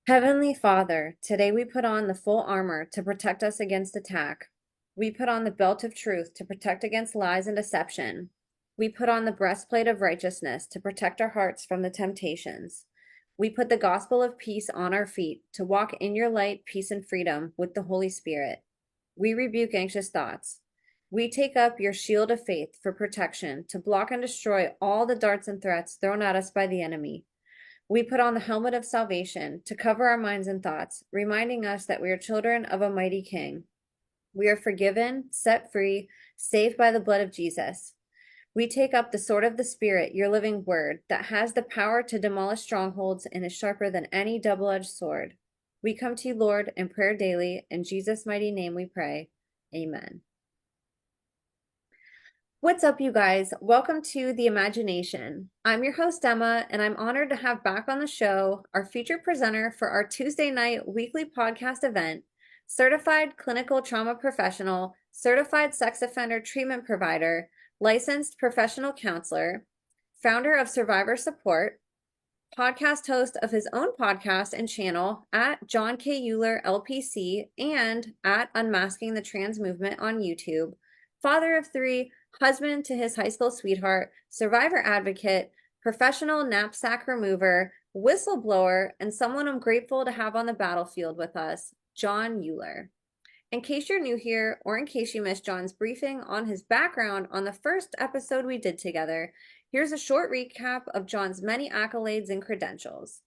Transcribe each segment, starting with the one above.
Heavenly Father, today we put on the full armor to protect us against attack. We put on the belt of truth to protect against lies and deception. We put on the breastplate of righteousness to protect our hearts from the temptations. We put the gospel of peace on our feet to walk in your light, peace, and freedom with the Holy Spirit. We rebuke anxious thoughts. We take up your shield of faith for protection to block and destroy all the darts and threats thrown at us by the enemy. We put on the helmet of salvation to cover our minds and thoughts, reminding us that we are children of a mighty King. We are forgiven, set free, saved by the blood of Jesus. We take up the sword of the Spirit, your living word, that has the power to demolish strongholds and is sharper than any double-edged sword. We come to you, Lord, in prayer daily. In Jesus' mighty name we pray. Amen. What's up, you guys? Welcome to The Imagination. I'm your host, Emma, and I'm honored to have back on the show our featured presenter for our Tuesday night weekly podcast event, certified clinical trauma professional, certified sex offender treatment provider, licensed professional counselor, founder of Survivor Support, podcast host of his own podcast and channel at John K. Uhler, LPC, and at Unmasking the Trans Movement on YouTube, father of three, husband to his high school sweetheart, survivor advocate, professional knapsack remover, whistleblower, and someone I'm grateful to have on the battlefield with us, John Uhler. In case you're new here, or in case you missed John's briefing on his background on the first episode we did together, here's a short recap of John's many accolades and credentials.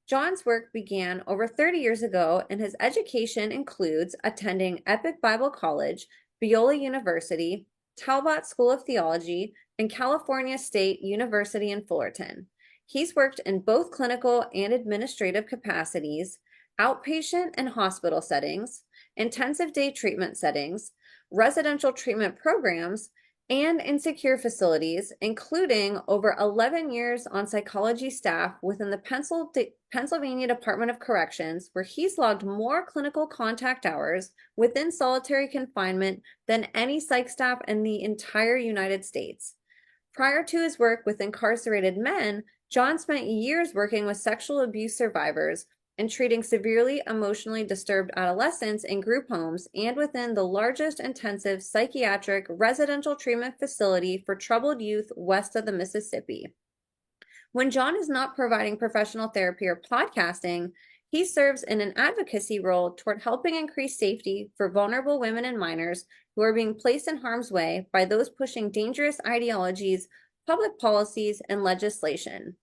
John's work began over 30 years ago, and his education includes attending Epic Bible College, Biola University, Talbot School of Theology, and California State University in Fullerton. He's worked in both clinical and administrative capacities, outpatient and hospital settings, intensive day treatment settings, residential treatment programs, and in secure facilities, including over 11 years on psychology staff within the Pennsylvania Department of Corrections, where he's logged more clinical contact hours within solitary confinement than any psych staff in the entire United States. Prior to his work with incarcerated men, John spent years working with sexual abuse survivors and treating severely emotionally disturbed adolescents in group homes and within the largest intensive psychiatric residential treatment facility for troubled youth west of the Mississippi. When John is not providing professional therapy or podcasting, he serves in an advocacy role toward helping increase safety for vulnerable women and minors who are being placed in harm's way by those pushing dangerous ideologies, public policies, and legislation.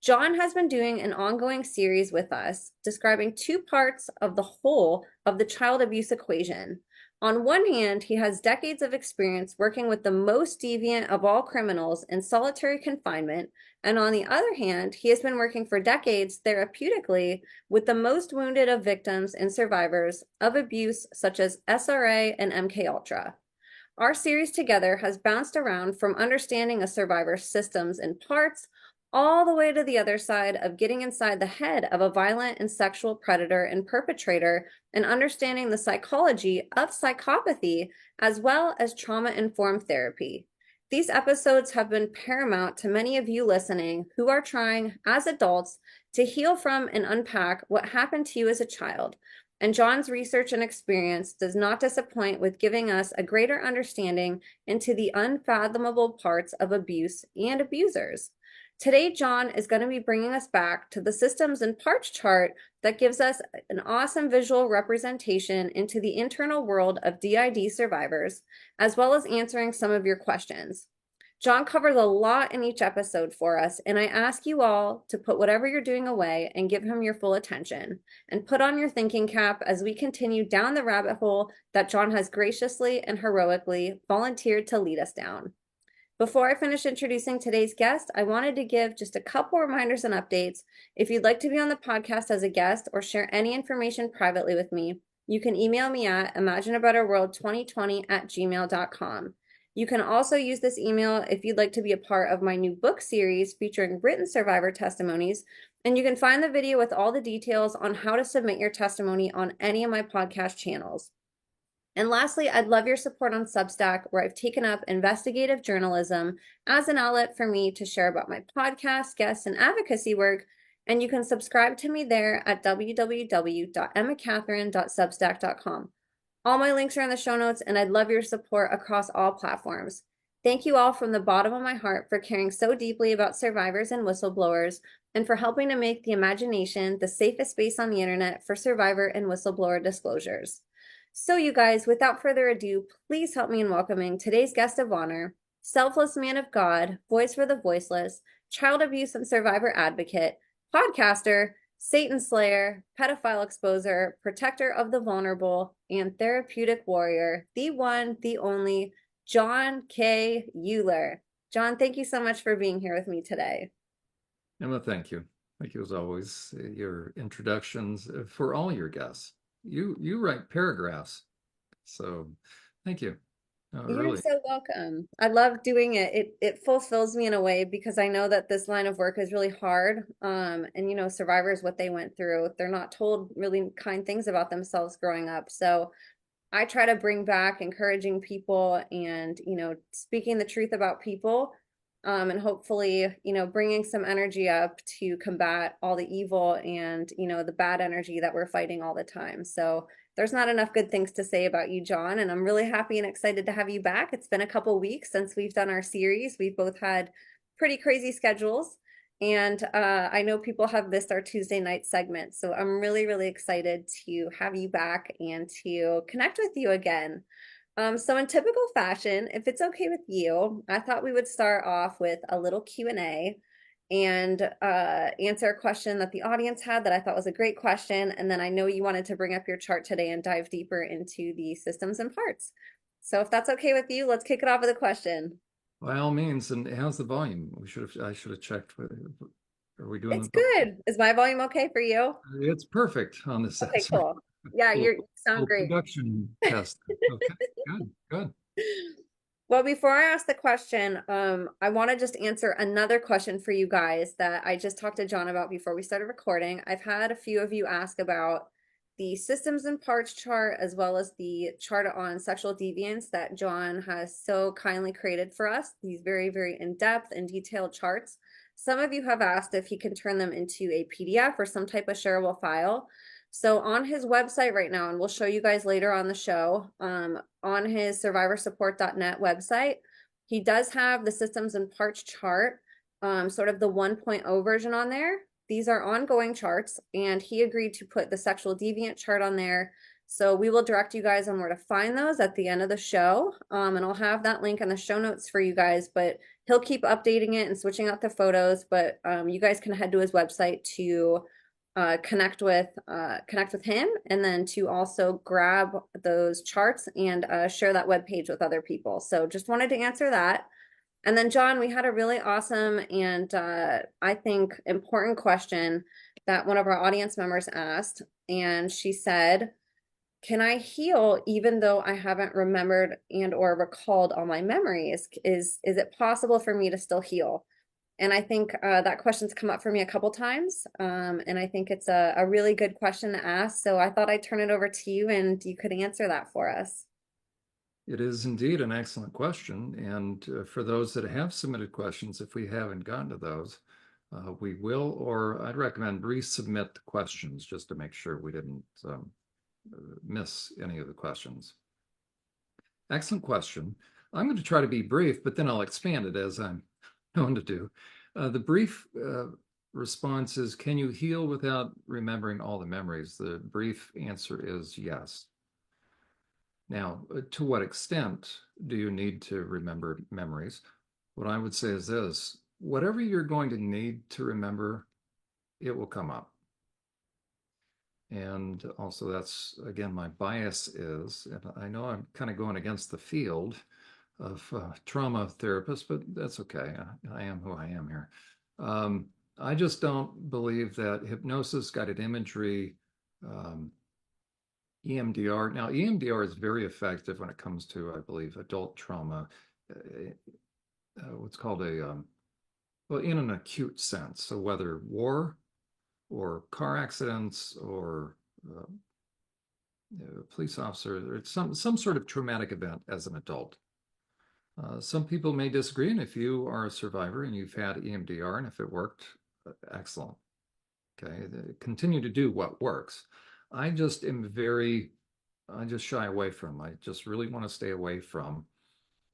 John has been doing an ongoing series with us, describing two parts of the whole of the child abuse equation. On one hand, he has decades of experience working with the most deviant of all criminals in solitary confinement, and on the other hand, he has been working for decades therapeutically with the most wounded of victims and survivors of abuse such as SRA and MKUltra. Our series together has bounced around from understanding a survivor's systems and parts all the way to the other side of getting inside the head of a violent and sexual predator and perpetrator and understanding the psychology of psychopathy as well as trauma-informed therapy. These episodes have been paramount to many of you listening who are trying, as adults, to heal from and unpack what happened to you as a child. And John's research and experience does not disappoint with giving us a greater understanding into the unfathomable parts of abuse and abusers. Today, John is going to be bringing us back to the systems and parts chart that gives us an awesome visual representation into the internal world of DID survivors, as well as answering some of your questions. John covers a lot in each episode for us, and I ask you all to put whatever you're doing away and give him your full attention, and put on your thinking cap as we continue down the rabbit hole that John has graciously and heroically volunteered to lead us down. Before I finish introducing today's guest, I wanted to give just a couple reminders and updates. If you'd like to be on the podcast as a guest or share any information privately with me, you can email me at imagineabetterworld2020@gmail.com. You can also use this email if you'd like to be a part of my new book series featuring written survivor testimonies, and you can find the video with all the details on how to submit your testimony on any of my podcast channels. And lastly, I'd love your support on Substack, where I've taken up investigative journalism as an outlet for me to share about my podcast, guests, and advocacy work, And you can subscribe to me there at www.emmacatherine.substack.com. All my links are in the show notes, and I'd love your support across all platforms. Thank you all from the bottom of my heart for caring so deeply about survivors and whistleblowers, and for helping to make the imagination the safest space on the internet for survivor and whistleblower disclosures. So, you guys, without further ado, please help me in welcoming today's guest of honor, selfless man of God, voice for the voiceless, child abuse and survivor advocate, podcaster, Satan slayer, pedophile exposer, protector of the vulnerable, and therapeutic warrior, the one, the only, John K. Uhler. John, thank you so much for being here with me today. Emma, thank you. Thank you as always. Your introductions for all your guests. You write paragraphs, so thank you. You're Really, so welcome. I love doing it. It fulfills me in a way because I know that this line of work is really hard. And survivors, what they went through, they're not told really kind things about themselves growing up. So I try to bring back encouraging people and, speaking the truth about people, and hopefully, bringing some energy up to combat all the evil and, the bad energy that we're fighting all the time. So there's not enough good things to say about you, John, and I'm really happy and excited to have you back. It's been a couple weeks since we've done our series. We've both had pretty crazy schedules. And I know people have missed our Tuesday night segment. So I'm really, really excited to have you back and to connect with you again. So in typical fashion, if it's okay with you, I thought we would start off with a little Q&A and answer a question that the audience had that I thought was a great question. And then I know you wanted to bring up your chart today and dive deeper into the systems and parts. So if that's okay with you, let's kick it off with a question. by all means. And how's the volume? I should have checked. Are we doing It's the? good. Is my volume okay for you? It's perfect on this Okay, answer. cool. Yeah, Little, you sound little great. production test. Okay, good, good. Well, before I ask the question, I want to just answer another question for you guys that I just talked to John about before we started recording. I've had a few of you ask about the systems and parts chart as well as the chart on sexual deviance that John has so kindly created for us. These very, very in-depth and detailed charts. Some of you have asked if he can turn them into a PDF or some type of shareable file. So on his website right now, and we'll show you guys later on the show, on his survivorsupport.net website, he does have the systems and parts chart, sort of the 1.0 version on there. These are ongoing charts, and he agreed to put the sexual deviant chart on there. So we will direct you guys on where to find those at the end of the show. And I'll have that link in the show notes for you guys, but he'll keep updating it and switching out the photos. But you guys can head to his website to connect with him, and then to also grab those charts and share that web page with other people. So just wanted to answer that. And then John, we had a really awesome and I think important question that one of our audience members asked, and she said, "Can I heal even though I haven't remembered and or recalled all my memories? Is it possible for me to still heal?" And I think that question's come up for me a couple times. And I think it's a really good question to ask. So I thought I'd turn it over to you and you could answer that for us. It is indeed an excellent question. And for those that have submitted questions, if we haven't gotten to those, we will, or I'd recommend resubmit the questions just to make sure we didn't miss any of the questions. Excellent question. I'm going to try to be brief, but then I'll expand it as I'm known to do. The brief response is, can you heal without remembering all the memories? The brief answer is yes. Now, to what extent do you need to remember memories? What I would say is this: whatever you're going to need to remember, it will come up. And also, that's again, my bias is, and I know I'm kind of going against the field of trauma therapists, but that's okay. I am who I am here. I just don't believe that hypnosis, guided imagery, EMDR. Now, EMDR is very effective when it comes to, I believe, adult trauma. What's called well, in an acute sense. So whether war or car accidents or police officer or some sort of traumatic event as an adult. Some people may disagree, and if you are a survivor and you've had EMDR and if it worked, excellent. Okay, continue to do what works. I just I just shy away from. I just really want to stay away from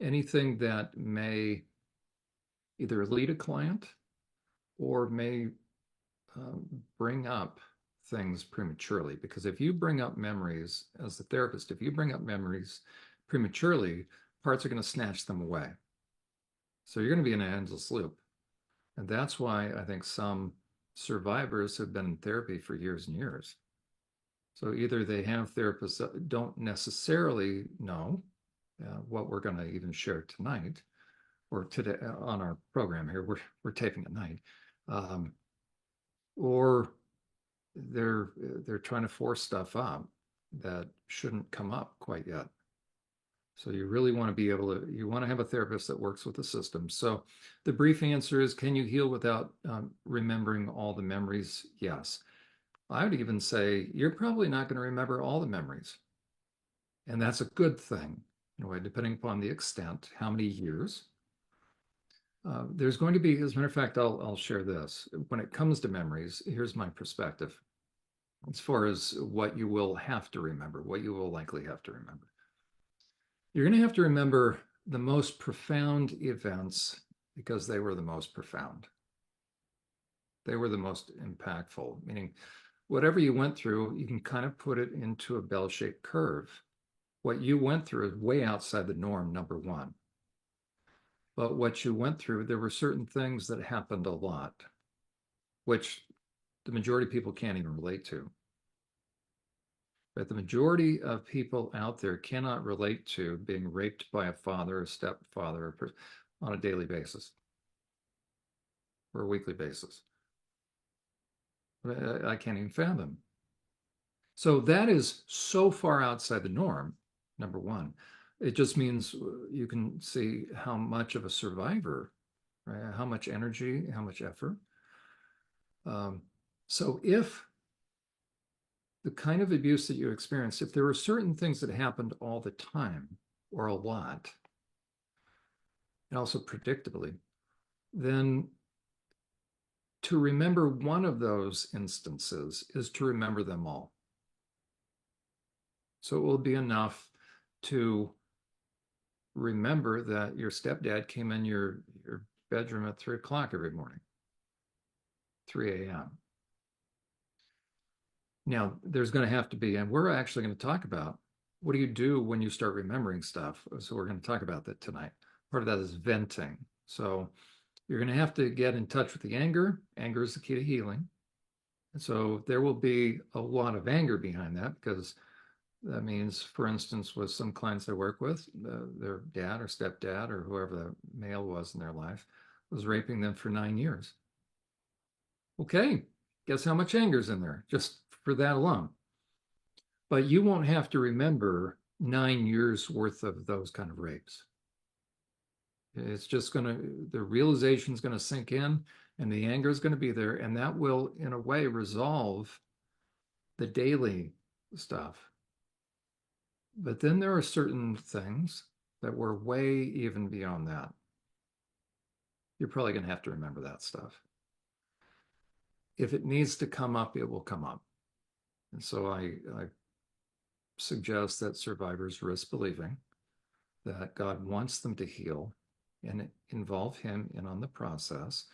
anything that may either lead a client or may bring up things prematurely. Because if you bring up memories as the therapist, if you bring up memories prematurely, parts are going to snatch them away. So you're going to be in an endless loop. And that's why I think some survivors have been in therapy for years and years. So either they have therapists that don't necessarily know what we're going to even share tonight or today on our program here. We're taping at night, or they're trying to force stuff up that shouldn't come up quite yet. So you really want to be able to, you want to have a therapist that works with the system. So the brief answer is, can you heal without remembering all the memories? Yes. I would even say you're probably not going to remember all the memories. And that's a good thing, in a way, depending upon the extent, how many years. There's going to be, as a matter of fact, I'll share this. When it comes to memories, here's my perspective as far as what you will have to remember, what you will likely have to remember. You're going to have to remember the most profound events because they were the most profound. They were the most impactful, meaning whatever you went through, you can kind of put it into a bell-shaped curve. What you went through is way outside the norm, number one. But what you went through, there were certain things that happened a lot, which the majority of people can't even relate to. But the majority of people out there cannot relate to being raped by a father, a stepfather, on a daily basis or a weekly basis. I can't even fathom. So that is so far outside the norm, number one. It just means you can see how much of a survivor, right? How much energy, how much effort. So if the kind of abuse that you experienced, if there were certain things that happened all the time or a lot, and also predictably, then to remember one of those instances is to remember them all. So it will be enough to remember that your stepdad came in your bedroom at 3 o'clock every morning, 3 a.m. Now, there's going to have to be, and we're actually going to talk about what do you do when you start remembering stuff. So we're going to talk about that tonight. Part of that is venting. So you're going to have to get in touch with the anger. Anger is the key to healing. And so there will be a lot of anger behind that because that means, for instance, with some clients I work with, their dad or stepdad or whoever the male was in their life was raping them for 9 years. Okay, guess how much anger's in there just for that alone. But you won't have to remember 9 years worth of those kind of rapes. It's just going to, the realization is going to sink in and the anger is going to be there. And that will, in a way, resolve the daily stuff. But then there are certain things that were way even beyond that. You're probably going to have to remember that stuff. If it needs to come up, it will come up. And so I suggest that survivors risk believing that God wants them to heal and involve him in on the process.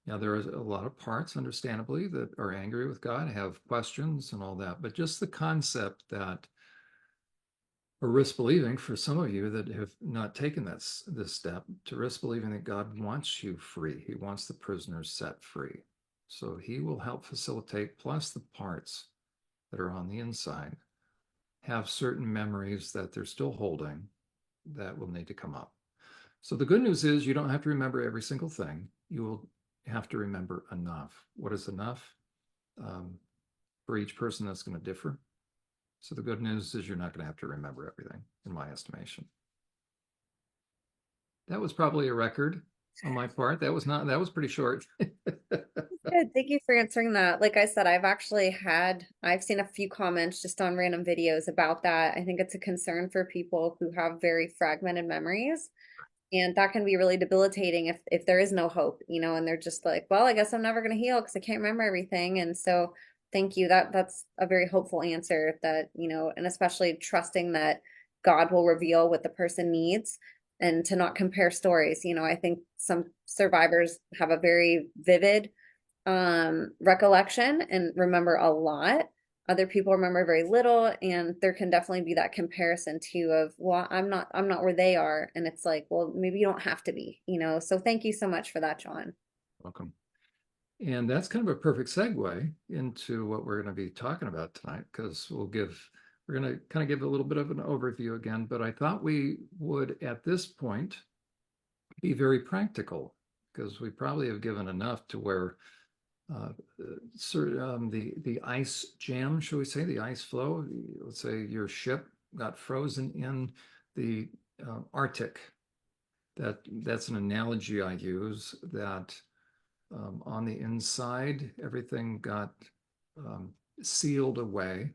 Now, there are a lot of parts, understandably, that are angry with God, have questions and all that, but just the concept that, or risk believing for some of you that have not taken this step, to risk believing that God wants you free. He wants the prisoners set free. So he will help facilitate, plus the parts that are on the inside have certain memories that they're still holding that will need to come up. So the good news is you don't have to remember every single thing. You will have to remember enough. What is enough? For each person, that's going to differ. So the good news is you're not going to have to remember everything, in my estimation. That was probably a record on my part. That was pretty short. Good. Thank you for answering that. Like I said, I've seen a few comments just on random videos about that. I think it's a concern for people who have very fragmented memories. And that can be really debilitating if there is no hope, and they're just like, well, I guess I'm never going to heal because I can't remember everything. And so thank you. That's a very hopeful answer that, and especially trusting that God will reveal what the person needs and to not compare stories. I think some survivors have a very vivid recollection and remember a lot. Other people remember very little, and there can definitely be that comparison too of, well, I'm not where they are, and it's like, well, maybe you don't have to be. So thank you so much for that, John. Welcome. And that's kind of a perfect segue into what we're going to be talking about tonight, because we're going to kind of give a little bit of an overview again, but I thought we would, at this point, be very practical, because we probably have given enough to where the ice jam, shall we say, the ice flow. Let's say your ship got frozen in the Arctic. That's an analogy I use, that on the inside, everything got sealed away,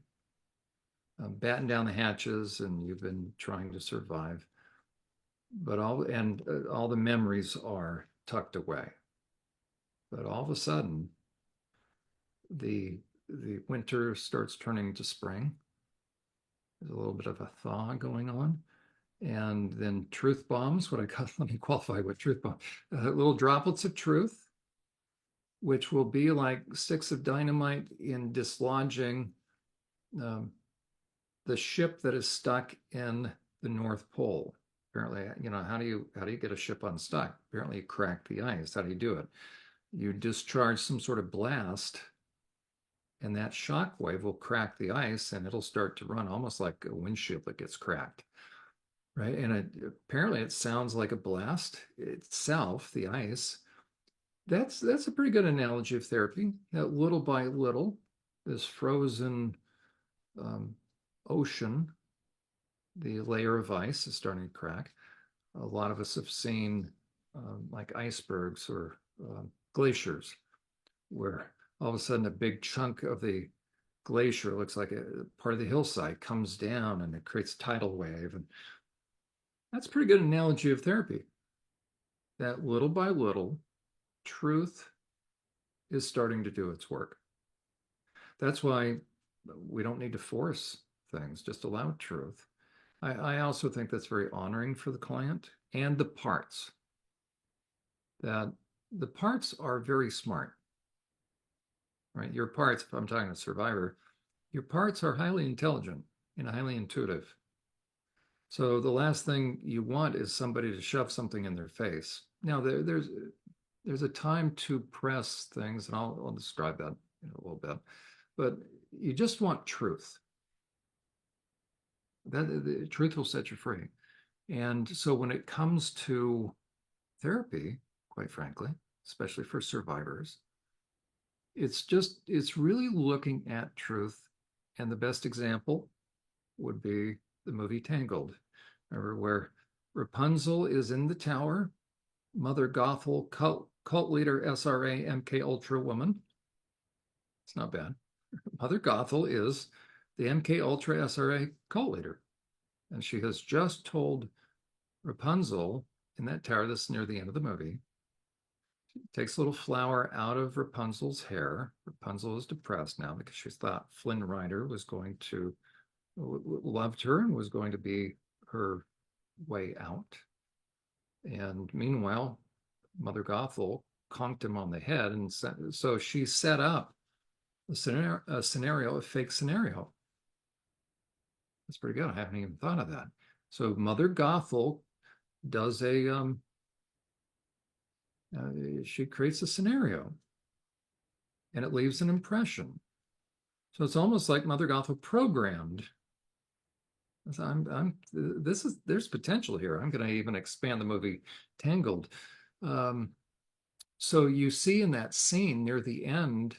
batten down the hatches, and you've been trying to survive. But all the memories are tucked away. But all of a sudden, the winter starts turning to spring. There's a little bit of a thaw going on. And then truth bombs, what I call, let me qualify what truth bomb, little droplets of truth, which will be like sticks of dynamite in dislodging um, the ship that is stuck in the North Pole. Apparently, how do you get a ship unstuck? Apparently, you crack the ice. How do you do it? You discharge some sort of blast, and that shock wave will crack the ice, and it'll start to run almost like a windshield that gets cracked, right? And apparently, it sounds like a blast itself, the ice. That's a pretty good analogy of therapy. That little by little, this frozen ocean, the layer of ice is starting to crack. A lot of us have seen like icebergs or glaciers, where all of a sudden a big chunk of the glacier looks like a part of the hillside comes down and it creates a tidal wave. And that's a pretty good analogy of therapy. That little by little, truth is starting to do its work. That's why we don't need to force things, just allow truth. I also think that's very honoring for the client and the parts, that the parts are very smart, right? Your parts, if I'm talking to a survivor, your parts are highly intelligent and highly intuitive. So the last thing you want is somebody to shove something in their face. Now, there's a time to press things, and I'll describe that in a little bit, but you just want truth. That the truth will set you free. And so when it comes to therapy, quite frankly, especially for survivors, it's really looking at truth. And the best example would be the movie Tangled. Remember, where Rapunzel is in the tower, Mother Gothel, cult leader, SRA, MK Ultra woman. It's not bad. Mother Gothel is the MK Ultra SRA cult leader. And she has just told Rapunzel in that tower, this is near the end of the movie, she takes a little flower out of Rapunzel's hair. Rapunzel is depressed now because she thought Flynn Rider was going to loved her and was going to be her way out. And meanwhile, Mother Gothel conked him on the head, and so she set up a fake scenario. That's pretty good. I haven't even thought of that. So Mother Gothel does she creates a scenario, and it leaves an impression. So it's almost like Mother Gothel programmed. There's potential here. I'm going to even expand the movie Tangled. So you see in that scene near the end,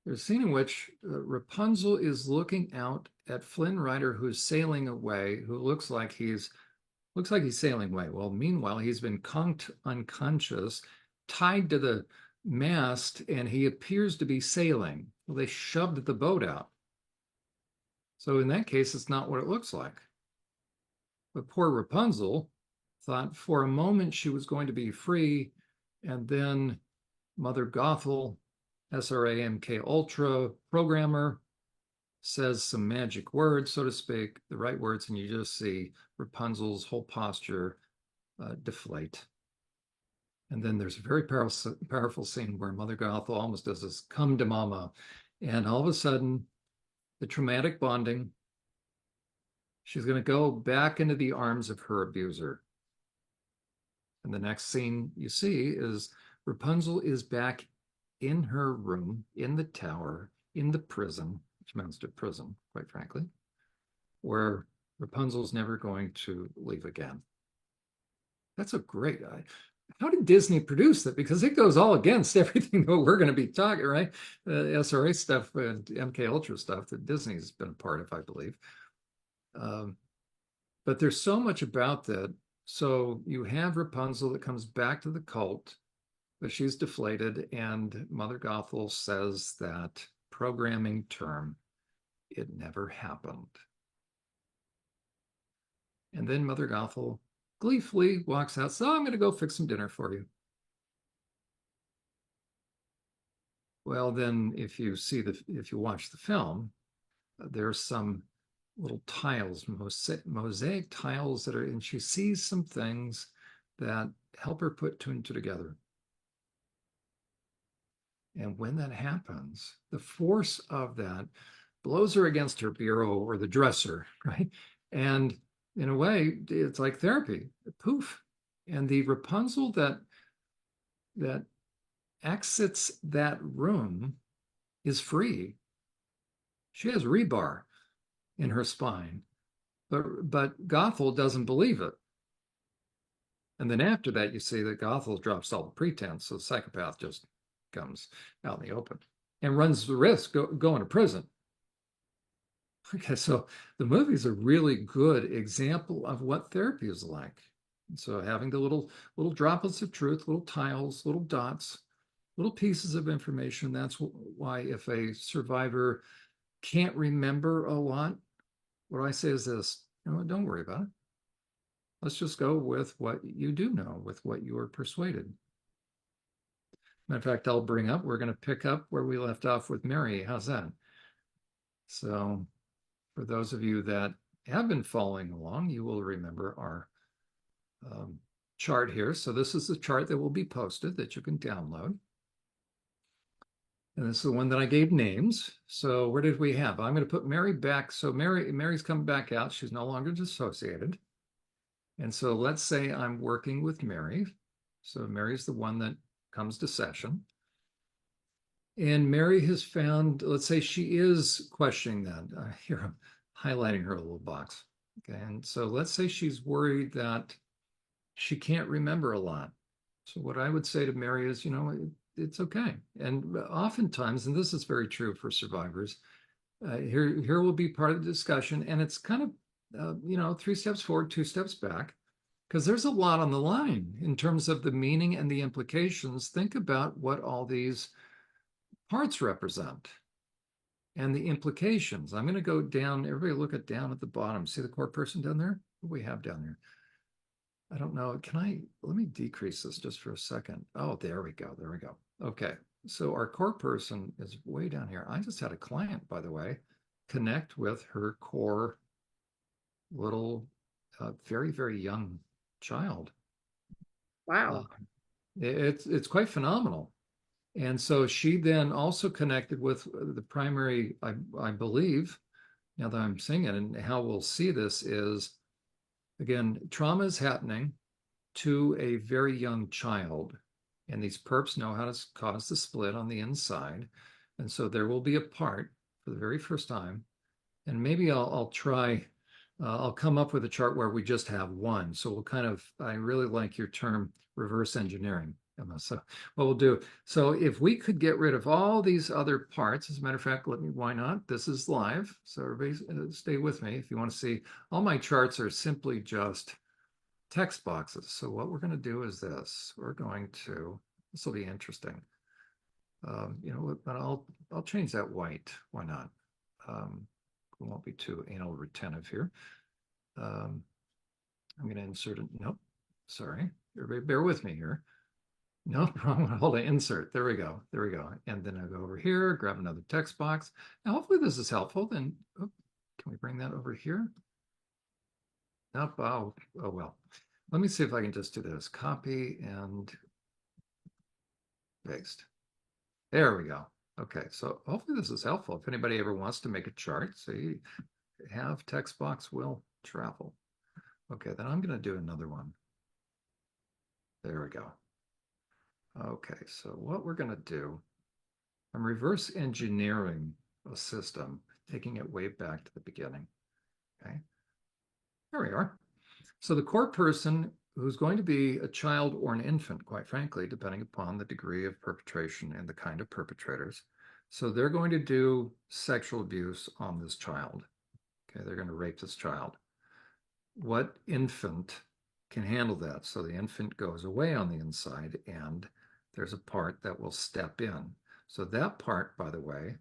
there's a scene in which Rapunzel is looking out at Flynn Rider, who's sailing away, who looks like he's sailing away. Well, meanwhile, he's been conked unconscious, tied to the mast, and he appears to be sailing. Well, they shoved the boat out. So in that case, it's not what it looks like. But poor Rapunzel thought for a moment she was going to be free, and then Mother Gothel, SRA-MK Ultra programmer, says some magic words, so to speak, the right words, and you just see Rapunzel's whole posture deflate. And then there's a very powerful scene where Mother Gothel almost does this come to mama. And all of a sudden, the traumatic bonding, she's going to go back into the arms of her abuser. And the next scene you see is Rapunzel is back in her room, in the tower, in the prison, which amounts to prison, quite frankly, where Rapunzel's never going to leave again. That's a great. How did Disney produce that? Because it goes all against everything that we're going to be talking, right? SRA stuff and MK Ultra stuff that Disney's been a part of, I believe. But there's so much about that. So you have Rapunzel that comes back to the cult, but she's deflated, and Mother Gothel says that programming term, it never happened. And then Mother Gothel gleefully walks out, so I'm going to go fix some dinner for you. Well, then if you watch the film, there's some little tiles, mosaic tiles that are, and she sees some things that help her put two and two together. And when that happens, the force of that blows her against her bureau or the dresser, right? And in a way, it's like therapy, poof. And the Rapunzel that exits that room is free. She has rebar in her spine, but Gothel doesn't believe it. And then after that, you see that Gothel drops all the pretense, so the psychopath just comes out in the open and runs the risk going to prison. Okay, so the movie is a really good example of what therapy is like. So having the little droplets of truth, little tiles, little dots, little pieces of information. That's why if a survivor can't remember a lot, what I say is this: don't worry about it. Let's just go with what you do know, with what you are persuaded. Matter of fact, I'll bring up, we're going to pick up where we left off with Mary. How's that? So for those of you that have been following along, you will remember our chart here. So this is the chart that will be posted that you can download. And this is the one that I gave names. So where did we have? I'm going to put Mary back. So Mary's coming back out. She's no longer dissociated. And so let's say I'm working with Mary. So Mary's the one that comes to session. And Mary has found, let's say she is questioning that. Here I'm highlighting her little box. Okay. And so let's say she's worried that she can't remember a lot. So what I would say to Mary is, it's okay. And oftentimes, and this is very true for survivors, here will be part of the discussion, and it's kind of, 3 steps forward, 2 steps back, because there's a lot on the line in terms of the meaning and the implications. Think about what all these parts represent and the implications. I'm going to go down. Everybody look down at the bottom. See the core person down there? What do we have down there? I don't know. Let me decrease this just for a second. Oh, there we go. There we go. Okay. So our core person is way down here. I just had a client, by the way, connect with her core little, very, very young child. Wow. It's quite phenomenal. And so she then also connected with the primary, I believe, now that I'm seeing it, and how we'll see this is, again, trauma is happening to a very young child, and these perps know how to cause the split on the inside. And so there will be a part for the very first time, and maybe I'll try, I'll come up with a chart where we just have one. So we'll kind of, I really like your term, reverse engineering, Emma. So what we'll do, so if we could get rid of all these other parts, as a matter of fact, why not? This is live. So everybody stay with me if you want to see. All my charts are simply just text boxes. So what we're going to do is this. This will be interesting. But I'll change that white. Why not? We won't be too anal retentive here. I'm going to insert it. Nope. Sorry, everybody bear with me here. No problem. Hold on, insert. There we go. There we go. And then I go over here, grab another text box. Now, hopefully this is helpful. Then, oh, can we bring that over here? Nope. Oh, well. Let me see if I can just do this. Copy and paste. There we go. Okay, so hopefully this is helpful. If anybody ever wants to make a chart, so you have text box will travel. Okay, then I'm going to do another one. There we go. Okay, so what we're going to do, I'm reverse engineering a system, taking it way back to the beginning. Okay, there we are. So the core person, who's going to be a child or an infant, quite frankly, depending upon the degree of perpetration and the kind of perpetrators. So they're going to do sexual abuse on this child. Okay, they're going to rape this child. What infant can handle that? So the infant goes away on the inside and there's a part that will step in. So that part, by the way,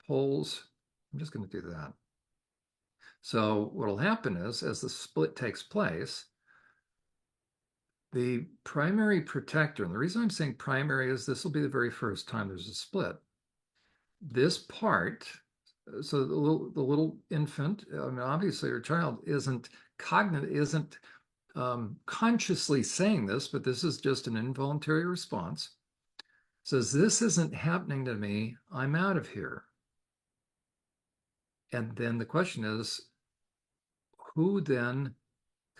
pulls, I'm just going to do that. So what will happen is, as the split takes place, the primary protector, and the reason I'm saying primary is this will be the very first time there's a split. This part, so the little infant, I mean, obviously your child isn't consciously saying this, but this is just an involuntary response. Says, this isn't happening to me, I'm out of here. And then the question is, who then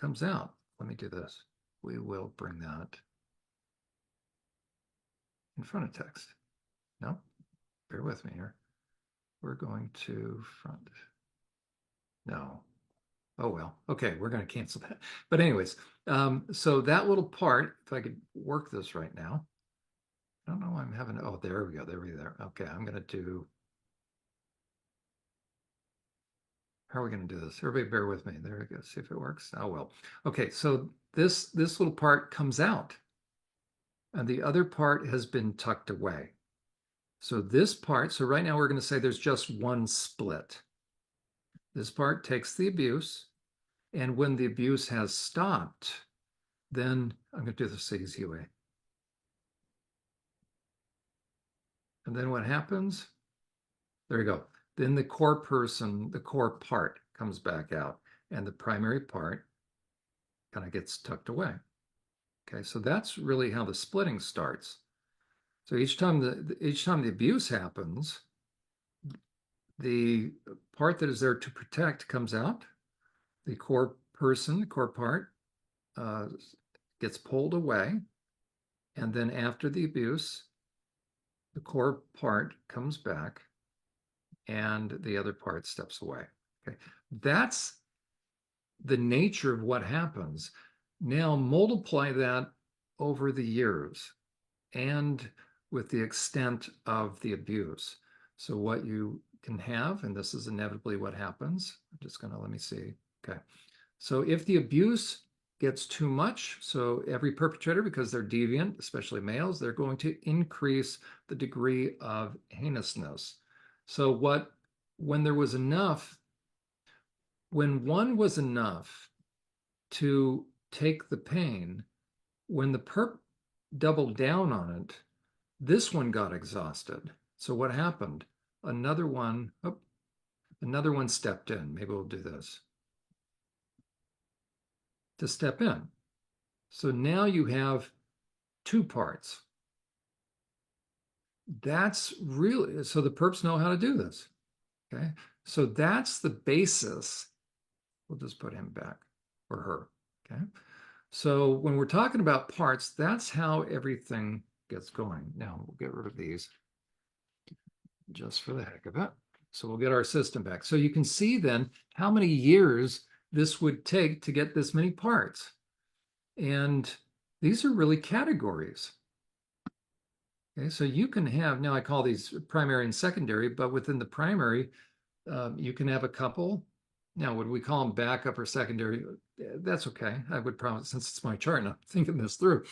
comes out? Let me do this. We will bring that in front of text. No, bear with me here. We're going to front. No. Oh, well. Okay, we're going to cancel that. But anyways, so that little part, if I could work this right now. I don't know why I'm having, oh, there we go. There we go. Okay, I'm going to do, how are we going to do this? Everybody bear with me. There we go. See if it works. Oh, well. Okay, so this little part comes out and the other part has been tucked away. So this part, so right now we're going to say there's just one split. This part takes the abuse, and when the abuse has stopped, then I'm going to do this the easy way. And then what happens? There you go. Then the core person, the core part comes back out, and the primary part kind of gets tucked away. Okay, so that's really how the splitting starts. So each time the abuse happens, the part that is there to protect comes out. The core person, the core part, gets pulled away. And then after the abuse, the core part comes back and the other part steps away. Okay, that's the nature of what happens. Now multiply that over the years and with the extent of the abuse. So what you can have, and this is inevitably what happens, I'm just going to, let me see. Okay, so if the abuse gets too much, so every perpetrator, because they're deviant, especially males, they're going to increase the degree of heinousness. So when there was enough, when one was enough to take the pain, when the perp doubled down on it, this one got exhausted. So what happened? Another one stepped in. Maybe we'll do this. To step in. So now you have two parts. That's really, so the perps know how to do this. Okay, so that's the basis. We'll just put him back or her. Okay, so when we're talking about parts, that's how everything gets going. Now we'll get rid of these just for the heck of it. So we'll get our system back. So you can see then how many years this would take to get this many parts. And these are really categories. Okay, so you can have, now I call these primary and secondary, but within the primary, you can have a couple. Now, would we call them backup or secondary? That's okay. I would probably, since it's my chart and I'm thinking this through.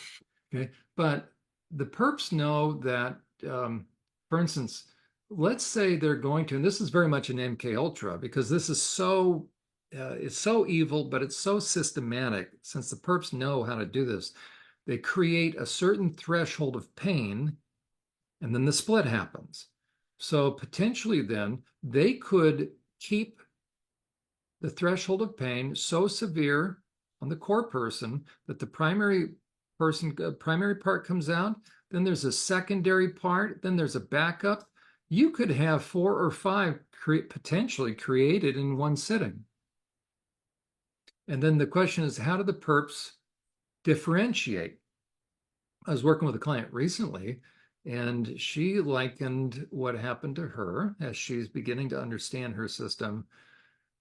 Okay, but the perps know that, for instance, let's say they're going to, and this is very much an MK Ultra because this is so it's so evil, but it's so systematic. Since the perps know how to do this, they create a certain threshold of pain, and then the split happens. So potentially, then they could keep the threshold of pain so severe on the core person that the primary part comes out, then there's a secondary part, then there's a backup. You could have 4 or 5 potentially created in one sitting. And then the question is, how do the perps differentiate? I was working with a client recently, and she likened what happened to her as she's beginning to understand her system,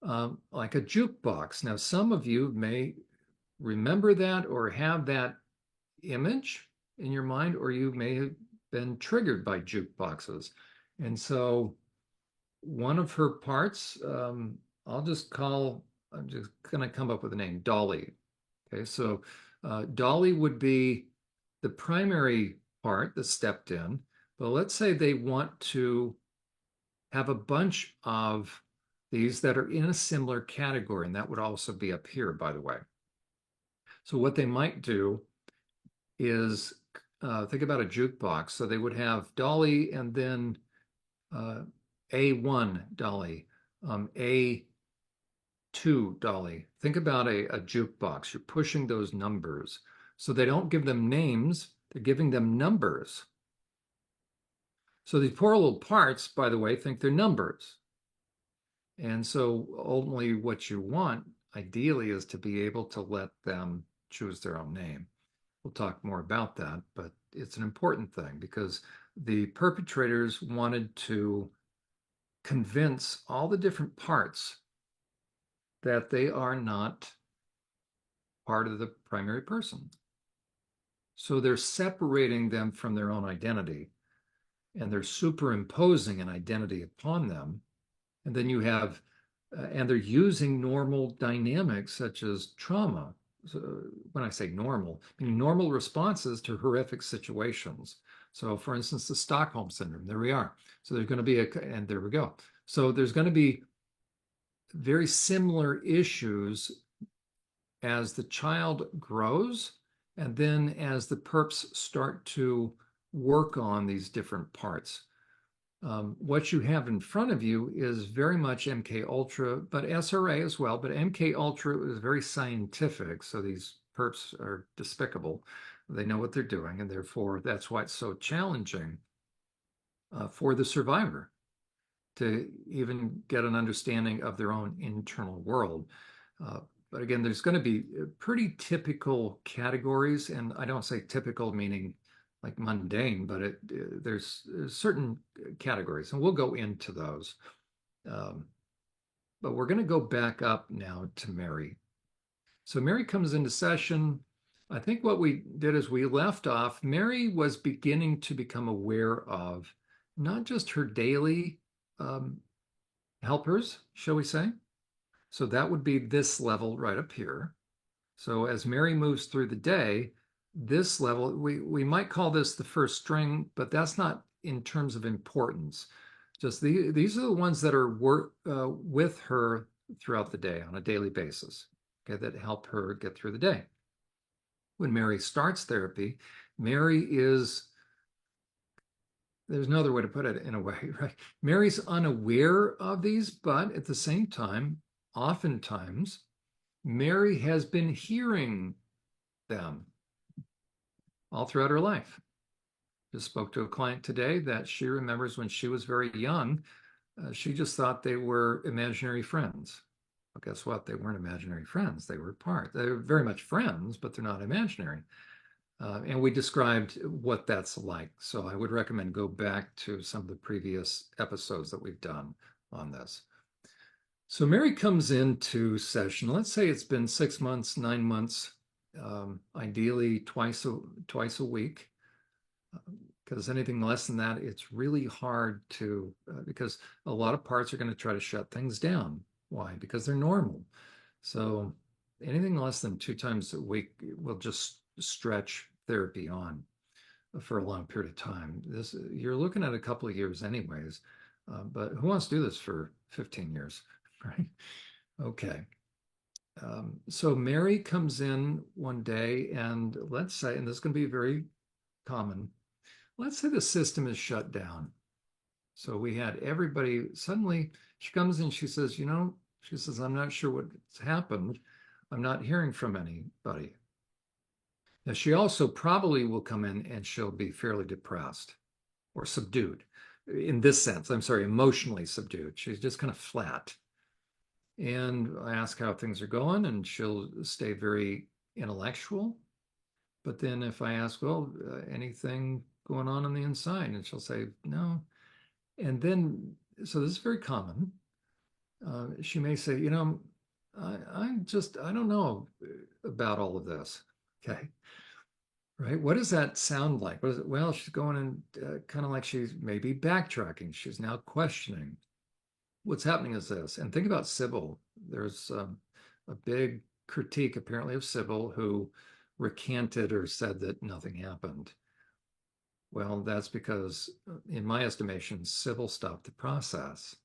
like a jukebox. Now, some of you may remember that or have that image in your mind, or you may have been triggered by jukeboxes. And so one of her parts, I'm just going to come up with a name, Dolly. Okay, so Dolly would be the primary part that stepped in. But let's say they want to have a bunch of these that are in a similar category, and that would also be up here, by the way. So what they might do is think about a jukebox. So they would have Dolly and then A1 Dolly, A2 Dolly. Think about a jukebox. You're pushing those numbers. So they don't give them names, they're giving them numbers. So these poor little parts, by the way, think they're numbers. And so ultimately what you want, ideally, is to be able to let them choose their own name. We'll talk more about that, but it's an important thing because the perpetrators wanted to convince all the different parts that they are not part of the primary person. So they're separating them from their own identity and they're superimposing an identity upon them. And then you have, and they're using normal dynamics such as trauma. So when I say normal, I mean normal responses to horrific situations. So for instance, the Stockholm syndrome, there we are. So there's going to be and there we go. So there's going to be very similar issues as the child grows, and then as the perps start to work on these different parts. What you have in front of you is very much MK Ultra, but SRA as well. But MK Ultra is very scientific, so these perps are despicable. They know what they're doing, and therefore that's why it's so challenging for the survivor to even get an understanding of their own internal world. But again, there's going to be pretty typical categories, and I don't say typical meaning like mundane, but there's certain categories, and we'll go into those. But we're going to go back up now to Mary. So Mary comes into session. I think what we did is we left off. Mary was beginning to become aware of not just her daily helpers, shall we say? So that would be this level right up here. So as Mary moves through the day, this level, we might call this the first string, but that's not in terms of importance. Just these are the ones that are with her throughout the day on a daily basis, okay, that help her get through the day. When Mary starts therapy, Mary is, there's no other way to put it in a way, right? Mary's unaware of these, but at the same time, oftentimes, Mary has been hearing them all throughout her life. Just spoke to a client today that she remembers when she was very young, she just thought they were imaginary friends. Well, guess what? They weren't imaginary friends. They were they're very much friends, but they're not imaginary. And we described what that's like. So I would recommend go back to some of the previous episodes that we've done on this. So Mary comes into session. Let's say it's been 6 months, 9 months, ideally twice a week. Because anything less than that, it's really hard to, because a lot of parts are going to try to shut things down. Why? Because they're normal. So anything less than 2 times a week will just stretch therapy on for a long period of time. You're looking at a couple of years anyways, but who wants to do this for 15 years, right? Okay. So Mary comes in one day, and let's say, and this is going to be very common, let's say the system is shut down. So we had everybody, suddenly she comes in, she says, she says, I'm not sure what's happened. I'm not hearing from anybody. Now, she also probably will come in and she'll be fairly depressed or subdued in this sense. I'm sorry, emotionally subdued. She's just kind of flat. And I ask how things are going, and she'll stay very intellectual. But then if I ask, well, anything going on the inside? And she'll say, no. And then, so this is very common. She may say, I don't know about all of this. Okay. Right. What does that sound like? What is it? Well, she's going in kind of like she's maybe backtracking. She's now questioning. What's happening is this. And think about Sybil. There's a big critique apparently of Sybil, who recanted or said that nothing happened. Well, that's because, in my estimation, Sybil stopped the process.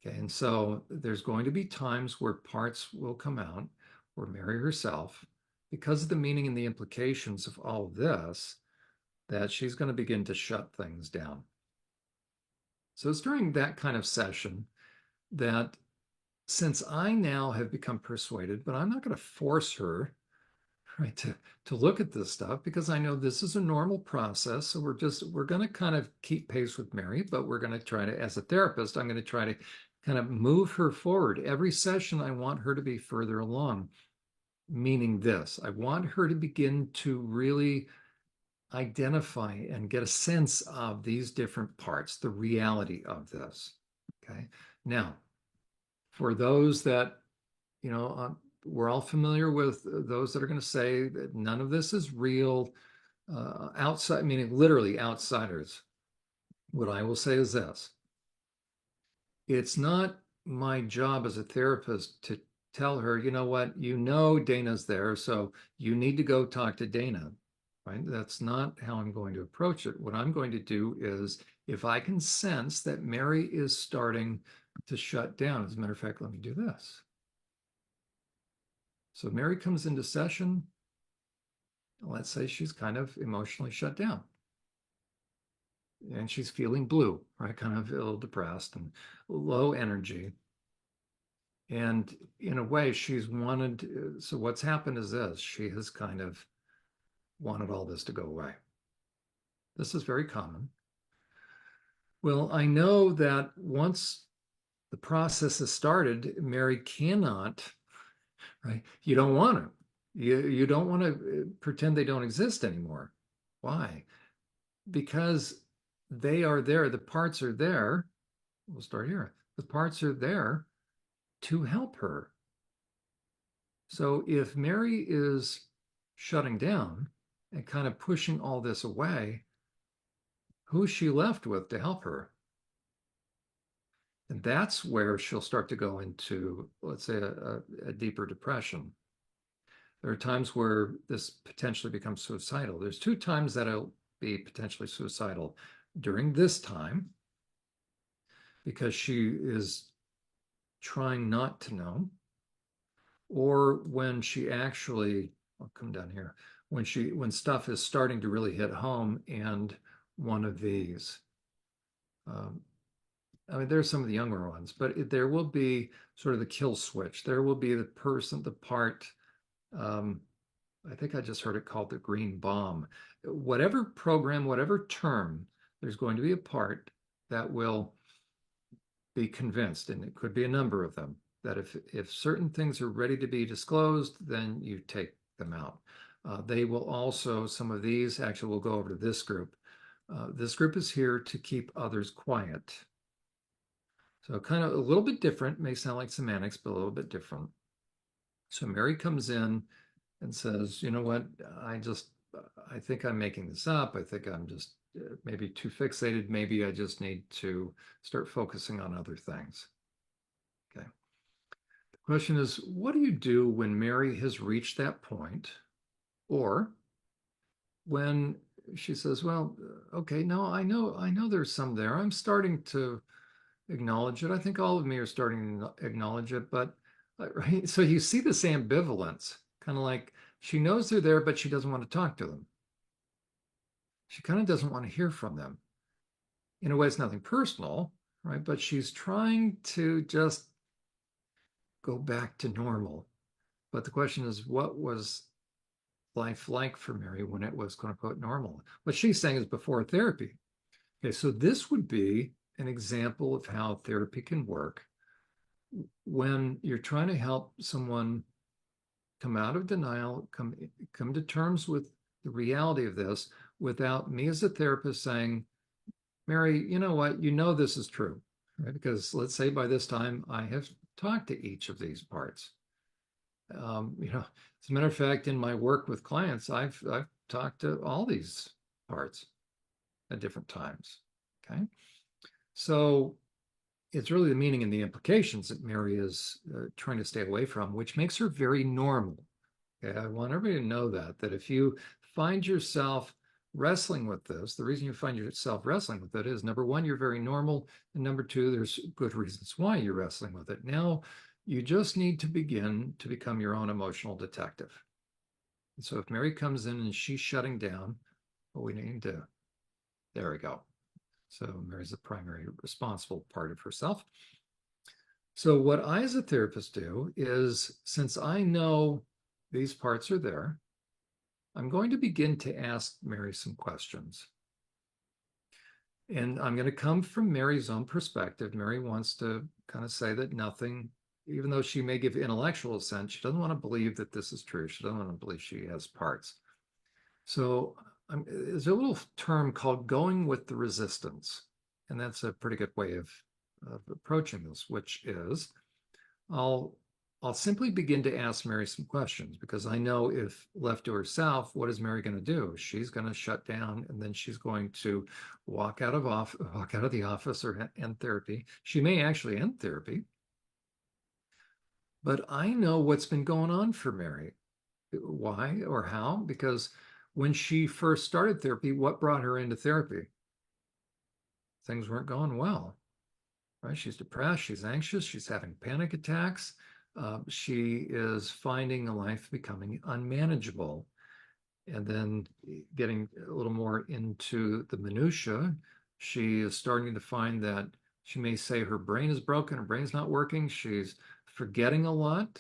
Okay, and so there's going to be times where parts will come out, or Mary herself, because of the meaning and the implications of all of this, that she's going to begin to shut things down. So it's during that kind of session that, since I now have become persuaded, but I'm not going to force her, right, to look at this stuff, because I know this is a normal process. So we're going to kind of keep pace with Mary, but we're going to try to, as a therapist, I'm going to try to kind of move her forward. Every session, I want her to be further along, meaning this, I want her to begin to really identify and get a sense of these different parts, the reality of this. Okay. Now, for those that, we're all familiar with those that are going to say that none of this is real, outside, meaning literally outsiders. What I will say is this: it's not my job as a therapist to tell her, what, Dana's there, so you need to go talk to Dana, right? That's not how I'm going to approach it. What I'm going to do is, if I can sense that Mary is starting to shut down, as a matter of fact, let me do this. So Mary comes into session. Let's say she's kind of emotionally shut down and she's feeling blue, right? Kind of a little depressed and low energy. And in a way, she's wanted. So what's happened is this: she has kind of wanted all this to go away. This is very common. Well, I know that once the process is started, Mary cannot, right? You don't want to. You don't want to pretend they don't exist anymore. Why? Because they are there. The parts are there. We'll start here. The parts are there to help her. So if Mary is shutting down and kind of pushing all this away, who's she left with to help her? And that's where she'll start to go into, let's say, a deeper depression. There are times where this potentially becomes suicidal. There's two times that it'll be potentially suicidal: during this time, because she is trying not to know, or when she actually, I'll come down here, when stuff is starting to really hit home, and one of these, um, I mean, there's some of the younger ones, but there will be sort of the kill switch. There will be the part, um, I think I just heard it called the green bomb. Whatever program, whatever term, there's going to be a part that will be convinced, and it could be a number of them, that if certain things are ready to be disclosed, then you take them out. They will also, some of these actually will go over to this group. This group is here to keep others quiet. So kind of a little bit different, may sound like semantics, but a little bit different. So Mary comes in and says, you know what, I think I'm making this up. I think I'm just maybe too fixated. Maybe I just need to start focusing on other things. Okay. The question is, what do you do when Mary has reached that point, or when she says, well, okay, no, I know there's some there. I'm starting to acknowledge it. I think all of me are starting to acknowledge it, but right? So you see this ambivalence, kind of like she knows they're there, but she doesn't want to talk to them. She kind of doesn't want to hear from them. In a way, it's nothing personal, right? But she's trying to just go back to normal. But the question is, what was life like for Mary when it was quote unquote normal? What she's saying is before therapy. Okay, so this would be an example of how therapy can work when you're trying to help someone come out of denial, come to terms with the reality of this without me as a therapist saying, Mary, you know what, you know this is true, right? Because let's say by this time I have talked to each of these parts. As a matter of fact, in my work with clients, I've talked to all these parts at different times. Okay, so it's really the meaning and the implications that Mary is trying to stay away from, which makes her very normal. Okay, I want everybody to know that if you find yourself wrestling with this, the reason you find yourself wrestling with it is number one, you're very normal, and number two, there's good reasons why you're wrestling with it. Now, you just need to begin to become your own emotional detective. And so if Mary comes in and she's shutting down, what we need to, there we go. So Mary's the primary responsible part of herself. So what I as a therapist do is, since I know these parts are there, I'm going to begin to ask Mary some questions. And I'm going to come from Mary's own perspective. Mary wants to kind of say that nothing, even though she may give intellectual assent, she doesn't want to believe that this is true. She doesn't want to believe she has parts. So there's a little term called going with the resistance. And that's a pretty good way of approaching this, which is I'll simply begin to ask Mary some questions, because I know if left to herself, what is Mary going to do? She's going to shut down, and then she's going to walk out of the office or end therapy. She may actually end therapy, but I know what's been going on for Mary. Why or how? Because when she first started therapy, what brought her into therapy? Things weren't going well, right? She's depressed, she's anxious, she's having panic attacks. She is finding life becoming unmanageable. And then getting a little more into the minutia, she is starting to find that she may say her brain is broken, her brain's not working, she's forgetting a lot.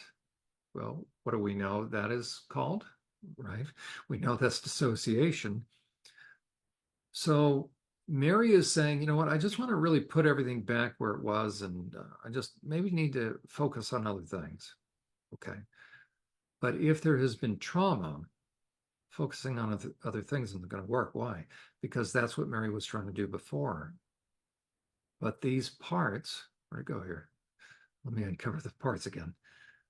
Well, what do we know that is called, right? We know that's dissociation. So Mary is saying, you know what, I just want to really put everything back where it was, and I just maybe need to focus on other things. Okay. But if there has been trauma, focusing on other things isn't going to work. Why? Because that's what Mary was trying to do before. But these parts, where to go here? Let me uncover the parts again.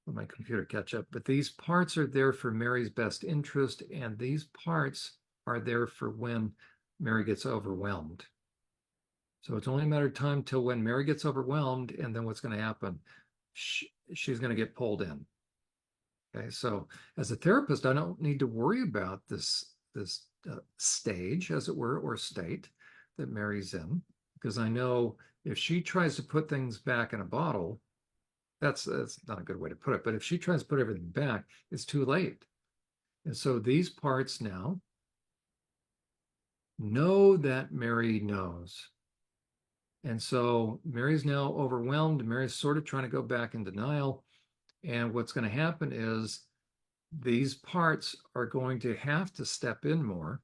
Let my computer catch up. But these parts are there for Mary's best interest, and these parts are there for when Mary gets overwhelmed. So it's only a matter of time till when Mary gets overwhelmed, and then what's going to happen? She's going to get pulled in. Okay, so as a therapist, I don't need to worry about this stage, as it were, or state that Mary's in, because I know if she tries to put things back in a bottle, that's not a good way to put it, but if she tries to put everything back, it's too late. And so these parts now know that Mary knows. And so Mary's now overwhelmed. Mary's sort of trying to go back in denial. And what's going to happen is these parts are going to have to step in more,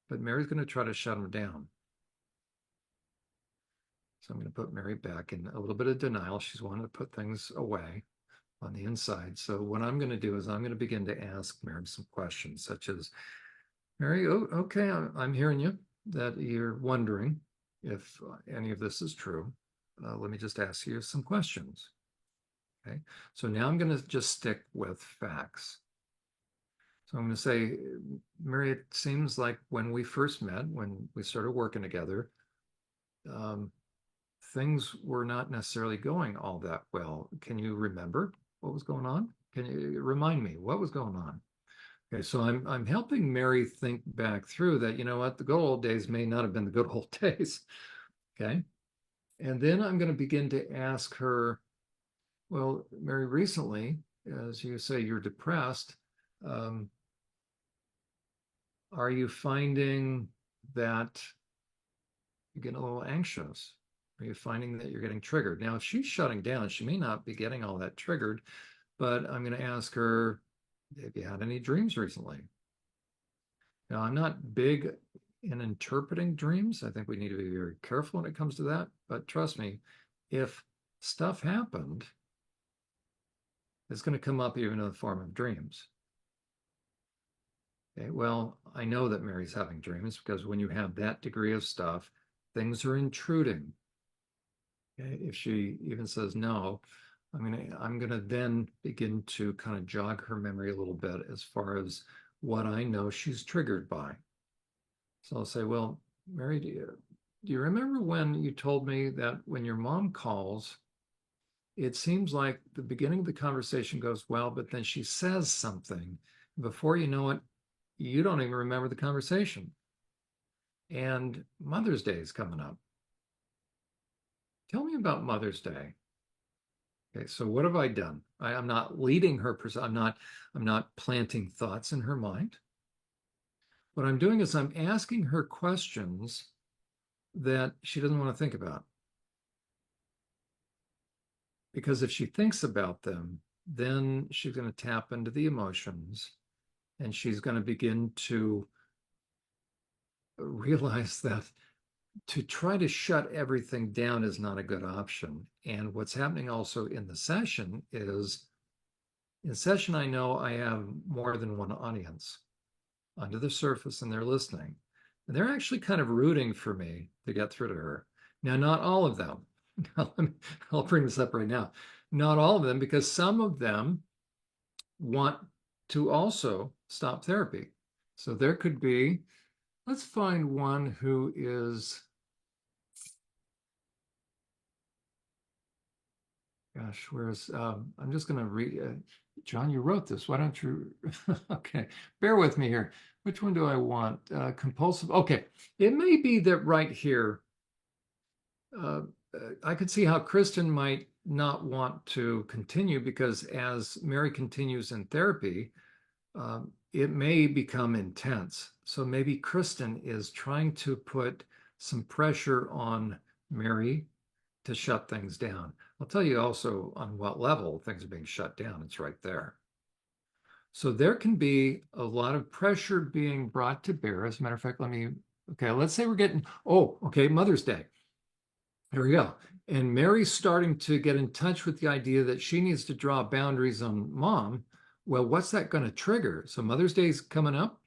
but Mary's going to try to shut them down. So I'm going to put Mary back in a little bit of denial. She's wanting to put things away on the inside. So what I'm going to do is I'm going to begin to ask Mary some questions, such as, Mary, oh, okay, I'm hearing you, that you're wondering if any of this is true. Let me just ask you some questions. Okay, so now I'm going to just stick with facts. So I'm going to say, Mary, it seems like when we first met, when we started working together, um, things were not necessarily going all that well. Can you remember what was going on? Can you remind me what was going on? Okay, so I'm helping Mary think back through that, you know what, the good old days may not have been the good old days. Okay. And then I'm going to begin to ask her, Well, Mary, recently, as you say, you're depressed. Um, are you finding that you're getting a little anxious? Are you finding that you're getting triggered? Now, if she's shutting down, she may not be getting all that triggered, but I'm going to ask her, have you had any dreams recently? Now, I'm not big in interpreting dreams. I think we need to be very careful when it comes to that. But trust me, if stuff happened, it's going to come up even in the form of dreams. Okay, well, I know that Mary's having dreams because when you have that degree of stuff, things are intruding. Okay, if she even says no, I'm gonna then begin to kind of jog her memory a little bit as far as what I know she's triggered by. So I'll say, well, Mary, do you remember when you told me that when your mom calls, it seems like the beginning of the conversation goes well, but then she says something. Before you know it, you don't even remember the conversation. And Mother's Day is coming up. Tell me about Mother's Day. Okay, so what have I done? I'm not leading her. I'm not planting thoughts in her mind. What I'm doing is I'm asking her questions that she doesn't want to think about. Because if she thinks about them, then she's going to tap into the emotions and she's going to begin to realize that to try to shut everything down is not a good option. And what's happening also in the session is in session, I know I have more than one audience under the surface and they're listening. And they're actually kind of rooting for me to get through to her. Now, not all of them. I'll bring this up right now. Not all of them, because some of them want to also stop therapy. So there could be, let's find one who is, gosh, where's, I'm just going to read, John, you wrote this. Why don't you, okay, bear with me here. Which one do I want? Compulsive. Okay, it may be that right here, uh, I could see how Kristen might not want to continue because as Mary continues in therapy, it may become intense. So maybe Kristen is trying to put some pressure on Mary to shut things down. I'll tell you also on what level things are being shut down. It's right there. So there can be a lot of pressure being brought to bear. As a matter of fact, okay, let's say we're getting, okay, Mother's Day. Here we go. And Mary's starting to get in touch with the idea that she needs to draw boundaries on mom. Well, what's that going to trigger? So Mother's Day is coming up.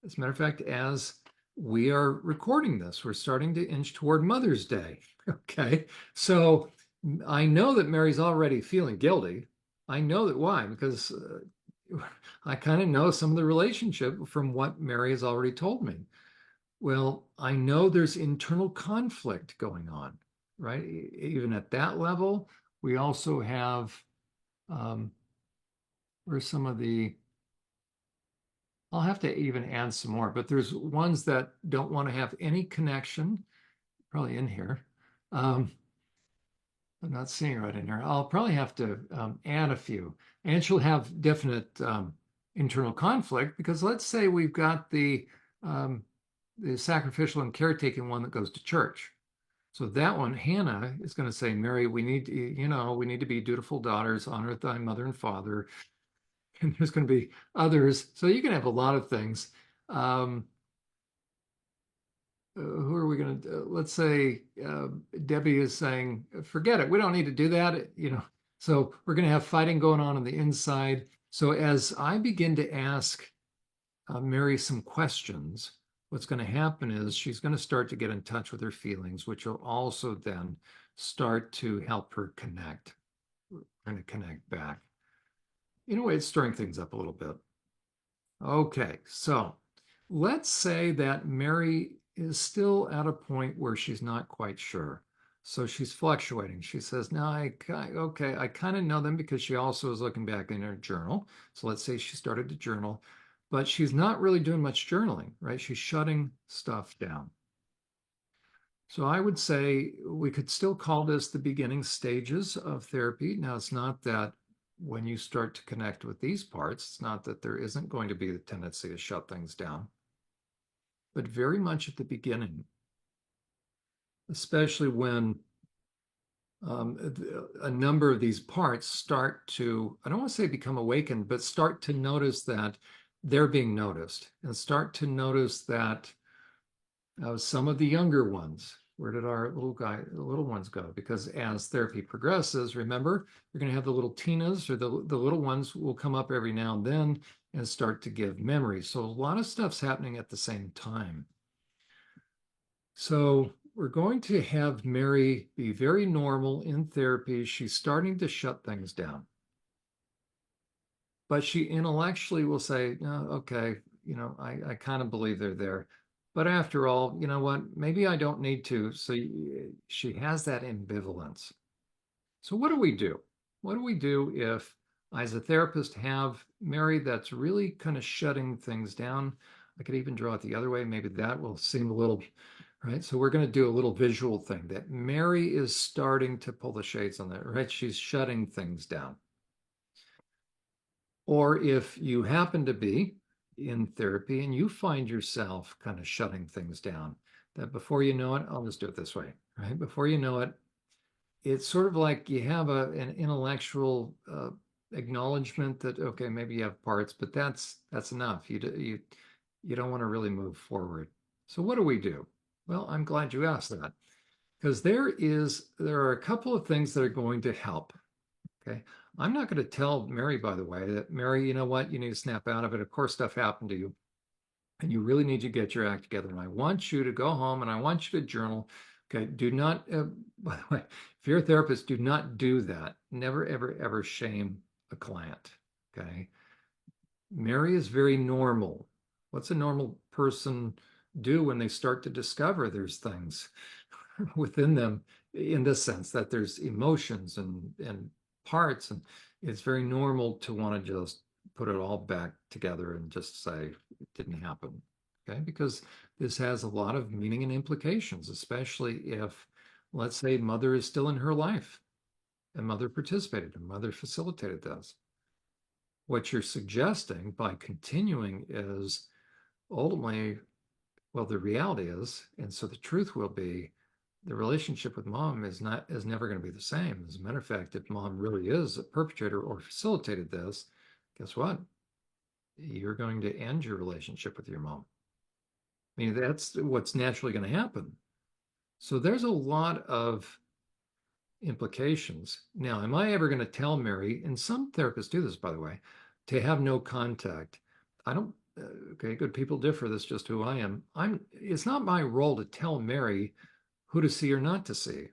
As a matter of fact, as we are recording this, we're starting to inch toward Mother's Day. Okay. So I know that Mary's already feeling guilty. I know that why? Because I kind of know some of the relationship from what Mary has already told me. Well, I know there's internal conflict going on, right? Even at that level, we also have um, where's some of the, I'll have to even add some more, but there's ones that don't want to have any connection, probably in here. Um, I'm not seeing it right in here. I'll probably have to add a few. And she'll have definite internal conflict because let's say we've got the sacrificial and caretaking one that goes to church. So that one, Hannah is going to say, Mary, we need to be dutiful daughters, honor thy mother and father. And there's going to be others. So you can have a lot of things. Who are we going to, let's say Debbie is saying, forget it. We don't need to do that. So we're going to have fighting going on the inside. So as I begin to ask Mary some questions, what's going to happen is she's going to start to get in touch with her feelings, which will also then start to help her connect, kind of connect back. In a way, it's stirring things up a little bit. Okay, so let's say that Mary is still at a point where she's not quite sure. So she's fluctuating. She says, no, okay, I kind of know them because she also is looking back in her journal. So let's say she started to journal, but she's not really doing much journaling, right? She's shutting stuff down. So I would say we could still call this the beginning stages of therapy. Now, it's not that when you start to connect with these parts, it's not that there isn't going to be the tendency to shut things down, but very much at the beginning, especially when a number of these parts start to, I don't want to say become awakened, but start to notice that they're being noticed and start to notice that some of the younger ones, where did our little ones go? Because as therapy progresses, remember, you're going to have the little Tinas or the little ones will come up every now and then and start to give memories. So a lot of stuff's happening at the same time. So we're going to have Mary be very normal in therapy. She's starting to shut things down. But she intellectually will say, "No, okay, I kind of believe they're there. But after all, you know what? Maybe I don't need to." So she has that ambivalence. So what do we do? What do we do if, as a therapist, have Mary that's really kind of shutting things down? I could even draw it the other way. Maybe that will seem a little, right? So we're going to do a little visual thing that Mary is starting to pull the shades on that, right? She's shutting things down. Or if you happen to be in therapy and you find yourself kind of shutting things down, that before you know it, I'll just do it this way, right? Before you know it, it's sort of like you have an intellectual acknowledgement that, okay, maybe you have parts, but that's enough. You don't want to really move forward. So what do we do? Well, I'm glad you asked that because there are a couple of things that are going to help. Okay. I'm not going to tell Mary, by the way, that Mary, you know what, you need to snap out of it. Of course, stuff happened to you and you really need to get your act together. And I want you to go home and I want you to journal. Okay. Do not, by the way, if you're a therapist, do not do that. Never, ever, ever shame a client. Okay. Mary is very normal. What's a normal person do when they start to discover there's things within them in this sense that there's emotions and parts, and it's very normal to want to just put it all back together and just say it didn't happen. Okay, because this has a lot of meaning and implications, especially if, let's say, mother is still in her life and mother participated and mother facilitated this. What you're suggesting by continuing is ultimately, well, the reality is, and so the truth will be, the relationship with mom is never going to be the same. As a matter of fact, if mom really is a perpetrator or facilitated this, guess what? You're going to end your relationship with your mom. I mean, that's what's naturally going to happen. So there's a lot of implications. Now, am I ever going to tell Mary, and some therapists do this, by the way, to have no contact? I don't, okay, good people differ. That's just who I am. It's not my role to tell Mary who to see or not to see.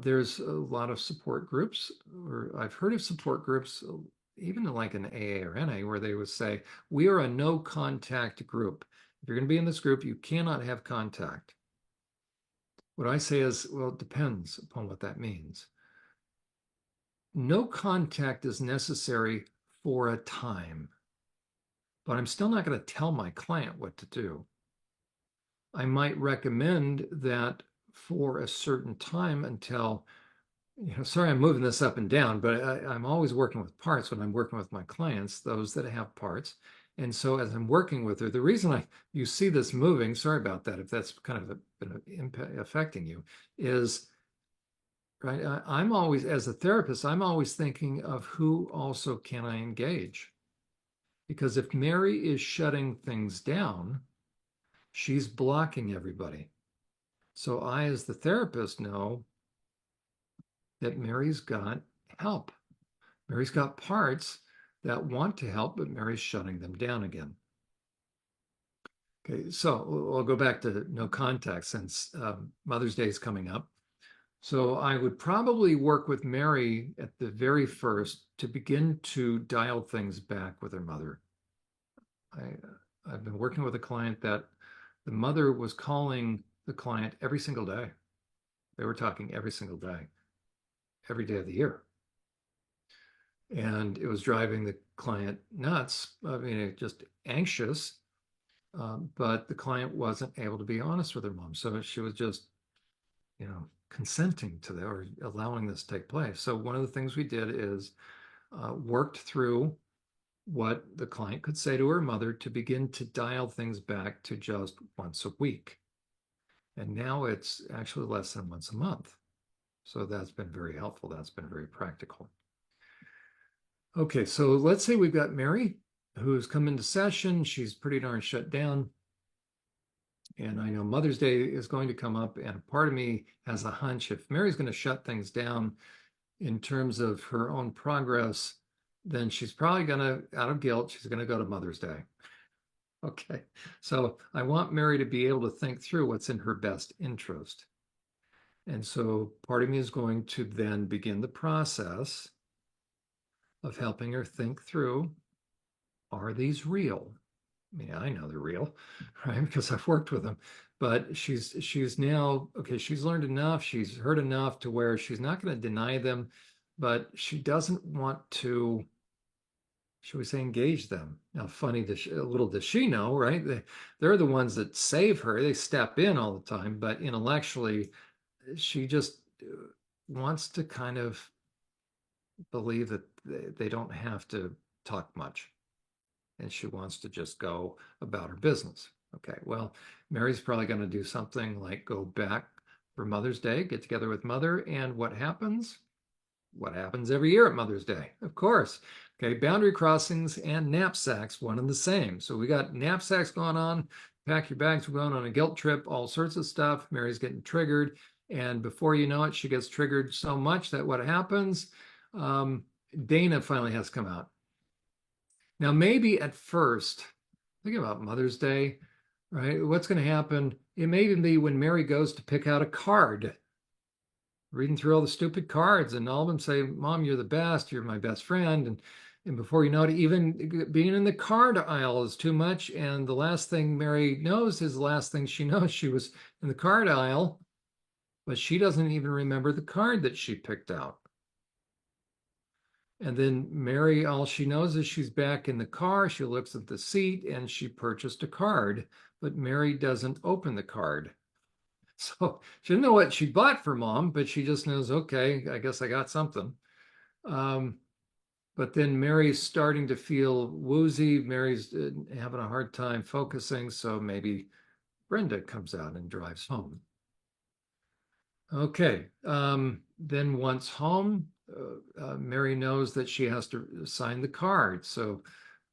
There's a lot of support groups, or I've heard of support groups, even like an AA or NA, where they would say, we are a no contact group. If you're going to be in this group, you cannot have contact. What I say is, well, it depends upon what that means. No contact is necessary for a time, but I'm still not going to tell my client what to do. I might recommend that for a certain time until, sorry, I'm moving this up and down, but I'm always working with parts when I'm working with my clients, those that have parts. And so as I'm working with her, the reason you see this moving, sorry about that, if that's kind of been affecting you, is right. I'm always, as a therapist, I'm always thinking of who also can I engage? Because if Mary is shutting things down, she's blocking everybody. So I, as the therapist, know that Mary's got help. Mary's got parts that want to help, but Mary's shutting them down again. Okay, so I'll go back to no contact since Mother's Day is coming up. So I would probably work with Mary at the very first to begin to dial things back with her mother. I've been working with a client that the mother was calling the client every single day. They were talking every single day, every day of the year. And it was driving the client nuts. I mean, just anxious. but the client wasn't able to be honest with her mom. So she was just, consenting to that or allowing this to take place. So one of the things we did is worked through what the client could say to her mother to begin to dial things back to just once a week. And now it's actually less than once a month. So that's been very helpful. That's been very practical. Okay, so let's say we've got Mary who's come into session. She's pretty darn shut down. And I know Mother's Day is going to come up, and a part of me has a hunch if Mary's going to shut things down in terms of her own progress, then she's probably going to, out of guilt, she's going to go to Mother's Day. Okay, so I want Mary to be able to think through what's in her best interest. And so part of me is going to then begin the process of helping her think through, are these real? I mean, I know they're real, right? Because I've worked with them. But she's now, okay, she's learned enough, she's heard enough to where she's not going to deny them, but she doesn't want to, should we say, engage them. Now, funny, little does she know, right? They're the ones that save her. They step in all the time, but intellectually, she just wants to kind of believe that they don't have to talk much. And she wants to just go about her business. Okay, well, Mary's probably going to do something like go back for Mother's Day, get together with Mother, and what happens? What happens every year at Mother's Day? Of course. Okay, boundary crossings and knapsacks, one and the same. So we got knapsacks going on, pack your bags, we're going on a guilt trip, all sorts of stuff. Mary's getting triggered. And before you know it, she gets triggered so much that what happens? Dana finally has come out. Now, maybe at first, think about Mother's Day, right? What's going to happen? It may even be when Mary goes to pick out a card, reading through all the stupid cards, and all of them say, Mom, you're the best, you're my best friend. And before you know it, even being in the card aisle is too much. And the last thing Mary knows is the last thing she knows. She was in the card aisle, but she doesn't even remember the card that she picked out. And then Mary, all she knows is she's back in the car. She looks at the seat and she purchased a card, but Mary doesn't open the card. So she didn't know what she bought for Mom, but she just knows, okay, I guess I got something. But then Mary's starting to feel woozy. Mary's having a hard time focusing. So maybe Brenda comes out and drives home. Okay. Then once home, Mary knows that she has to sign the card. So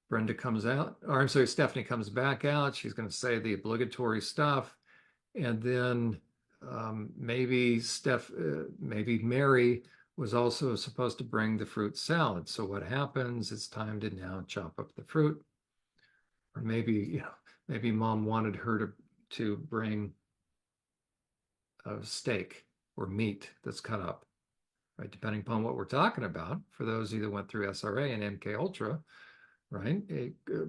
Brenda comes out, or I'm sorry, Stephanie comes back out. She's going to say the obligatory stuff. And then maybe maybe Mary was also supposed to bring the fruit salad. So what happens? It's time to now chop up the fruit. Or maybe, maybe Mom wanted her to bring a steak or meat that's cut up, right? Depending upon what we're talking about. For those who went through SRA and MK Ultra, right?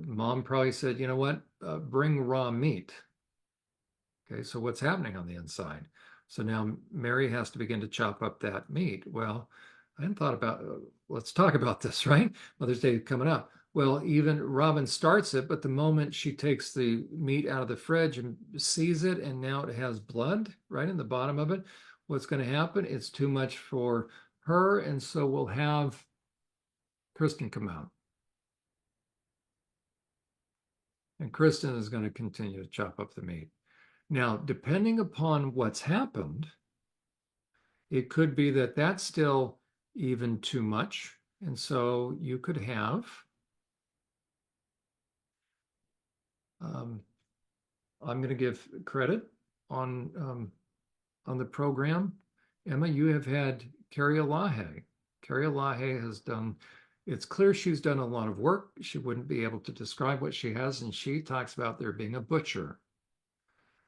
Mom probably said, you know what? Bring raw meat. Okay, so what's happening on the inside? So now Mary has to begin to chop up that meat. Well, I hadn't thought about, let's talk about this, right? Mother's Day coming up. Well, even Robin starts it, but the moment she takes the meat out of the fridge and sees it, and now it has blood right in the bottom of it, what's going to happen? It's too much for her, and so we'll have Kristen come out. And Kristen is going to continue to chop up the meat. Now, depending upon what's happened, it could be that that's still even too much. And so you could have, I'm going to give credit on the program. Emma, you have had Carrie Elahe. Carrie Elahe has done, it's clear she's done a lot of work. She wouldn't be able to describe what she has, and she talks about there being a butcher.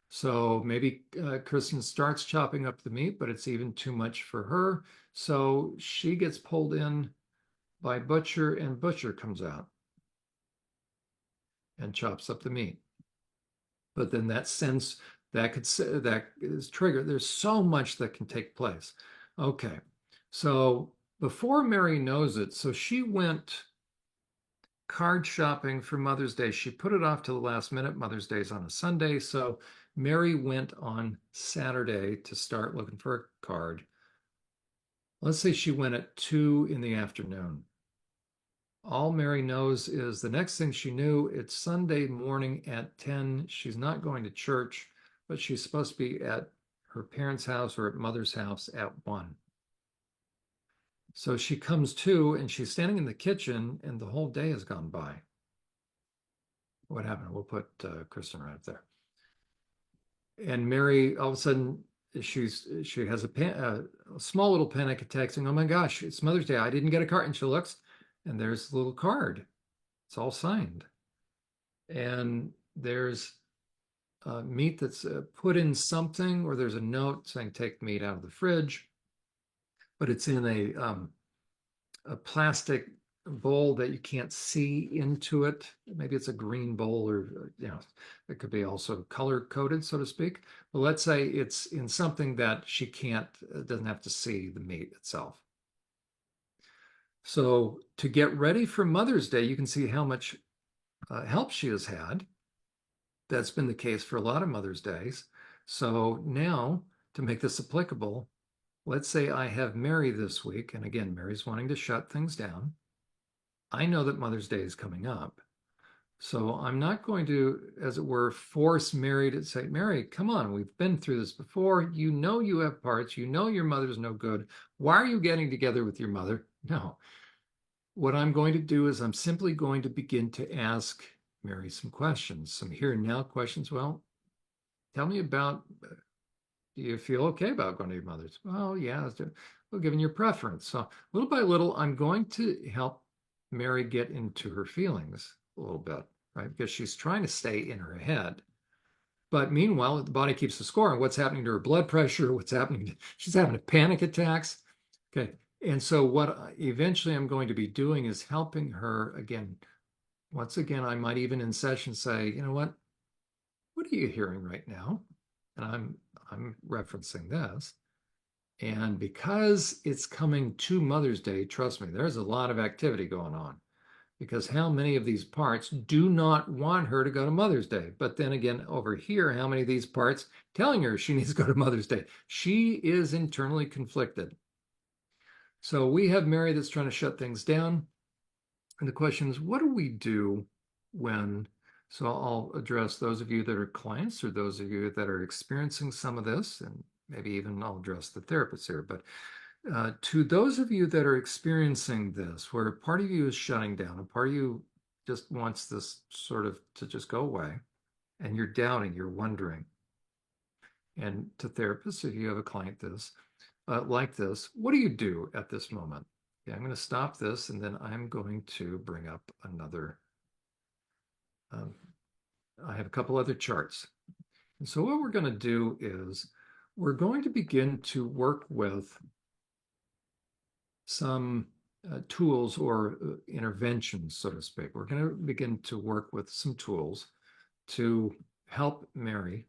So maybe Kristen starts chopping up the meat, but it's even too much for her. So she gets pulled in by Butcher, and Butcher comes out and chops up the meat. But then that sense that is triggered. There's so much that can take place. Okay, so before Mary knows it, so she went card shopping for Mother's Day. She put it off to the last minute. Mother's Day is on a Sunday. So Mary went on Saturday to start looking for a card. Let's say she went at 2 in the afternoon. All Mary knows is the next thing she knew, it's Sunday morning at 10. She's not going to church, but she's supposed to be at her parents' house or at mother's house at 1. So she comes to and she's standing in the kitchen and the whole day has gone by. What happened? We'll put Kristen right up there. And Mary, all of a sudden, she has a small little panic attack saying, oh my gosh, it's Mother's Day. I didn't get a card. And she looks and there's a little card. It's all signed. And there's meat that's put in something, or there's a note saying take meat out of the fridge, but it's in a plastic bowl that you can't see into it. Maybe it's a green bowl, or it could be also color coded, so to speak. But let's say it's in something that she doesn't have to see the meat itself. So to get ready for Mother's Day, you can see how much help she has had. That's been the case for a lot of Mother's Days. So now, to make this applicable, let's say I have Mary this week, and again, Mary's wanting to shut things down. I know that Mother's Day is coming up. So I'm not going to, as it were, force Mary to say, Mary, come on, we've been through this before. You know you have parts. You know your mother's no good. Why are you getting together with your mother? No. What I'm going to do is I'm simply going to begin to ask Mary some questions, some here and now questions. Well, tell me about, do you feel okay about going to your mother's? Well, yeah, well, given your preference. So little by little, I'm going to help Mary get into her feelings a little bit, right? Because she's trying to stay in her head. But meanwhile, the body keeps the score on what's happening to her blood pressure, what's happening. She's having panic attacks. Okay. And so what eventually I'm going to be doing is helping her again. Once again, I might even in session say, you know what are you hearing right now? And I'm referencing this. And because it's coming to Mother's Day, trust me, there's a lot of activity going on, because how many of these parts do not want her to go to Mother's Day? But then again, over here, how many of these parts telling her she needs to go to Mother's Day? She is internally conflicted. So we have Mary that's trying to shut things down. And the question is, what do we do when, so I'll address those of you that are clients or those of you that are experiencing some of this, and maybe even I'll address the therapists here, but to those of you that are experiencing this, where part of you is shutting down, a part of you just wants this sort of to just go away, and you're doubting, you're wondering. And to therapists, if you have a client like this, what do you do at this moment? Okay, I'm going to stop this, and then I'm going to bring up another. I have a couple other charts. And so what we're going to do is we're going to begin to work with some tools or interventions, so to speak. We're going to begin to work with some tools to help Mary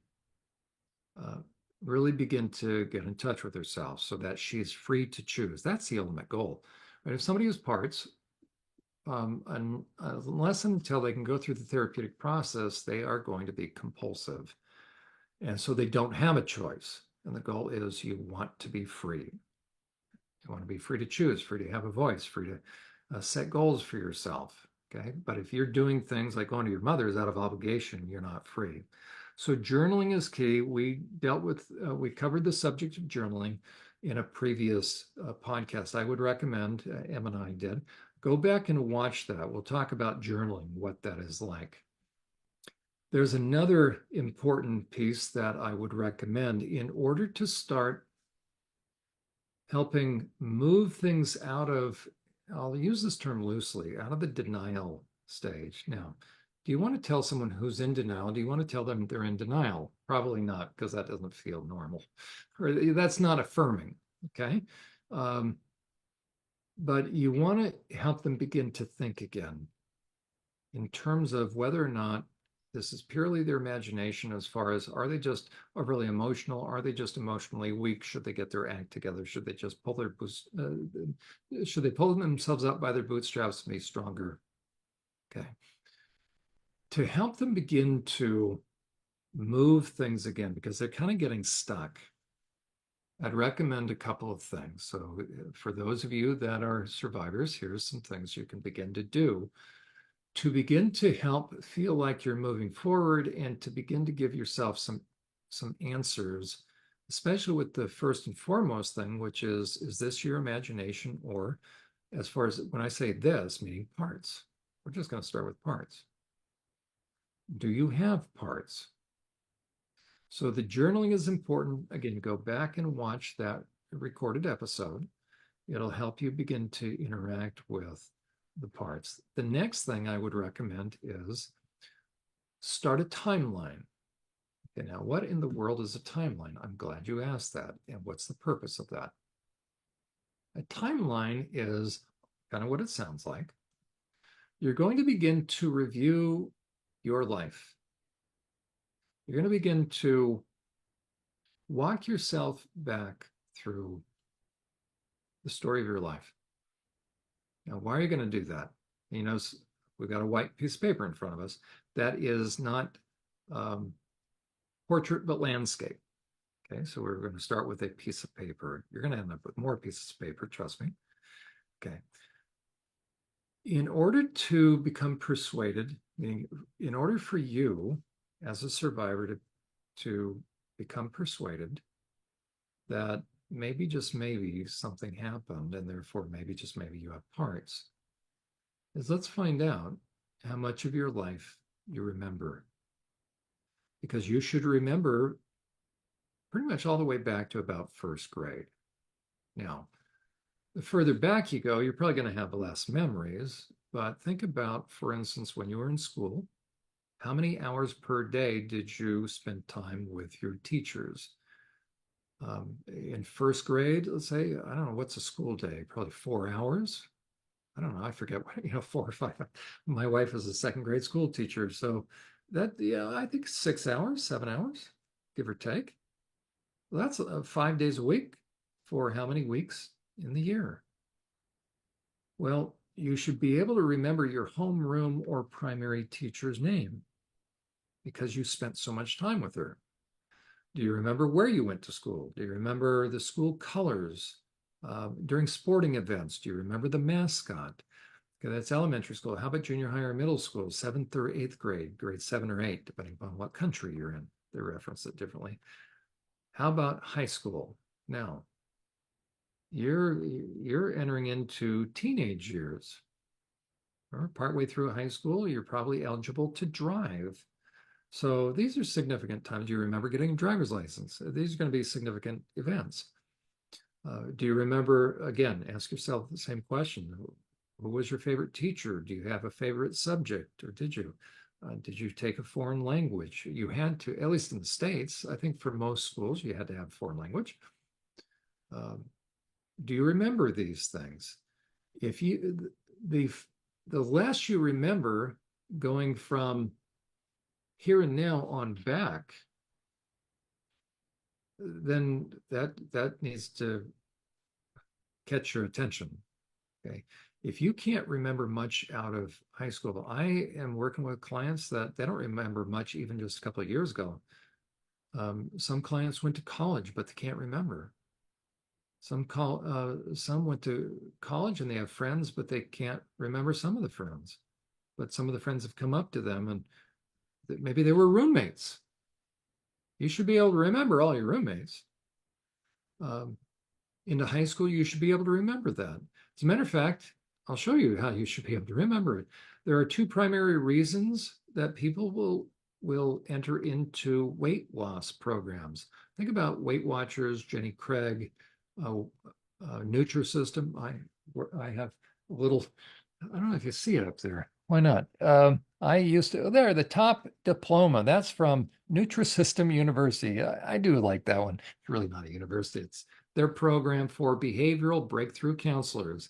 really begin to get in touch with herself so that she's free to choose. That's the ultimate goal. Right? If somebody has parts, unless until they can go through the therapeutic process, they are going to be compulsive. And so they don't have a choice. And the goal is you want to be free. You want to be free to choose, free to have a voice, free to set goals for yourself. Okay. But if you're doing things like going to your mother's out of obligation, you're not free. So journaling is key. We covered the subject of journaling in a previous podcast. I would recommend, Em and I did, go back and watch that. We'll talk about journaling, what that is like. There's another important piece that I would recommend in order to start helping move things out of, I'll use this term loosely, out of the denial stage. Now, do you want to tell someone who's in denial? Do you want to tell them they're in denial? Probably not, because that doesn't feel normal, or that's not affirming, okay? But you want to help them begin to think again in terms of whether or not this is purely their imagination, as far as, are they just overly emotional? Are they just emotionally weak? Should they get their act together? Should they just pull should they pull themselves up by their bootstraps and be stronger? Okay. To help them begin to move things again, because they're kind of getting stuck, I'd recommend a couple of things. So for those of you that are survivors, here's some things you can begin to do to begin to help feel like you're moving forward and to begin to give yourself some answers, especially with the first and foremost thing, which is this your imagination? Or as far as when I say this, meaning parts, we're just going to start with parts. Do you have parts? So the journaling is important. Again, go back and watch that recorded episode. It'll help you begin to interact with the parts. The next thing I would recommend is start a timeline. Okay, now what in the world is a timeline? I'm glad you asked that. And what's the purpose of that? A timeline is kind of what it sounds like. You're going to begin to review your life. You're going to begin to walk yourself back through the story of your life. Now, why are you going to do that? You know, we've got a white piece of paper in front of us. That is not portrait, but landscape. Okay, so we're going to start with a piece of paper. You're going to end up with more pieces of paper, trust me. Okay. In order to become persuaded, meaning in order for you as a survivor to become persuaded that maybe, just maybe, something happened and therefore maybe, just maybe, you have parts, is let's find out how much of your life you remember. Because you should remember pretty much all the way back to about first grade. Now, the further back you go, you're probably going to have less memories, but think about, for instance, when you were in school, how many hours per day did you spend time with your teachers? In first grade, let's say, I don't know, what's a school day? Probably 4 hours. I don't know. I forget what, 4 or 5. My wife is a second grade school teacher. So that, I think 6 hours, 7 hours, give or take. Well, that's 5 days a week for how many weeks in the year? Well, you should be able to remember your homeroom or primary teacher's name because you spent so much time with her. Do you remember where you went to school? Do you remember the school colors? During sporting events, do you remember the mascot? Okay, that's elementary school. How about junior high or middle school, 7th or 8th grade, grade 7 or 8, depending upon what country you're in. They reference it differently. How about high school? Now, you're entering into teenage years. Or partway through high school, you're probably eligible to drive. So these are significant times. Do you remember getting a driver's license? These are going to be significant events. Do you remember, again, ask yourself the same question. Who was your favorite teacher? Do you have a favorite subject, or did you? Did you take a foreign language? You had to, at least in the States, I think for most schools, you had to have foreign language. Do you remember these things? If you, the less you remember going from here and now on back, then that needs to catch your attention. Okay. If you can't remember much out of high school, I am working with clients that they don't remember much even just a couple of years ago. Some clients went to college, but they can't remember. Some went to college and they have friends, but they can't remember some of the friends. But some of the friends have come up to them and maybe they were roommates. You should be able to remember all your roommates. Into high school, you should be able to remember that. As a matter of fact, I'll show you how you should be able to remember it. There are two primary reasons that people will enter into weight loss programs. Think about Weight Watchers, Jenny Craig, Nutrisystem. I have a little, I don't know if you see it up there. Why not? I used to, there, the top diploma. That's from Nutrisystem University. I do like that one. It's really not a university. It's their program for behavioral breakthrough counselors.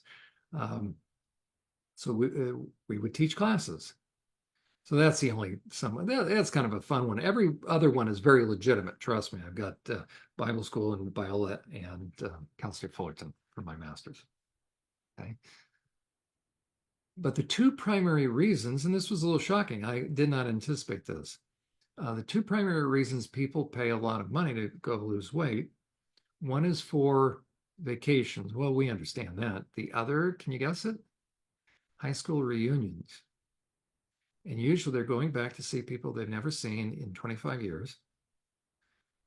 So we would teach classes. So that's the only that's kind of a fun one. Every other one is very legitimate. Trust me. I've got Bible school in Biola and Cal State Fullerton for my master's. Okay. But the two primary reasons, and this was a little shocking, I did not anticipate this. The two primary reasons people pay a lot of money to go lose weight, one is for vacations. Well, we understand that. The other, can you guess it? High school reunions. And usually they're going back to see people they've never seen in 25 years.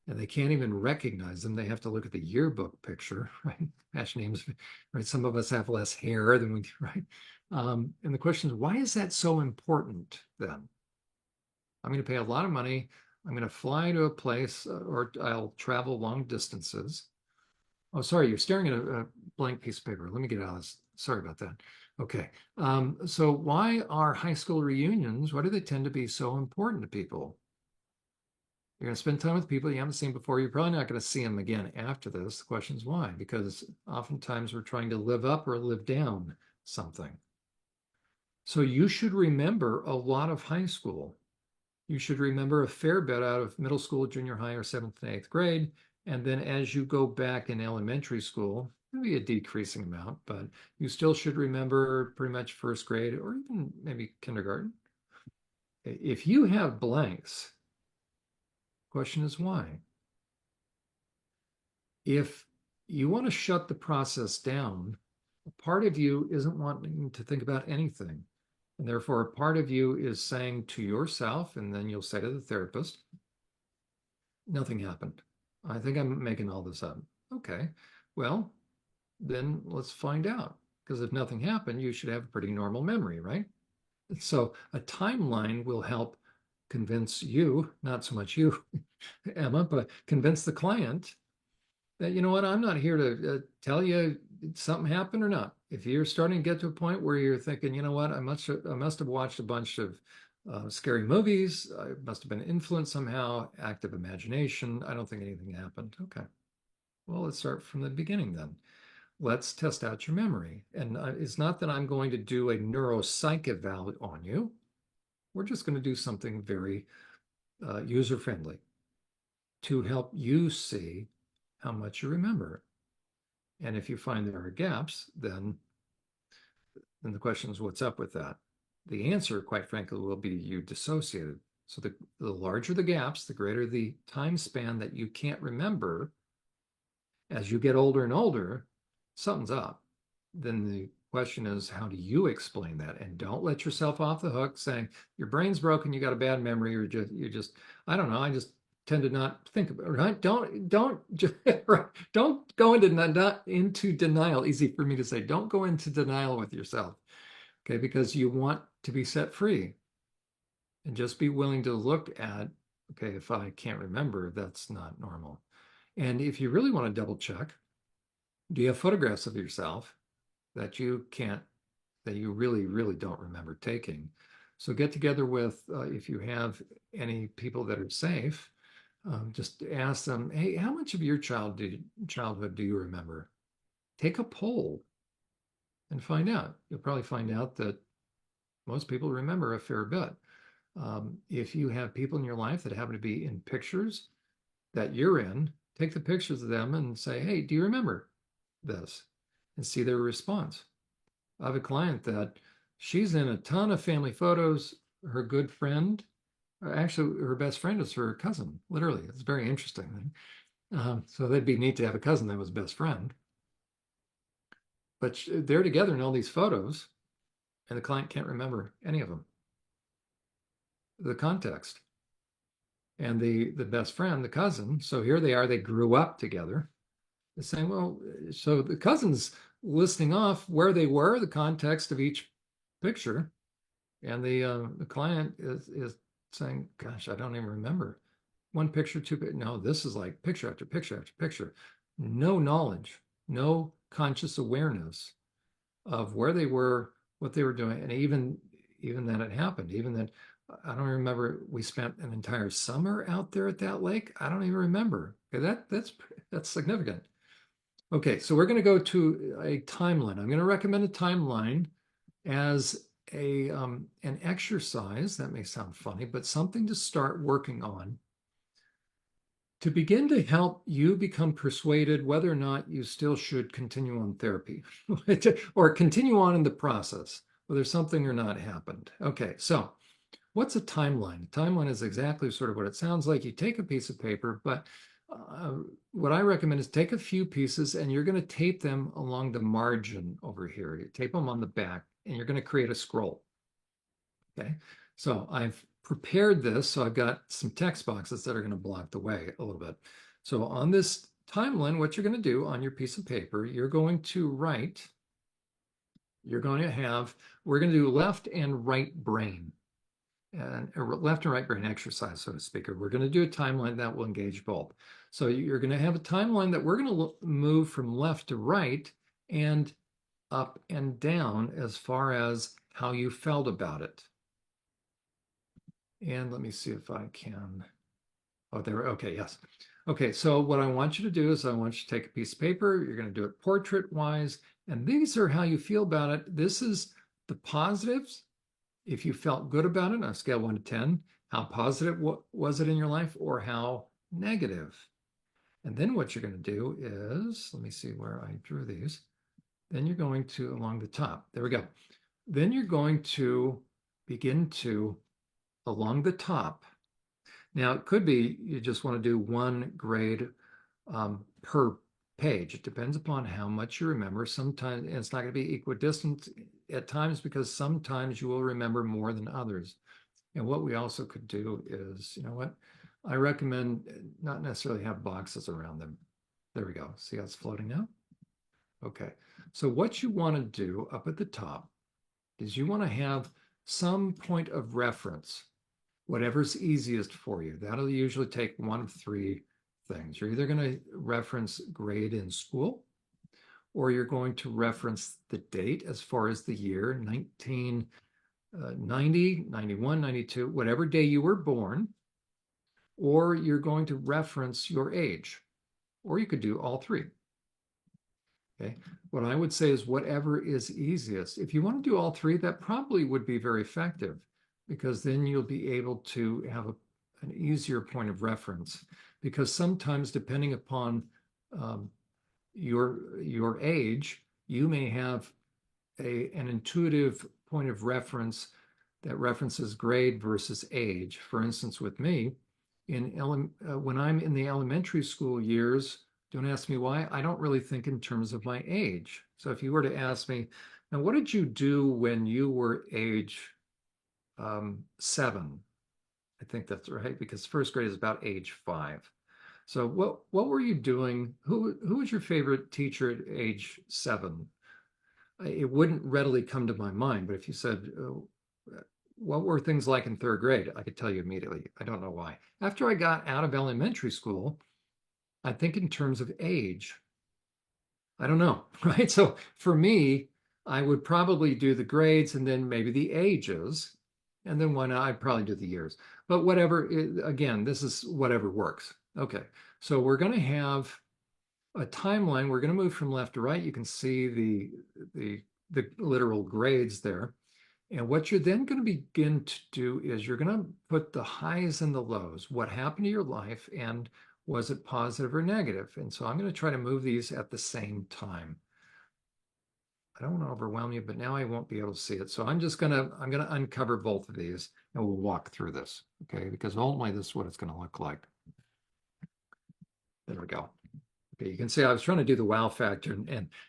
And they can't even recognize them. They have to look at the yearbook picture, right? Match names, right? Some of us have less hair than we do, right? And the question is, why is that so important then? I'm going to pay a lot of money. I'm going to fly to a place or I'll travel long distances. Oh, sorry, you're staring at a blank piece of paper. Let me get out of this. Sorry about that. Okay. So why are high school reunions, why do they tend to be so important to people? You're going to spend time with people you haven't seen before. You're probably not going to see them again after this. The question is why? Because oftentimes we're trying to live up or live down something. So you should remember a lot of high school. You should remember a fair bit out of middle school, junior high, or seventh and eighth grade. And then as you go back in elementary school, maybe a decreasing amount, but you still should remember pretty much first grade or even maybe kindergarten. If you have blanks, question is why? If you want to shut the process down, a part of you isn't wanting to think about anything. And therefore, a part of you is saying to yourself, and then you'll say to the therapist, nothing happened. I think I'm making all this up. Okay, well, then let's find out. Because if nothing happened, you should have a pretty normal memory, right? So a timeline will help convince you, not so much you, Emma, but convince the client that, you know what, I'm not here to tell you something happened or not. If you're starting to get to a point where you're thinking, you know what, I must have watched a bunch of scary movies, I must have been influenced somehow, active imagination, I don't think anything happened. Okay, well, let's start from the beginning then. Let's test out your memory. And it's not that I'm going to do a neuropsych eval on you. We're just going to do something very user-friendly to help you see how much you remember. And if you find there are gaps, then the question is, what's up with that? The answer, quite frankly, will be you dissociated. So the larger the gaps, the greater the time span that you can't remember. As you get older and older, something's up. Then the question is, how do you explain that? And don't let yourself off the hook saying your brain's broken, you got a bad memory, or you just I don't know, I just tend to not think about it, right? Don't go into denial. Easy for me to say. Don't go into denial with yourself, okay? Because you want to be set free, and just be willing to look at, okay, if I can't remember, that's not normal. And if you really want to double check, do you have photographs of yourself that you can't, that you really, really don't remember taking? So get together with, if you have any people that are safe, just ask them, hey, how much of your childhood do you remember? Take a poll and find out. You'll probably find out that most people remember a fair bit. If you have people in your life that happen to be in pictures that you're in, take the pictures of them and say, hey, do you remember this? And see their response. I have a client that she's in a ton of family photos. Her good friend, actually, her best friend is her cousin, literally. It's very interesting. So that'd be neat to have a cousin that was best friend. But they're together in all these photos, and the client can't remember any of them. The context. And the best friend, the cousin, so here they are, they grew up together. They're saying, well, so the cousin's listing off where they were, the context of each picture, and the client is saying, gosh, I don't even remember. One picture, two, no, this is like picture after picture after picture. No knowledge, no conscious awareness of where they were, what they were doing, and even that it happened, even that I don't remember. We spent an entire summer out there at that lake. I don't even remember. Okay, that's significant. Okay, so we're going to go to a timeline. I'm going to recommend a timeline as an exercise. That may sound funny, but something to start working on to begin to help you become persuaded whether or not you still should continue on therapy or continue on in the process. whether something or not happened. Okay, so what's a timeline? A timeline is exactly sort of what it sounds like. You take a piece of paper, but uh, what I recommend is take a few pieces and you're going to tape them along the margin over here. You tape them on the back and you're going to create a scroll. Okay, so I've prepared this. So I've got some text boxes that are going to block the way a little bit. So on this timeline, what you're going to do on your piece of paper, you're going to write, we're going to do left and right brain and left and right brain exercise, so to speak. Or we're going to do a timeline that will engage both. So you're going to have a timeline that we're going to move from left to right and up and down as far as how you felt about it. And let me see if I can. Oh, there. Okay, yes. Okay, so what I want you to do is I want you to take a piece of paper. You're going to do it portrait-wise, and these are how you feel about it. This is the positives. If you felt good about it on a scale of 1 to 10, how positive was it in your life or how negative? And then what you're going to do is, let me see where I drew these. Then you're going to, along the top, there we go. Then you're going to begin to, along the top. Now, it could be you just want to do one grade per page. It depends upon how much you remember. Sometimes it's not going to be equidistant at times because sometimes you will remember more than others. And what we also could do is, you know what? I recommend not necessarily have boxes around them. There we go. See how it's floating now? Okay. So what you want to do up at the top is you want to have some point of reference, whatever's easiest for you. That'll usually take one of three things. You're either going to reference grade in school, or you're going to reference the date as far as the year, 1990, 91, 92, whatever day you were born, or you're going to reference your age, or you could do all three. Okay. What I would say is whatever is easiest. If you want to do all three, that probably would be very effective because then you'll be able to have an easier point of reference. Because sometimes, depending upon your age, you may have an intuitive point of reference that references grade versus age. For instance, with me, when I'm in the elementary school years, don't ask me why, I don't really think in terms of my age. So if you were to ask me, now what did you do when you were age 7? I think that's right, because first grade is about age 5. So what were you doing? Who was your favorite teacher at age 7? It wouldn't readily come to my mind, but if you said, what were things like in 3rd grade? I could tell you immediately. I don't know why. After I got out of elementary school, I think in terms of age. I don't know, right? So for me, I would probably do the grades and then maybe the ages. And then I'd probably do the years. But whatever, again, this is whatever works. Okay, so we're going to have a timeline. We're going to move from left to right. You can see the literal grades there. And what you're then going to begin to do is you're going to put the highs and the lows, what happened to your life, and was it positive or negative? And so I'm going to try to move these at the same time. I don't want to overwhelm you, but now I won't be able to see it. So I'm going to uncover both of these and we'll walk through this, okay? Because ultimately this is what it's going to look like. There we go. Okay, you can see I was trying to do the wow factor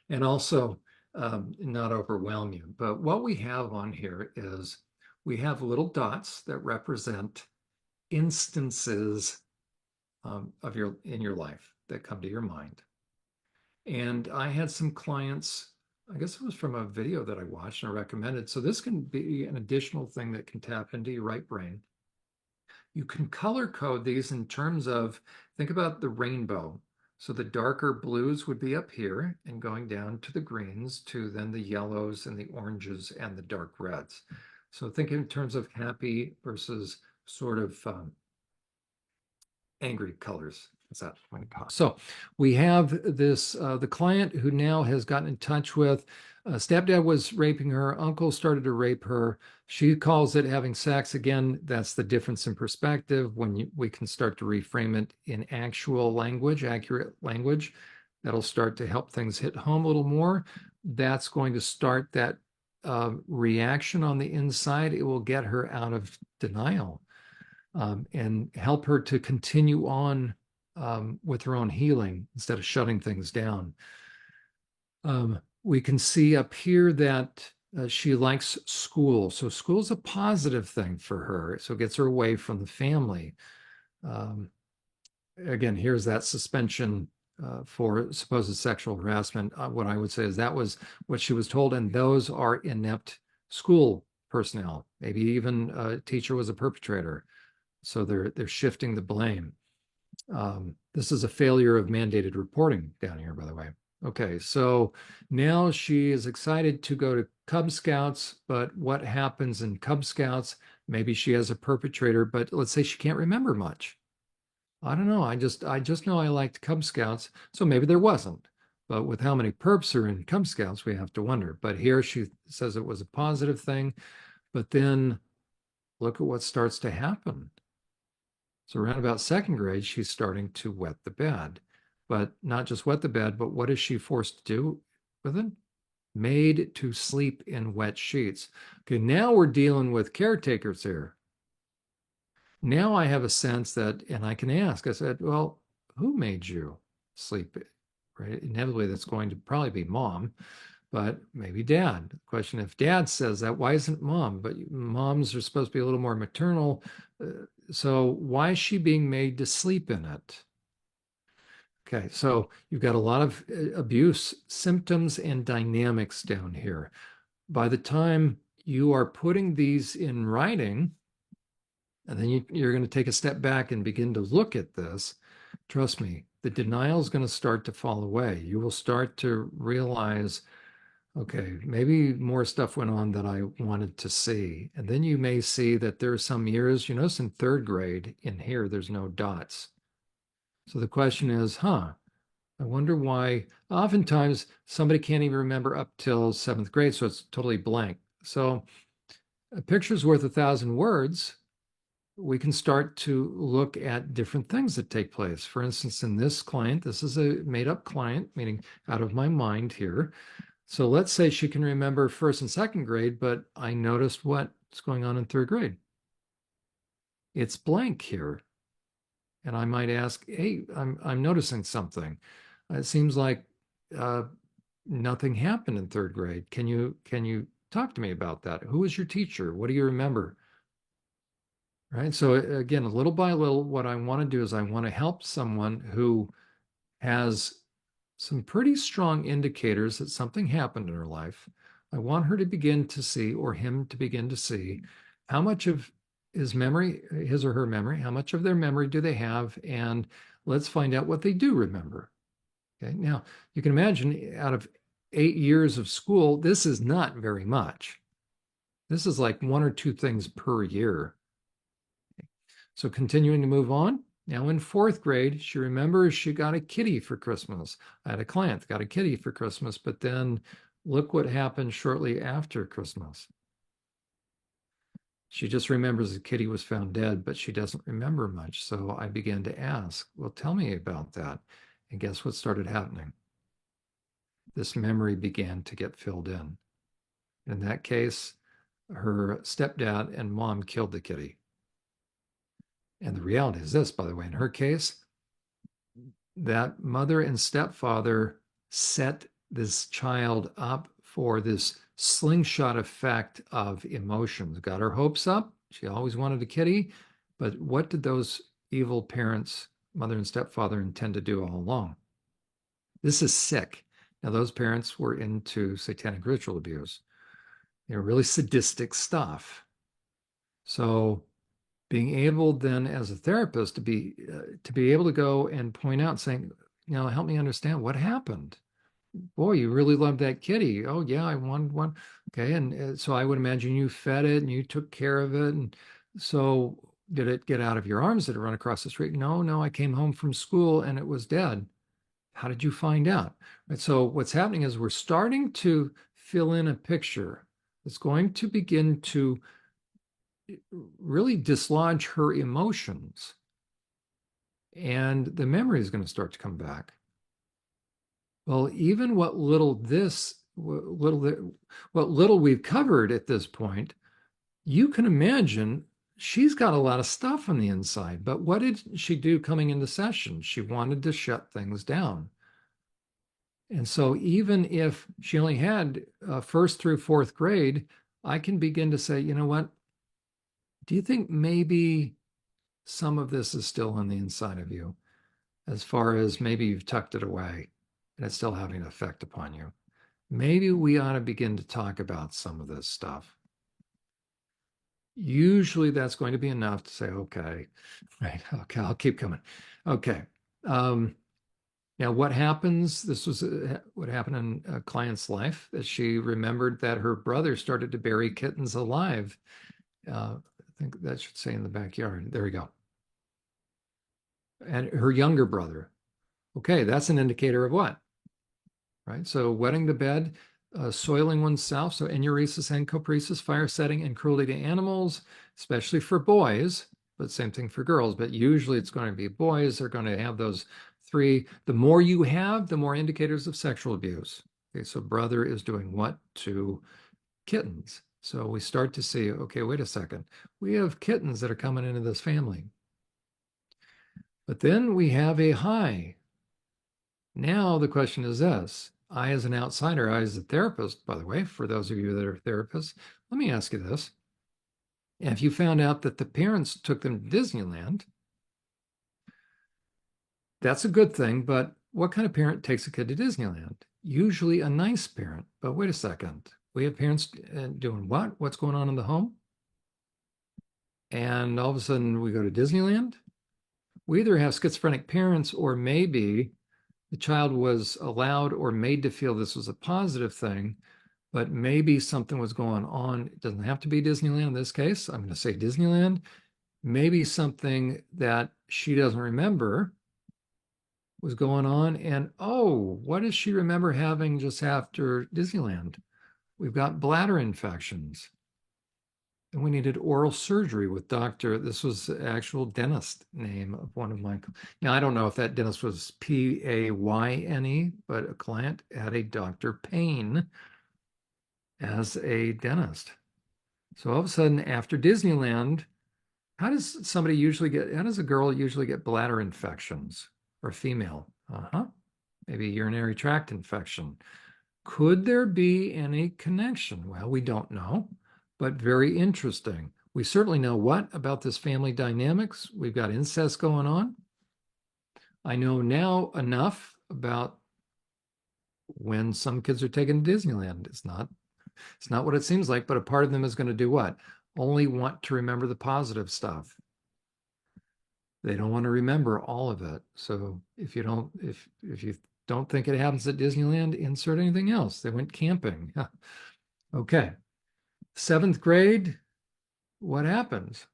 and also not overwhelm you. But what we have on here is we have little dots that represent instances in your life that come to your mind. And I had some clients, I guess it was from a video that I watched and I recommended. So this can be an additional thing that can tap into your right brain. You can color code these in terms of, think about the rainbow. So the darker blues would be up here and going down to the greens to then the yellows and the oranges and the dark reds. So think in terms of happy versus sort of angry colors. Is that what it costs? So we have this, the client who now has gotten in touch with, stepdad was raping her, uncle started to rape her. She calls it having sex. Again, that's the difference in perspective when we can start to reframe it in actual language, accurate language. That'll start to help things hit home a little more. That's going to start that reaction on the inside, it will get her out of denial, and help her to continue on with her own healing instead of shutting things down. We can see up here that she likes school. So school's a positive thing for her. So it gets her away from the family. Again, here's that suspension for supposed sexual harassment. What I would say is that was what she was told, and those are inept school personnel. Maybe even a teacher was a perpetrator. So they're shifting the blame. This is a failure of mandated reporting down here, by the way. Okay, so now she is excited to go to Cub Scouts, but what happens in Cub Scouts? Maybe she has a perpetrator, but let's say she can't remember much. I don't know. I just know I liked Cub Scouts, so maybe there wasn't. But with how many perps are in Cub Scouts, we have to wonder. But here she says it was a positive thing, but then look at what starts to happen. So around about second grade, she's starting to wet the bed, but not just wet the bed, but what is she forced to do with it? Made to sleep in wet sheets. Okay, now we're dealing with caretakers here. Now I have a sense that, and I can ask, I said, well, who made you sleep? Right? Inevitably, that's going to probably be mom, but maybe dad. The question, if dad says that, why isn't mom? But moms are supposed to be a little more maternal. So why is she being made to sleep in it? Okay, so you've got a lot of abuse symptoms and dynamics down here. By the time you are putting these in writing, and then you're going to take a step back and begin to look at this, trust me, the denial is going to start to fall away. You will start to realize, okay, maybe more stuff went on that I wanted to see. And then you may see that there are some years, you notice in third grade in here, there's no dots. So the question is, I wonder why. Oftentimes somebody can't even remember up till seventh grade, so it's totally blank. So a picture's worth 1,000 words. We can start to look at different things that take place. For instance, in this client, this is a made-up client, meaning out of my mind here. So let's say she can remember first and second grade, but I noticed what's going on in third grade. It's blank here. And I might ask, hey, I'm noticing something. It seems like nothing happened in third grade. Can you talk to me about that? Who was your teacher? What do you remember? Right. So again, little by little, what I want to do is I want to help someone who has some pretty strong indicators that something happened in her life. I want her to begin to see, or him to begin to see, how much of his memory, his or her memory, how much of their memory do they have? And let's find out what they do remember. Okay. Now, you can imagine out of 8 years of school, this is not very much. This is like 1 or 2 things per year. So continuing to move on. Now in fourth grade, she remembers she got a kitty for Christmas. I had a client that got a kitty for Christmas, but then look what happened shortly after Christmas. She just remembers the kitty was found dead, but she doesn't remember much. So I began to ask, well, tell me about that. And guess what started happening? This memory began to get filled in. In that case, her stepdad and mom killed the kitty. And the reality is this, by the way, in her case, that mother and stepfather set this child up for this slingshot effect of emotions, got her hopes up. She always wanted a kitty. But what did those evil parents, mother and stepfather, intend to do all along? This is sick. Now, those parents were into satanic ritual abuse. Really sadistic stuff. So being able then as a therapist to be able to go and point out, saying, help me understand what happened. Boy, you really loved that kitty. Oh yeah, I wanted one. Okay, and so I would imagine you fed it and you took care of it. And so did it get out of your arms? Did it run across the street? No, I came home from school and it was dead. How did you find out? Right. So what's happening is we're starting to fill in a picture that's going to begin to really dislodge her emotions, and the memory is going to start to come back. Well, even what little this what little we've covered at this point, you can imagine she's got a lot of stuff on the inside. But what did she do coming into session? She wanted to shut things down. And so even if she only had first through fourth grade, I can begin to say, you know what? Do you think maybe some of this is still on the inside of you, as far as maybe you've tucked it away and it's still having an effect upon you? Maybe we ought to begin to talk about some of this stuff. Usually that's going to be enough to say, okay, right, okay, I'll keep coming. Okay. Now, what happens? This was what happened in a client's life, that she remembered that her brother started to bury kittens alive. I think that should say in the backyard. There we go. And her younger brother. Okay, that's an indicator of what? Right? So wetting the bed, soiling oneself, so enuresis and copresis, fire setting, and cruelty to animals, especially for boys, but same thing for girls. But usually it's going to be boys. They're going to have those three. The more you have, the more indicators of sexual abuse. Okay, so brother is doing what to kittens? So we start to see, okay, wait a second. We have kittens that are coming into this family. But then we have a high. Now the question is this. I, as an outsider, I, as a therapist, by the way, for those of you that are therapists, let me ask you this. If you found out that the parents took them to Disneyland, that's a good thing, but what kind of parent takes a kid to Disneyland? Usually a nice parent. But wait a second. We have parents doing what? What's going on in the home? And all of a sudden we go to Disneyland. We either have schizophrenic parents, or maybe the child was allowed or made to feel this was a positive thing, but maybe something was going on. It doesn't have to be Disneyland in this case. I'm going to say Disneyland. Maybe something that she doesn't remember was going on. And oh, what does she remember having just after Disneyland? We've got bladder infections. And we needed oral surgery with this was the actual dentist name of one of my, now I don't know if that dentist was Payne, but a client had a Dr. Payne as a dentist. So all of a sudden after Disneyland, how does a girl usually get bladder infections, or female? Maybe urinary tract infection. Could there be any connection? Well, we don't know, but very interesting. We certainly know what about this family dynamics. We've got incest going on. I know now enough about when some kids are taken to Disneyland. It's not what it seems like, but a part of them is going to do what? Only want to remember the positive stuff. They don't want to remember all of it. So if you don't think it happens at Disneyland, insert anything else. They went camping. Okay. 7th grade, what happens?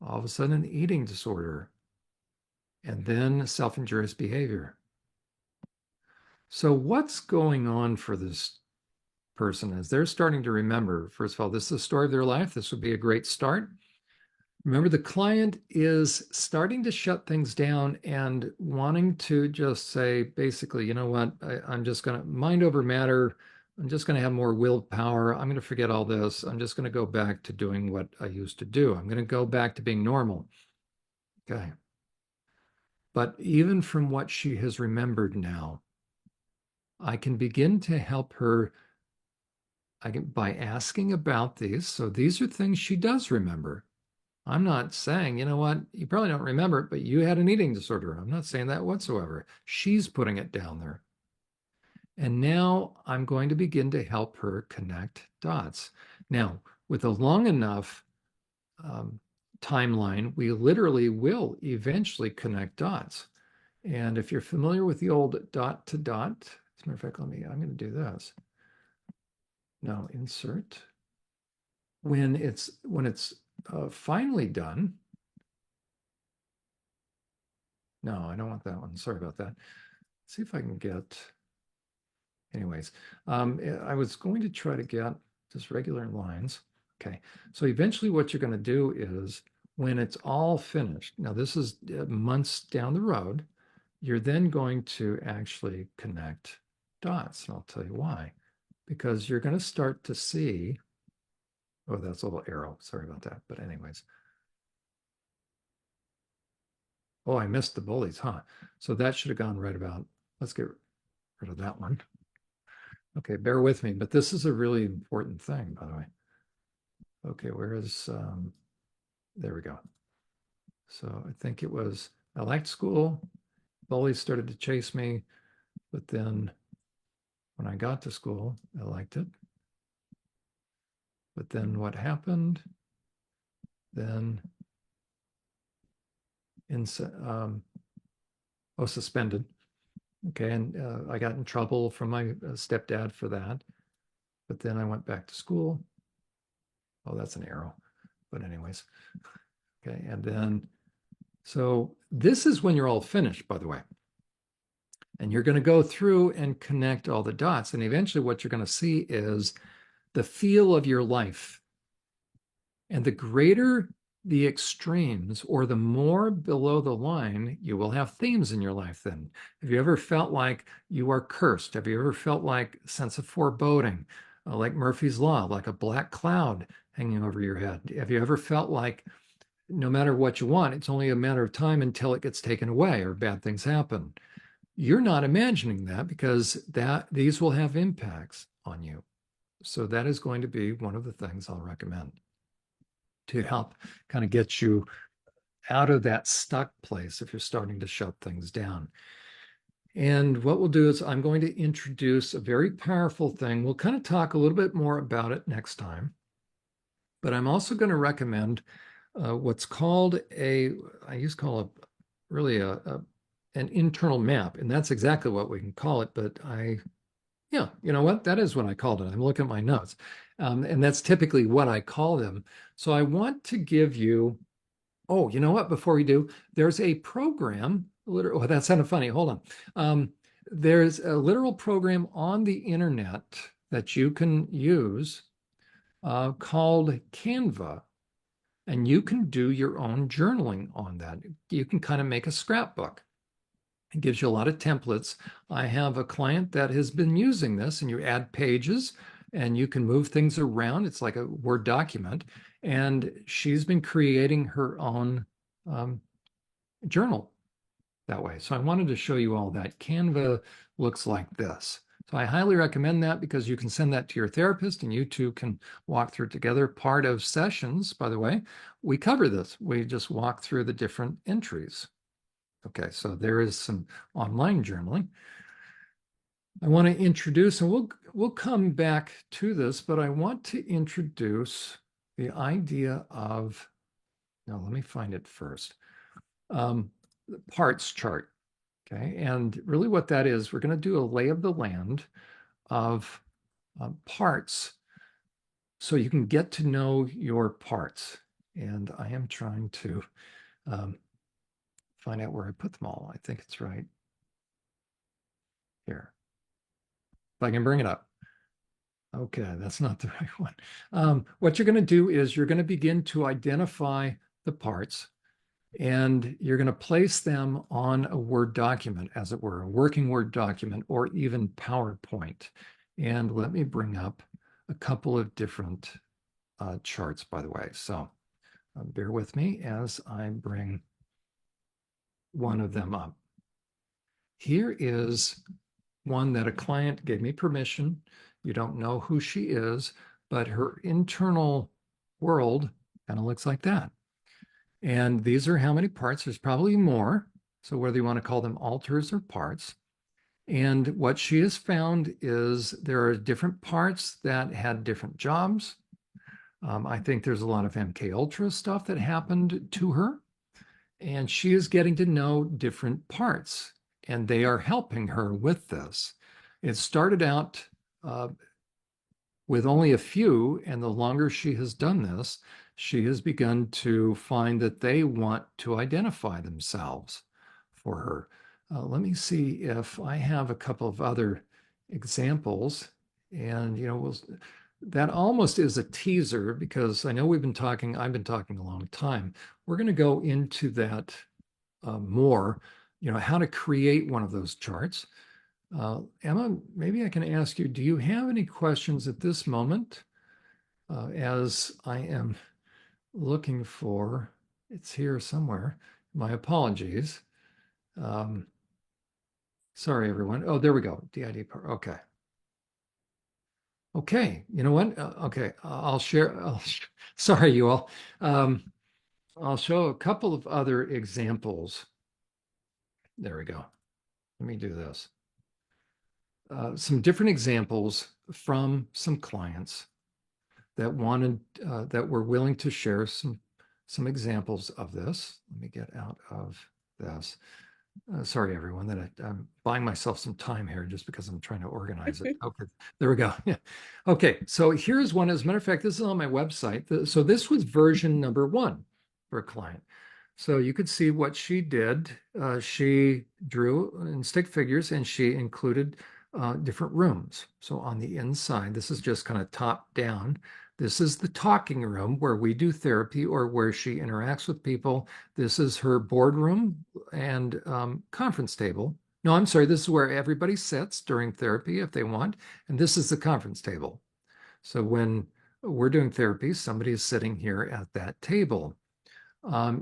All of a sudden, an eating disorder, and then self-injurious behavior. So what's going on for this person as they're starting to remember? First of all, this is the story of their life. This would be a great start. Remember, the client is starting to shut things down and wanting to just say, basically, you know what, I'm just going to mind over matter. I'm just going to have more willpower. I'm going to forget all this. I'm just going to go back to doing what I used to do. I'm going to go back to being normal. Okay. But even from what she has remembered now, I can begin to help her by asking about these. So these are things she does remember. I'm not saying, you know what, you probably don't remember it, but you had an eating disorder. I'm not saying that whatsoever. She's putting it down there. And now I'm going to begin to help her connect dots. Now, with a long enough timeline, we literally will eventually connect dots. And if you're familiar with the old dot to dot, as a matter of fact, I'm going to do this. Now, insert. When it's finally done. No, I don't want that one. Sorry about that. Let's see if I can get, anyways, I was going to try to get just regular lines. Okay, so eventually what you're going to do is when it's all finished, now this is months down the road, you're then going to actually connect dots. And I'll tell you why. because you're going to start to see, oh, that's a little arrow. Sorry about that. But anyways, oh, I missed the bullies, huh? So that should have gone right about, let's get rid of that one. Okay, bear with me, but this is a really important thing, by the way. Okay, where is, there we go. So I think it was, I liked school, bullies started to chase me, but then when I got to school, I liked it. But then what happened? Then suspended. Okay, and I got in trouble from my stepdad for that. But then I went back to school. Oh, that's an arrow. But anyways, okay, and then, so this is when you're all finished, by the way. And you're going to go through and connect all the dots. And eventually what you're going to see is the feel of your life. And the greater the extremes, or the more below the line, you will have themes in your life then. Have you ever felt like you are cursed? Have you ever felt like a sense of foreboding, like Murphy's Law, like a black cloud hanging over your head? Have you ever felt like no matter what you want, it's only a matter of time until it gets taken away or bad things happen? You're not imagining that, because these will have impacts on you. So that is going to be one of the things I'll recommend to help kind of get you out of that stuck place if you're starting to shut things down. And what we'll do is I'm going to introduce a very powerful thing. We'll kind of talk a little bit more about it next time. But I'm also going to recommend what's called I used to call it really an internal map. And that's exactly what we can call it. But yeah, you know what? That is what I called it. I'm looking at my notes. And that's typically what I call them. So I want to give you, oh, you know what? Before we do, there's a program, oh, that sounded funny. Hold on. There's a literal program on the internet that you can use called Canva. And you can do your own journaling on that. You can kind of make a scrapbook. It gives you a lot of templates. I have a client that has been using this, and you add pages and you can move things around. It's like a Word document. And she's been creating her own journal that way. So I wanted to show you all that. Canva looks like this. So I highly recommend that, because you can send that to your therapist and you two can walk through it together. Part of sessions, by the way, we cover this. We just walk through the different entries. Okay, so there is some online journaling. I want to introduce, and we'll come back to this, but I want to introduce the idea of, now let me find it first, the parts chart. Okay, and really what that is, we're going to do a lay of the land of parts so you can get to know your parts. And I am trying to find out where I put them all. I think it's right here. If I can bring it up. Okay, that's not the right one. What you're going to do is you're going to begin to identify the parts, and you're going to place them on a Word document, as it were, a working Word document, or even PowerPoint. And let me bring up a couple of different charts, by the way. So bear with me as I bring one of them up. Here is one that a client gave me permission. You don't know who she is, but her internal world kind of looks like that. And these are how many parts? There's probably more. So whether you want to call them alters or parts. And what she has found is there are different parts that had different jobs. I think there's a lot of MK Ultra stuff that happened to her. And she is getting to know different parts, and they are helping her with this. It started out with only a few, and the longer she has done this, she has begun to find that they want to identify themselves for her. Let me see if I have a couple of other examples. And, you know, that almost is a teaser, because I know I've been talking a long time. We're going to go into that more, you know, how to create one of those charts. Emma, maybe I can ask you, do you have any questions at this moment? As I am looking for, it's here somewhere. My apologies. Um, sorry, everyone. Oh, there we go. DID part. Okay. Okay. You know what? Okay. I'll share. Sorry, you all. Um, I'll show a couple of other examples. There we go. Let me do this. Some different examples from some clients that wanted that were willing to share some examples of this. Let me get out of this. Sorry, everyone, that I'm buying myself some time here just because I'm trying to organize it. Okay, there we go. Yeah. Okay, so here's one. As a matter of fact, this is on my website. So this was version number 1 for a client. So you could see what she did. She drew in stick figures and she included different rooms. So on the inside, this is just kind of top down. This is the talking room where we do therapy or where she interacts with people. This is her boardroom and conference table. No, I'm sorry, this is where everybody sits during therapy if they want. And this is the conference table. So when we're doing therapy, somebody is sitting here at that table.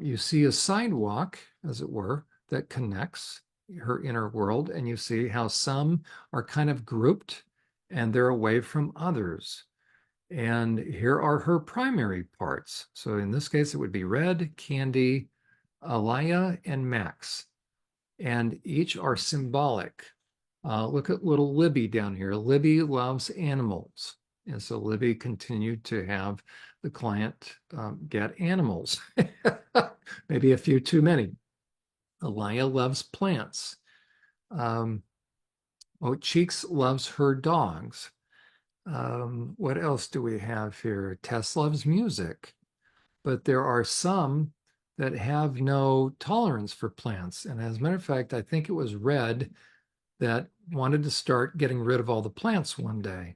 You see a sidewalk, as it were, that connects her inner world, and you see how some are kind of grouped and they're away from others. And here are her primary parts. So in this case, it would be Red, Candy, Alaya, and Max. And each are symbolic. Look at little Libby down here. Libby loves animals. And so Libby continued to have the client get animals, maybe a few too many. Alaya loves plants. Cheeks loves her dogs. What else do we have here? Tess loves music, but there are some that have no tolerance for plants. And as a matter of fact, I think it was Red that wanted to start getting rid of all the plants one day.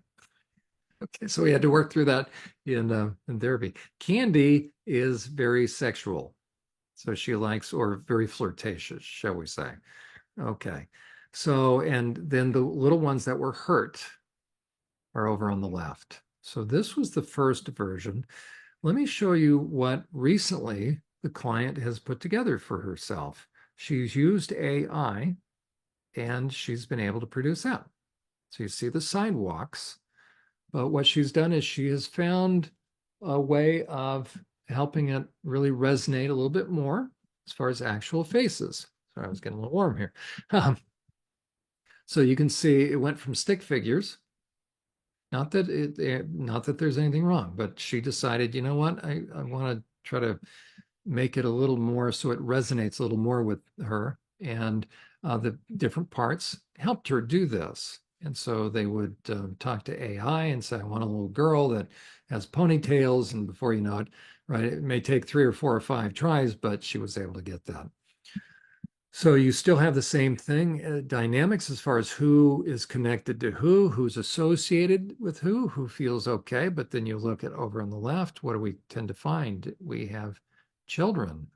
Okay, so we had to work through that in therapy. Candy is very sexual, so she likes, or very flirtatious, shall we say. Okay, so and then the little ones that were hurt are over on the left. So this was the first version. Let me show you what recently the client has put together for herself. She's used AI and she's been able to produce that. So you see the sidewalks, but what she's done is she has found a way of helping it really resonate a little bit more as far as actual faces. Sorry, I was getting a little warm here. So you can see it went from stick figures. Not that there's anything wrong, but she decided, you know what, I want to try to make it a little more so it resonates a little more with her. And the different parts helped her do this. And so they would talk to AI and say, I want a little girl that has ponytails. And before you know it, right, it may take 3 or 4 or 5 tries, but she was able to get that. So you still have the same thing, dynamics as far as who is connected to who's associated with who feels okay. But then you look at over on the left, what do we tend to find? We have children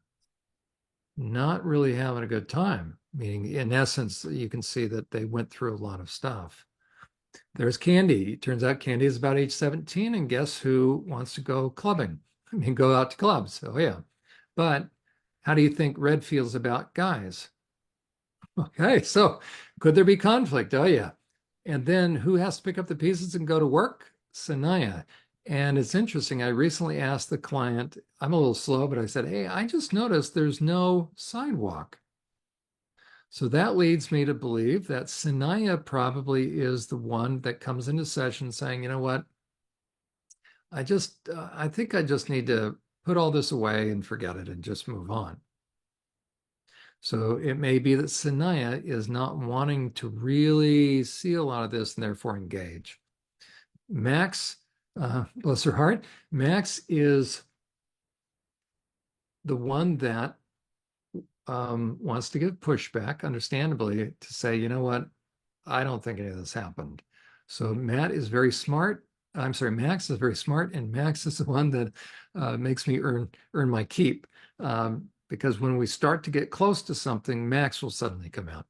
not really having a good time, meaning in essence, you can see that they went through a lot of stuff. There's Candy. It turns out Candy is about age 17, and guess who wants to go clubbing? I mean, go out to clubs. Oh, yeah. But how do you think Red feels about guys? Okay, so could there be conflict? Oh, yeah. And then who has to pick up the pieces and go to work? Sanaya. And it's interesting. I recently asked the client, I'm a little slow, but I said, hey, I just noticed there's no sidewalk. So that leads me to believe that Sanaya probably is the one that comes into session saying, you know what? I think I just need to put all this away and forget it and just move on. So it may be that Sanaya is not wanting to really see a lot of this and therefore engage. Max, bless her heart, Max is the one that wants to give pushback, understandably, to say, you know what, I don't think any of this happened. So Matt is very smart. I'm sorry, Max is very smart, and Max is the one that makes me earn my keep. Because when we start to get close to something, Max will suddenly come out.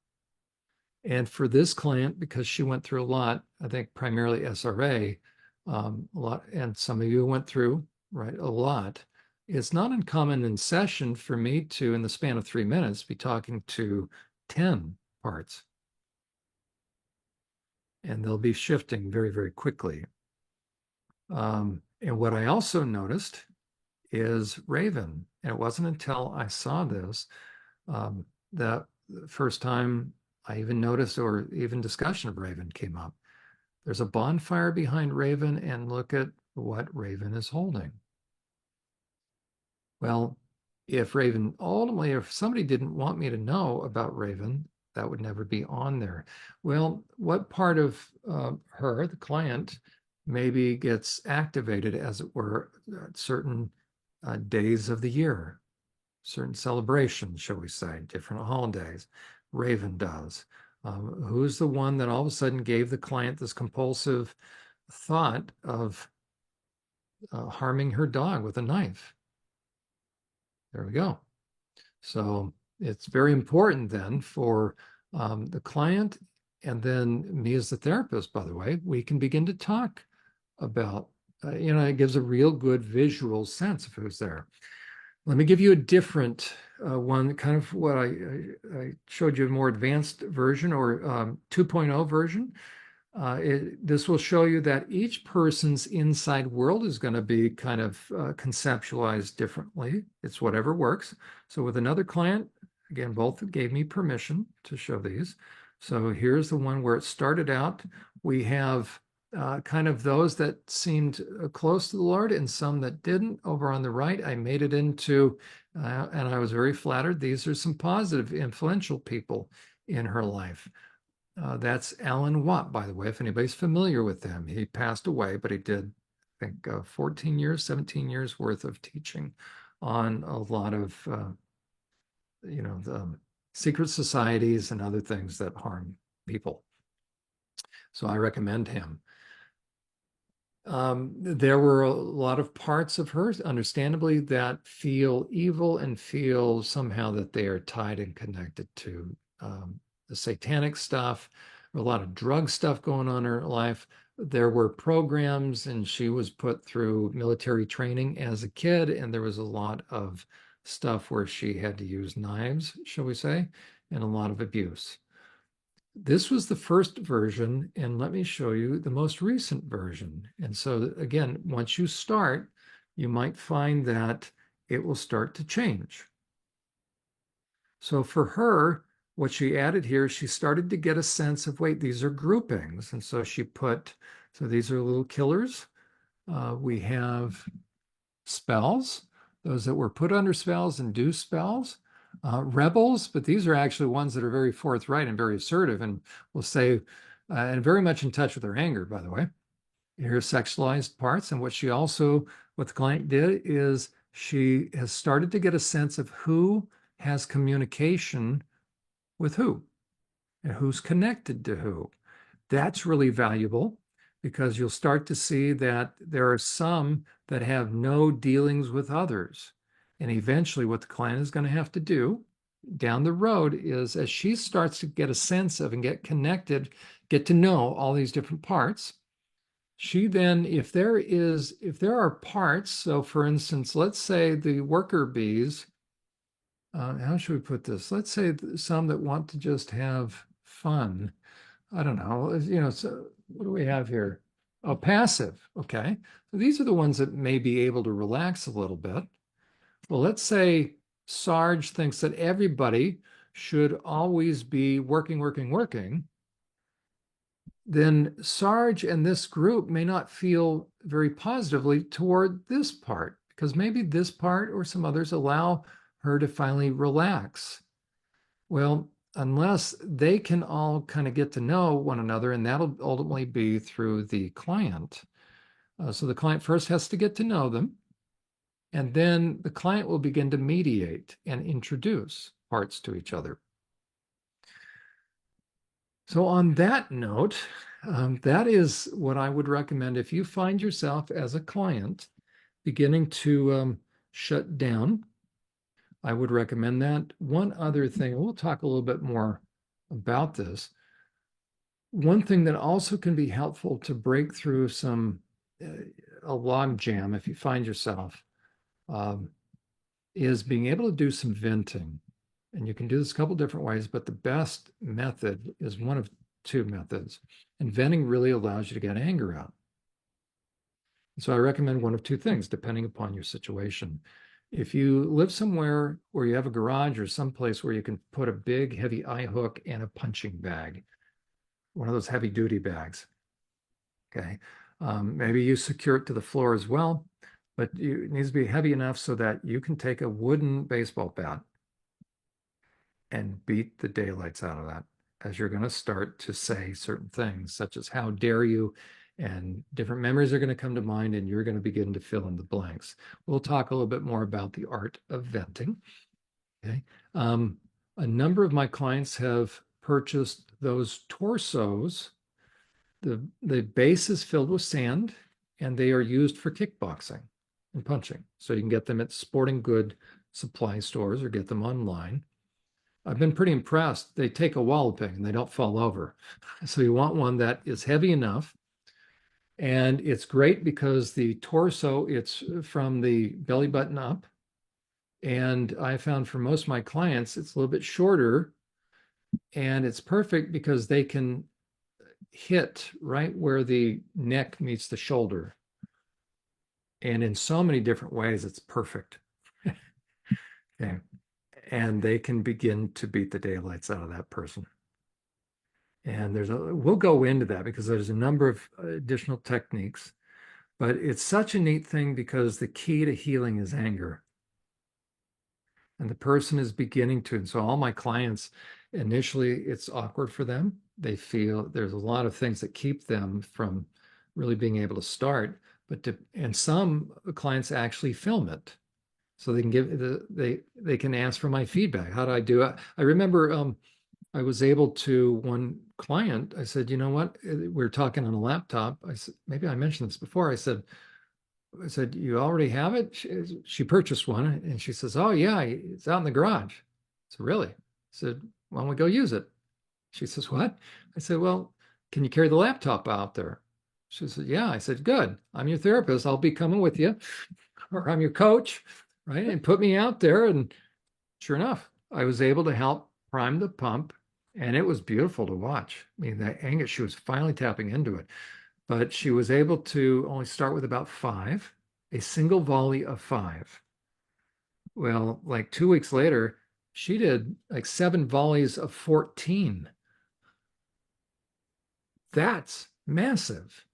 And for this client, because she went through a lot, I think primarily SRA, a lot, and some of you went through, right, a lot. It's not uncommon in session for me to, in the span of 3 minutes, be talking to 10 parts. And they'll be shifting very, very quickly. And what I also noticed is Raven. And it wasn't until I saw this that the first time I even noticed or even discussion of Raven came up. There's a bonfire behind Raven, and look at what Raven is holding. Well, if somebody didn't want me to know about Raven, that would never be on there. Well, what part of her, the client, maybe gets activated, as it were, at certain days of the year, certain celebrations, shall we say, different holidays. Raven does. Who's the one that all of a sudden gave the client this compulsive thought of harming her dog with a knife? There we go. So it's very important then for the client and then me as the therapist, by the way, we can begin to talk about, it gives a real good visual sense of who's there. Let me give you a different one, kind of what I showed you a more advanced version or 2.0 version. This will show you that each person's inside world is going to be kind of conceptualized differently. It's whatever works. So with another client, again, both gave me permission to show these. So here's the one where it started out. We have kind of those that seemed close to the Lord and some that didn't. Over on the right, I made it into, and I was very flattered. These are some positive, influential people in her life. That's Alan Watt, by the way, if anybody's familiar with him. He passed away, but he did, I think, 14 years, 17 years worth of teaching on a lot of, the secret societies and other things that harm people. So I recommend him. There were a lot of parts of her, understandably, that feel evil and feel somehow that they are tied and connected to the satanic stuff, a lot of drug stuff going on in her life. There were programs, and she was put through military training as a kid, and there was a lot of stuff where she had to use knives, shall we say, and a lot of abuse. This was the first version, and let me show you the most recent version. And so again, once you start, you might find that it will start to change. So for her, what she added here, she started to get a sense of, wait, these are groupings. And so she put, so these are little killers. We have spells, those that were put under spells and do spells. Rebels, but these are actually ones that are very forthright and very assertive and will say, and very much in touch with their anger, by the way. Here's sexualized parts. And what the client did is she has started to get a sense of who has communication with who and who's connected to who. That's really valuable because you'll start to see that there are some that have no dealings with others. And eventually what the client is going to have to do down the road is, as she starts to get a sense of and get connected, get to know all these different parts, she then, if there are parts, so for instance, let's say the worker bees, how should we put this? Let's say some that want to just have fun. I don't know, so what do we have here? Oh, passive, okay. So these are the ones that may be able to relax a little bit. Well, let's say Sarge thinks that everybody should always be working, working, working. Then Sarge and this group may not feel very positively toward this part because maybe this part or some others allow her to finally relax. Well, unless they can all kind of get to know one another, and that'll ultimately be through the client. So the client first has to get to know them. And then the client will begin to mediate and introduce parts to each other. So on that note, that is what I would recommend if you find yourself as a client beginning to shut down. I would recommend that. One other thing, we'll talk a little bit more about this. one thing that also can be helpful to break through a log jam if you find yourself um, is being able to do some venting. And you can do this a couple different ways, but the best method is one of two methods. And venting really allows you to get anger out. So I recommend one of two things, depending upon your situation. If you live somewhere where you have a garage or someplace where you can put a big, heavy eye hook and a punching bag, one of those heavy duty bags, okay? Maybe you secure it to the floor as well, but it needs to be heavy enough so that you can take a wooden baseball bat and beat the daylights out of that as you're going to start to say certain things, such as how dare you, and different memories are going to come to mind, and you're going to begin to fill in the blanks. We'll talk a little bit more about the art of venting. Okay. A number of my clients have purchased those torsos. The base is filled with sand, and they are used for kickboxing and punching. So you can get them at sporting good supply stores or get them online. I've been pretty impressed. They take a walloping and they don't fall over. So you want one that is heavy enough. And it's great because the torso, it's from the belly button up. And I found for most of my clients, it's a little bit shorter. And it's perfect because they can hit right where the neck meets the shoulder. And in so many different ways, it's perfect. Okay. And they can begin to beat the daylights out of that person. And we'll go into that because there's a number of additional techniques, but it's such a neat thing because the key to healing is anger. And the person is beginning to, and so all my clients, initially it's awkward for them. They feel there's a lot of things that keep them from really being able to start, and some clients actually film it. So they can they can ask for my feedback. How do I do it? I remember I was able to, one client, I said, you know what? We were talking on a laptop. I said, maybe I mentioned this before. I said, you already have it? She purchased one and she says, oh yeah, it's out in the garage. I said, really? I said, why don't we go use it? She says, what? I said, well, can you carry the laptop out there? She said, yeah. I said, good. I'm your therapist. I'll be coming with you, or I'm your coach, right? And put me out there. And sure enough, I was able to help prime the pump, and it was beautiful to watch. I mean, the anger, she was finally tapping into it, but she was able to only start with about 5, a single volley of 5. Well, like 2 weeks later, she did like 7 volleys of 14. That's massive.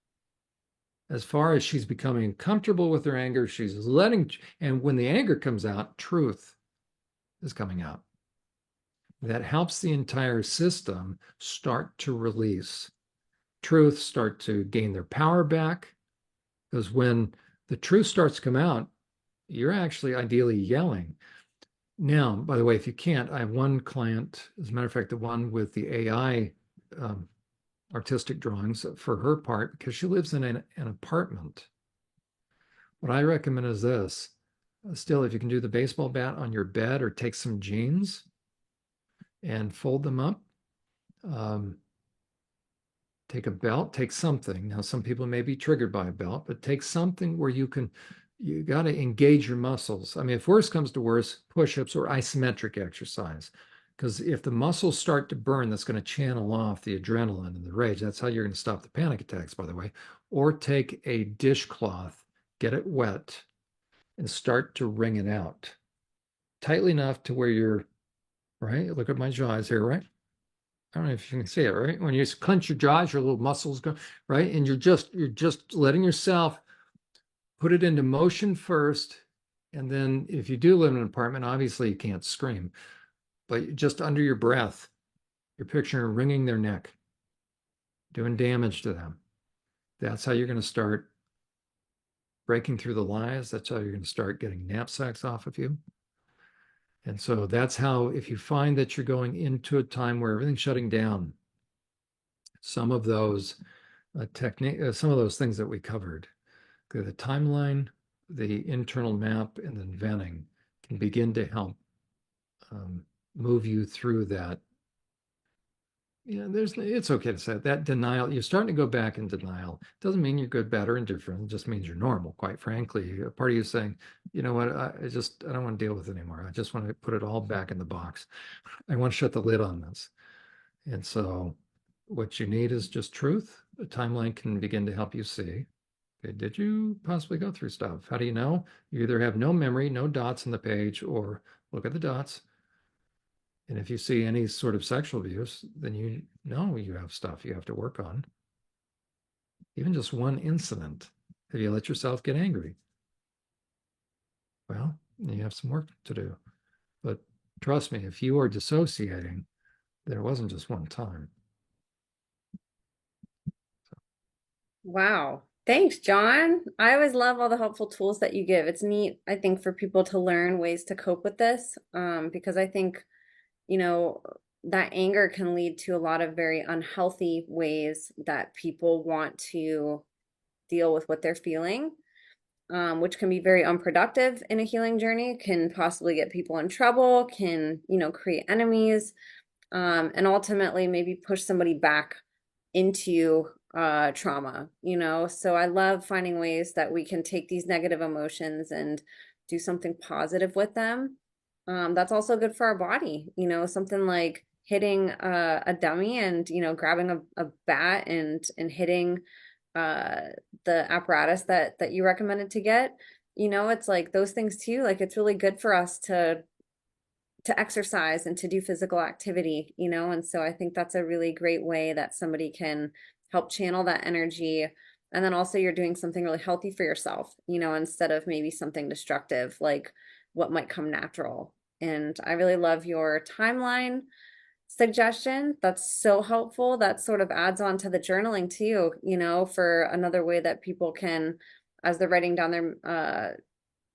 As far as she's becoming comfortable with her anger, and when the anger comes out, truth is coming out. That helps the entire system start to release. Truth start to gain their power back. Because when the truth starts to come out, you're actually ideally yelling. Now, by the way, if you can't, I have one client, as a matter of fact, the one with the AI artistic drawings for her part, because she lives in an apartment. What I recommend is this. Still, if you can do the baseball bat on your bed or take some jeans and fold them up, take a belt, take something. Now, some people may be triggered by a belt, but take something where you got to engage your muscles. I mean, if worse comes to worse, push-ups or isometric exercise. Because if the muscles start to burn, that's going to channel off the adrenaline and the rage. That's how you're going to stop the panic attacks, by the way. Or take a dishcloth, get it wet, and start to wring it out. Tightly enough to where you're, right? Look at my jaws here, right? I don't know if you can see it, right? When you clench your jaws, your little muscles go, right? And you're just letting yourself put it into motion first. And then if you do live in an apartment, obviously you can't scream, but just under your breath, you're picturing wringing their neck, doing damage to them. That's how you're going to start breaking through the lies. That's how you're going to start getting knapsacks off of you. And so that's how, if you find that you're going into a time where everything's shutting down, some of those some of those things that we covered, the timeline, the internal map, and then venting can begin to help move you through that Yeah, it's okay to say that denial. You're starting to go back in denial. Doesn't mean you're good, bad, or indifferent. It just means you're normal, quite frankly. A part of you is saying, you know what, I don't want to deal with it anymore. I just want to put it all back in the box. I want to shut the lid on this. And so what you need is just truth. A timeline can begin to help you see. Okay, did you possibly go through stuff? How do you know? You either have no memory, no dots on the page, or look at the dots. And if you see any sort of sexual abuse, then you know you have stuff you have to work on. Even just one incident. Have you let yourself get angry? Well, you have some work to do. But trust me, if you are dissociating, then it wasn't just one time. Wow. Thanks, John. I always love all the helpful tools that you give. It's neat, I think, for people to learn ways to cope with this, because I think, you know, that anger can lead to a lot of very unhealthy ways that people want to deal with what they're feeling, which can be very unproductive in a healing journey, can possibly get people in trouble, can, create enemies, and ultimately maybe push somebody back into trauma, So I love finding ways that we can take these negative emotions and do something positive with them. That's also good for our body, something like hitting a dummy and, grabbing a bat and hitting uh, the apparatus that you recommended to get. It's like those things too. Like it's really good for us to exercise and to do physical activity, and so I think that's a really great way that somebody can help channel that energy. And then also you're doing something really healthy for yourself, instead of maybe something destructive like what might come natural. And I really love your timeline suggestion. That's so helpful. That sort of adds on to the journaling too, for another way that people can, as they're writing down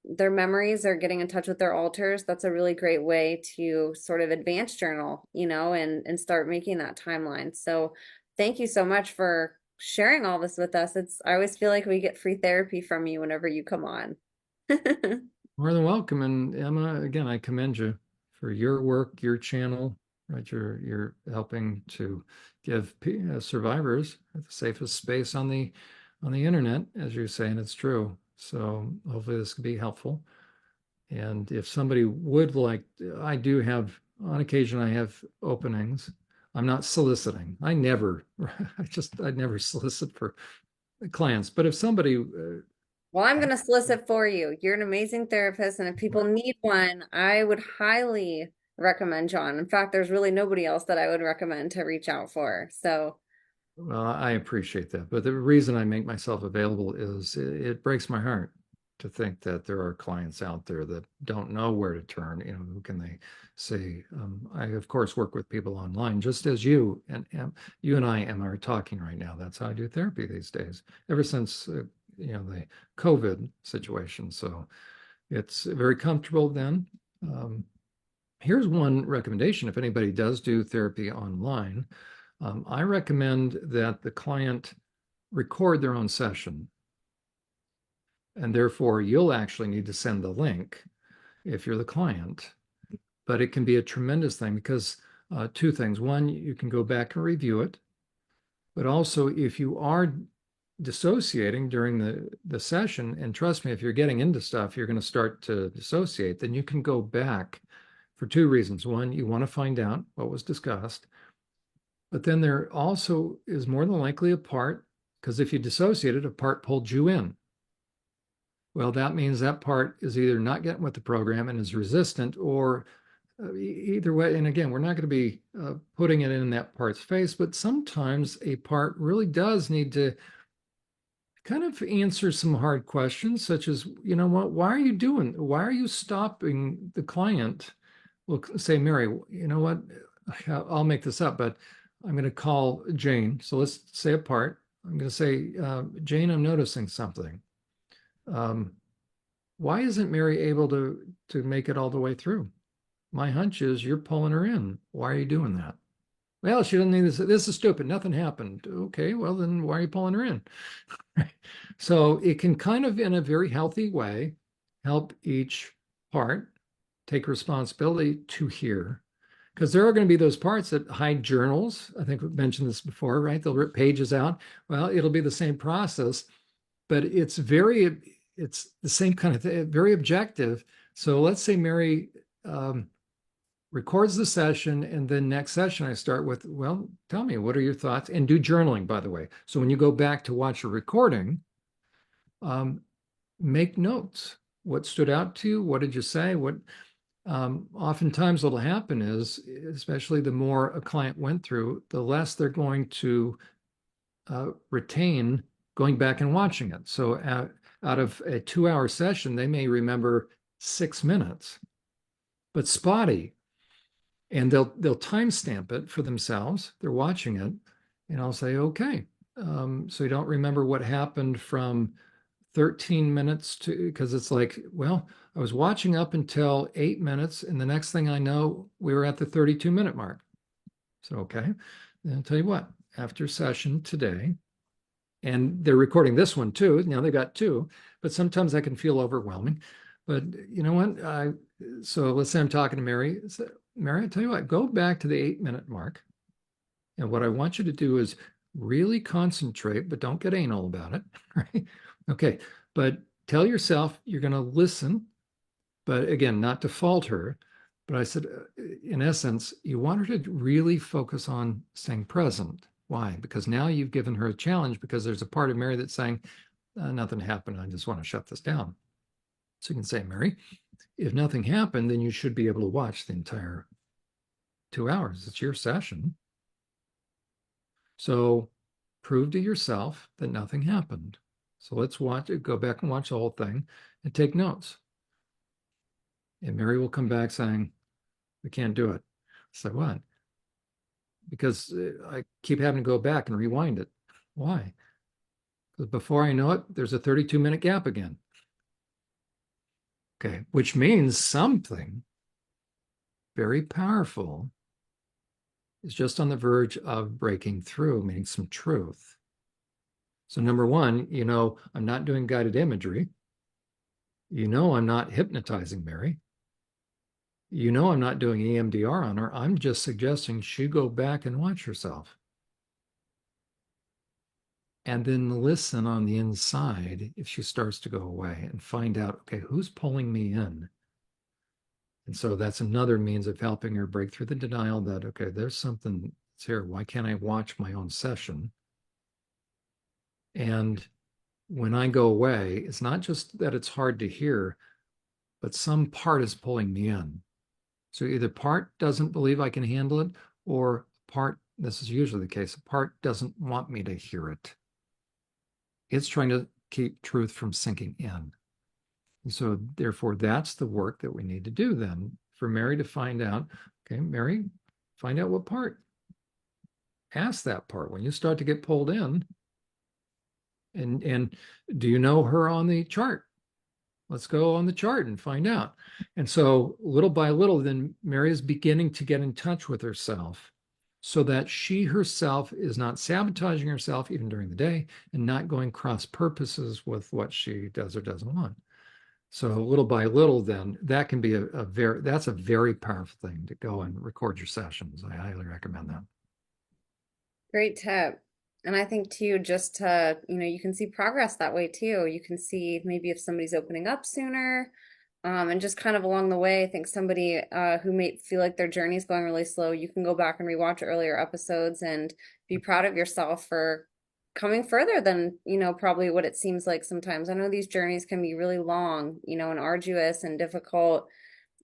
their memories or getting in touch with their alters, that's a really great way to sort of advance journal, and start making that timeline. So thank you so much for sharing all this with us. I always feel like we get free therapy from you whenever you come on. More than welcome. And Emma, again, I commend you for your work, your channel, right? You're helping to give survivors the safest space on the internet, as you're saying. It's true. So hopefully this can be helpful. And if somebody would like, I do have, on occasion, I have openings. I'm not soliciting. I never solicit for clients. But if somebody, Well, I'm going to solicit for you. You're an amazing therapist, and if people need one, I would highly recommend John. In fact, there's really nobody else that I would recommend to reach out for. So, well, I appreciate that. But the reason I make myself available is it breaks my heart to think that there are clients out there that don't know where to turn. Who can they say? I, of course, work with people online, just as you and I, Emma, are talking right now. That's how I do therapy these days, ever since, the COVID situation. So it's very comfortable then. Here's one recommendation. If anybody does do therapy online, I recommend that the client record their own session. And therefore, you'll actually need to send the link if you're the client. But it can be a tremendous thing because two things. One, you can go back and review it. But also, if you are dissociating during the session, and trust me, if you're getting into stuff, you're going to start to dissociate, then you can go back for two reasons. One, you want to find out what was discussed. But then there also is more than likely a part, because if you dissociated, a part pulled you in. Well, that means that part is either not getting with the program and is resistant, or either way. And again, we're not going to be putting it in that part's face, but sometimes a part really does need to kind of answer some hard questions, such as, why are you stopping the client? Well, say, Mary, you know what? I'll make this up, but I'm going to call Jane. So let's say a part. I'm going to say, Jane, I'm noticing something. Why isn't Mary able to make it all the way through? My hunch is you're pulling her in. Why are you doing that? Well, she doesn't need this. This is stupid. Nothing happened. Okay, well, then why are you pulling her in? So it can kind of, in a very healthy way, help each part take responsibility to hear. Because there are going to be those parts that hide journals. I think we've mentioned this before, right? They'll rip pages out. Well, it'll be the same process, but it's the same kind of thing, very objective. So let's say Mary records the session, and then next session I start with, well, tell me, what are your thoughts? And do journaling, by the way. So when you go back to watch a recording, make notes. What stood out to you? What did you say? Oftentimes what'll happen is, especially the more a client went through, the less they're going to retain going back and watching it. So out of a 2-hour session, they may remember 6 minutes, but spotty. And they'll timestamp it for themselves. They're watching it, and I'll say, okay, so you don't remember what happened from 13 minutes to, because it's like, well, I was watching up until 8 minutes, and the next thing I know, we were at the 32-minute mark. So, okay, then I'll tell you what, after session today, and they're recording this one too. Now they've got two, but sometimes that can feel overwhelming. But you know what? So let's say I'm talking to Mary. Mary, I tell you what, go back to the 8-minute mark. And what I want you to do is really concentrate, but don't get anal about it. Right? Okay. But tell yourself you're going to listen, but again, not to fault her. But I said, in essence, you want her to really focus on staying present. Why? Because now you've given her a challenge, because there's a part of Mary that's saying, nothing happened. I just want to shut this down. So you can say, Mary, if nothing happened, then you should be able to watch the entire 2 hours. It's your session. So prove to yourself that nothing happened. So let's watch it, go back and watch the whole thing and take notes. And Mary will come back saying, we can't do it. So what? Because I keep having to go back and rewind it. Why? Because before I know it, there's a 32-minute gap again. Okay, which means something very powerful is just on the verge of breaking through, meaning some truth. So number one, I'm not doing guided imagery. I'm not hypnotizing Mary. I'm not doing EMDR on her. I'm just suggesting she go back and watch herself. And then listen on the inside if she starts to go away, and find out, okay, who's pulling me in? And so that's another means of helping her break through the denial that, okay, there's something that's here. Why can't I watch my own session? And when I go away, it's not just that it's hard to hear, but some part is pulling me in. So either part doesn't believe I can handle it, or part, this is usually the case, a part doesn't want me to hear it. It's trying to keep truth from sinking in. And so therefore, that's the work that we need to do then, for Mary to find out, okay, Mary, find out what part. Ask that part when you start to get pulled in. And do you know her on the chart? Let's go on the chart and find out. And so little by little, then Mary is beginning to get in touch with herself, so that she herself is not sabotaging herself even during the day, and not going cross purposes with what she does or doesn't want. So little by little, then that can be that's a very powerful thing to go and record your sessions. I highly recommend that. Great tip. And I think too, just to, you can see progress that way too. You can see maybe if somebody's opening up sooner, and just kind of along the way, I think somebody who may feel like their journey is going really slow, you can go back and rewatch earlier episodes and be proud of yourself for coming further than, probably what it seems like sometimes. I know these journeys can be really long, and arduous and difficult,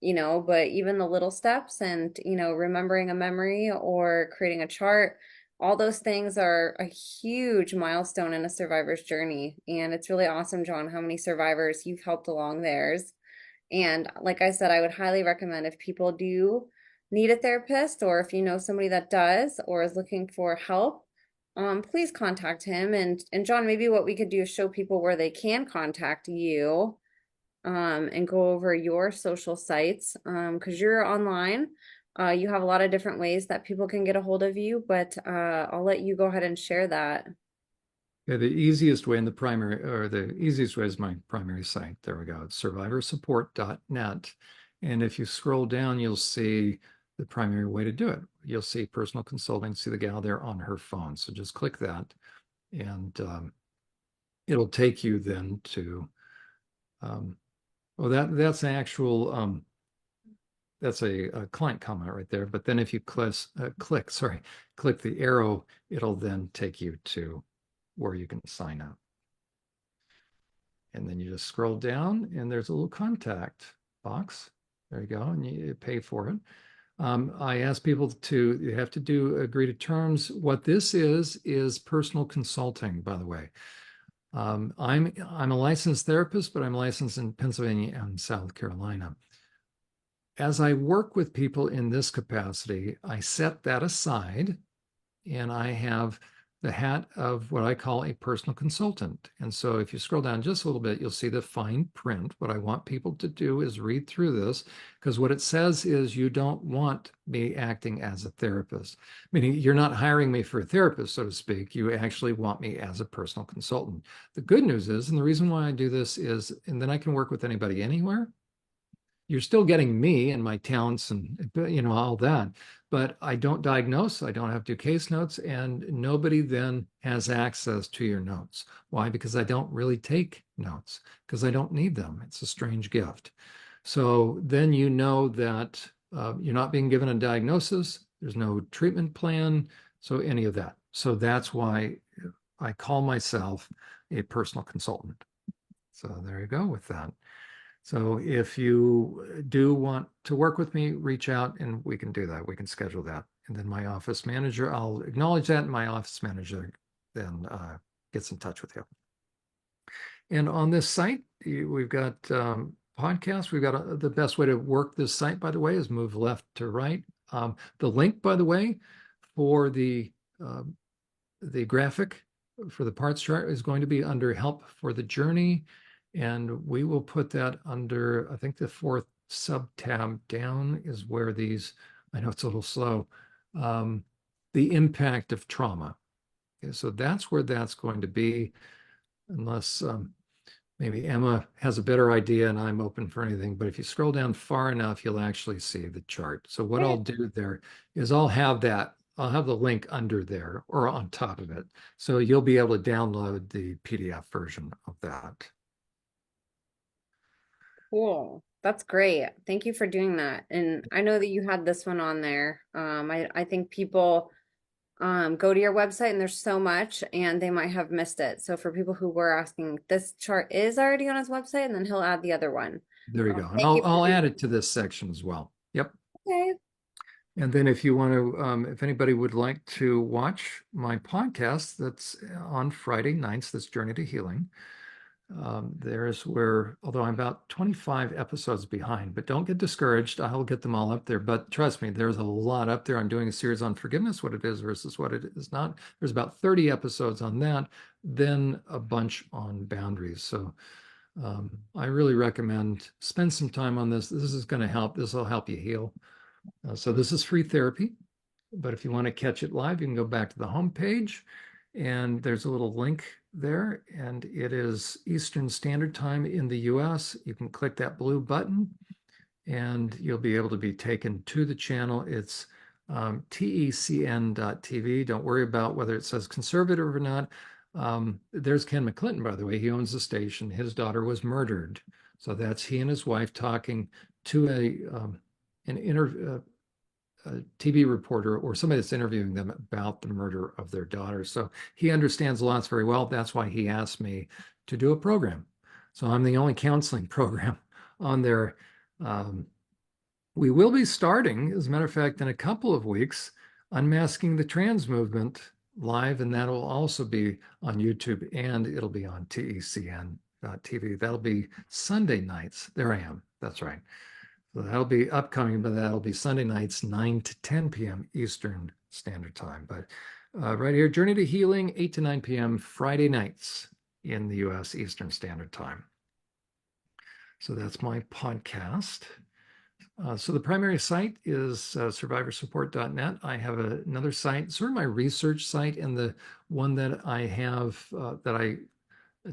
but even the little steps and, remembering a memory or creating a chart, all those things are a huge milestone in a survivor's journey. And it's really awesome, John, how many survivors you've helped along theirs. And like I said, I would highly recommend, if people do need a therapist, or if you know somebody that does or is looking for help, please contact him. And John, maybe what we could do is show people where they can contact you, and go over your social sites, because you're online. You have a lot of different ways that people can get a hold of you, but I'll let you go ahead and share that. Yeah, the easiest way is my primary site. There we go. It's survivorsupport.net. And if you scroll down, you'll see the primary way to do it. You'll see personal consulting, see the gal there on her phone. So just click that, and it'll take you then to, that's an actual, that's a client comment right there. But then if you click the arrow, it'll then take you to where you can sign up. And then you just scroll down and there's a little contact box. There you go. And you pay for it. I ask people you have to agree to terms. What this is personal consulting, by the way. I'm a licensed therapist, but I'm licensed in Pennsylvania and South Carolina. As I work with people in this capacity, I set that aside and I have the hat of what I call a personal consultant. And so if you scroll down just a little bit, you'll see the fine print. What I want people to do is read through this, because what it says is you don't want me acting as a therapist, meaning you're not hiring me for a therapist, so to speak. You actually want me as a personal consultant. The good news is, and the reason why I do this is, and then I can work with anybody anywhere. You're still getting me and my talents and all that, but I don't diagnose. I don't have to do case notes, and nobody then has access to your notes. Why? Because I don't really take notes, because I don't need them. It's a strange gift. So then you know that you're not being given a diagnosis. There's no treatment plan. So any of that. So that's why I call myself a personal consultant. So there you go with that. So if you do want to work with me, reach out and we can do that. We can schedule that. And then my office manager, I'll acknowledge that, and my office manager then gets in touch with you. And on this site, we've got podcasts. We've got the best way to work this site, by the way, is move left to right. The link, by the way, for the graphic for the parts chart is going to be under Help for the Journey. And we will put that under, I think the fourth sub tab down is where these, I know it's a little slow, the impact of trauma. Okay, so that's where that's going to be, unless maybe Emma has a better idea and I'm open for anything. But if you scroll down far enough, you'll actually see the chart. So what I'll do there is I'll have the link under there or on top of it. So you'll be able to download the PDF version of that. Cool. That's great. Thank you for doing that. And I know that you had this one on there. I think people go to your website and there's so much and they might have missed it. So for people who were asking, this chart is already on his website, and then he'll add the other one. There you go. And I'll add it to this section as well. Yep. Okay. And then if you want to, if anybody would like to watch my podcast that's on Friday nights, this Journey to Healing, there's where, although I'm about 25 episodes behind, but don't get discouraged. I'll get them all up there. But trust me, there's a lot up there. I'm doing a series on forgiveness, what it is versus what it is not. There's about 30 episodes on that, then a bunch on boundaries. So I really recommend spend some time on this. This is going to help. This will help you heal. So this is free therapy. But if you want to catch it live, you can go back to the home page, and there's a little link there, and it is Eastern Standard Time in the US. You can click that blue button and you'll be able to be taken to the channel. It's tecn.tv. Don't worry about whether it says conservative or not. There's Ken McClinton, by the way. He owns the station. His daughter was murdered. So that's he and his wife talking to a TV reporter or somebody that's interviewing them about the murder of their daughter. So he understands lots very well. That's why he asked me to do a program. So I'm the only counseling program on there. We will be starting, as a matter of fact, in a couple of weeks, Unmasking the Trans Movement live, and that'll also be on YouTube, and it'll be on TECN.TV. That'll be Sunday nights. There I am. That's right. So that'll be upcoming, but that'll be Sunday nights, 9 to 10 p.m. Eastern Standard Time. But right here, Journey to Healing, 8 to 9 p.m. Friday nights in the U.S. Eastern Standard Time. So that's my podcast. So the primary site is survivorsupport.net. I have another site, sort of my research site, and the one that I have that I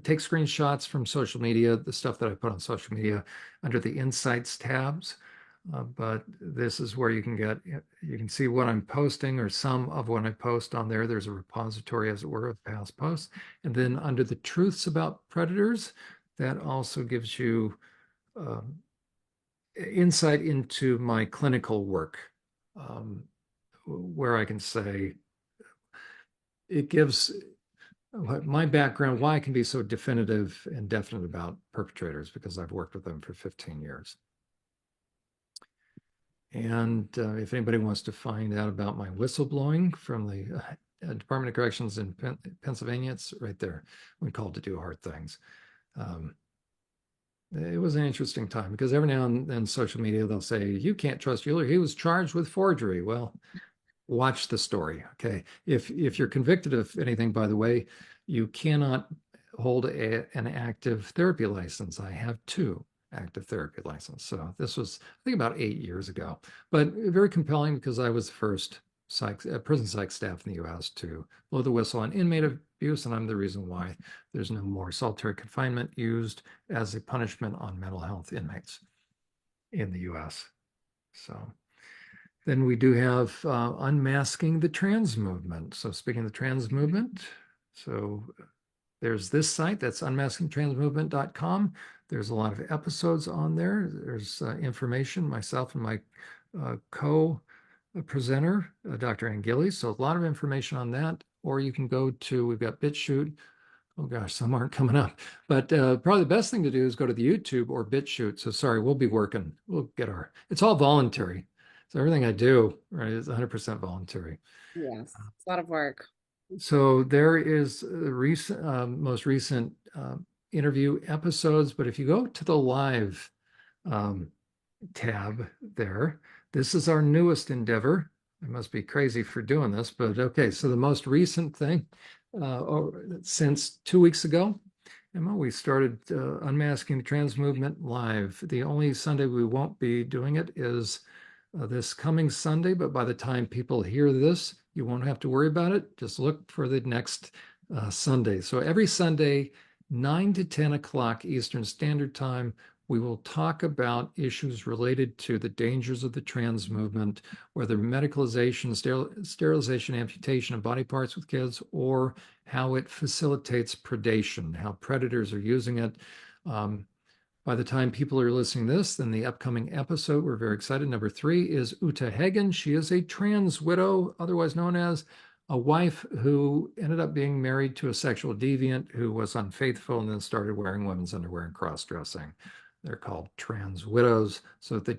take screenshots from social media, the stuff that I put on social media under the Insights tabs. But this is where you can see what I'm posting or some of what I post on there. There's a repository, as it were, of past posts. And then under the truths about predators, that also gives you um, insight into my clinical work, where I can say it gives my background, why I can be so definitive and definite about perpetrators, because I've worked with them for 15 years. And if anybody wants to find out about my whistleblowing from the Department of Corrections in Pennsylvania, it's right there when called to do hard things. It was an interesting time because every now and then social media, they'll say, you can't trust Uhler. He was charged with forgery. Well, watch the story. Okay. If you're convicted of anything, by the way, you cannot hold an active therapy license. I have 2 active therapy licenses. So this was, I think, about 8 years ago, but very compelling because I was the first prison psych staff in the U.S. to blow the whistle on inmate abuse, and I'm the reason why there's no more solitary confinement used as a punishment on mental health inmates in the U.S. So then we do have unmasking the trans movement. So speaking of the trans movement, so there's this site, that's unmaskingtransmovement.com. There's a lot of episodes on there. There's information, myself and my co-presenter, Dr. Angelis. So a lot of information on that. Or you can go to, we've got BitChute. Oh gosh, some aren't coming up. But probably the best thing to do is go to the YouTube or BitChute. So sorry, we'll be working. We'll get it's all voluntary. So everything I do, right, is 100% voluntary. Yes, it's a lot of work. So there is most recent interview episodes, but if you go to the live tab there, this is our newest endeavor. I must be crazy for doing this, but okay. So the most recent thing, since 2 weeks ago, Emma, we started Unmasking the Trans Movement live. The only Sunday we won't be doing it is this coming Sunday, but by the time people hear this, you won't have to worry about it. Just look for the next Sunday. So every Sunday, 9 to 10 o'clock Eastern Standard Time, we will talk about issues related to the dangers of the trans movement, whether medicalization, sterilization, amputation of body parts with kids, or how it facilitates predation, how predators are using it. By the time people are listening to this, then the upcoming episode, we're very excited. Number 3 is Uta Hagen. She is a trans widow, otherwise known as a wife who ended up being married to a sexual deviant who was unfaithful and then started wearing women's underwear and cross-dressing. They're called trans widows. So the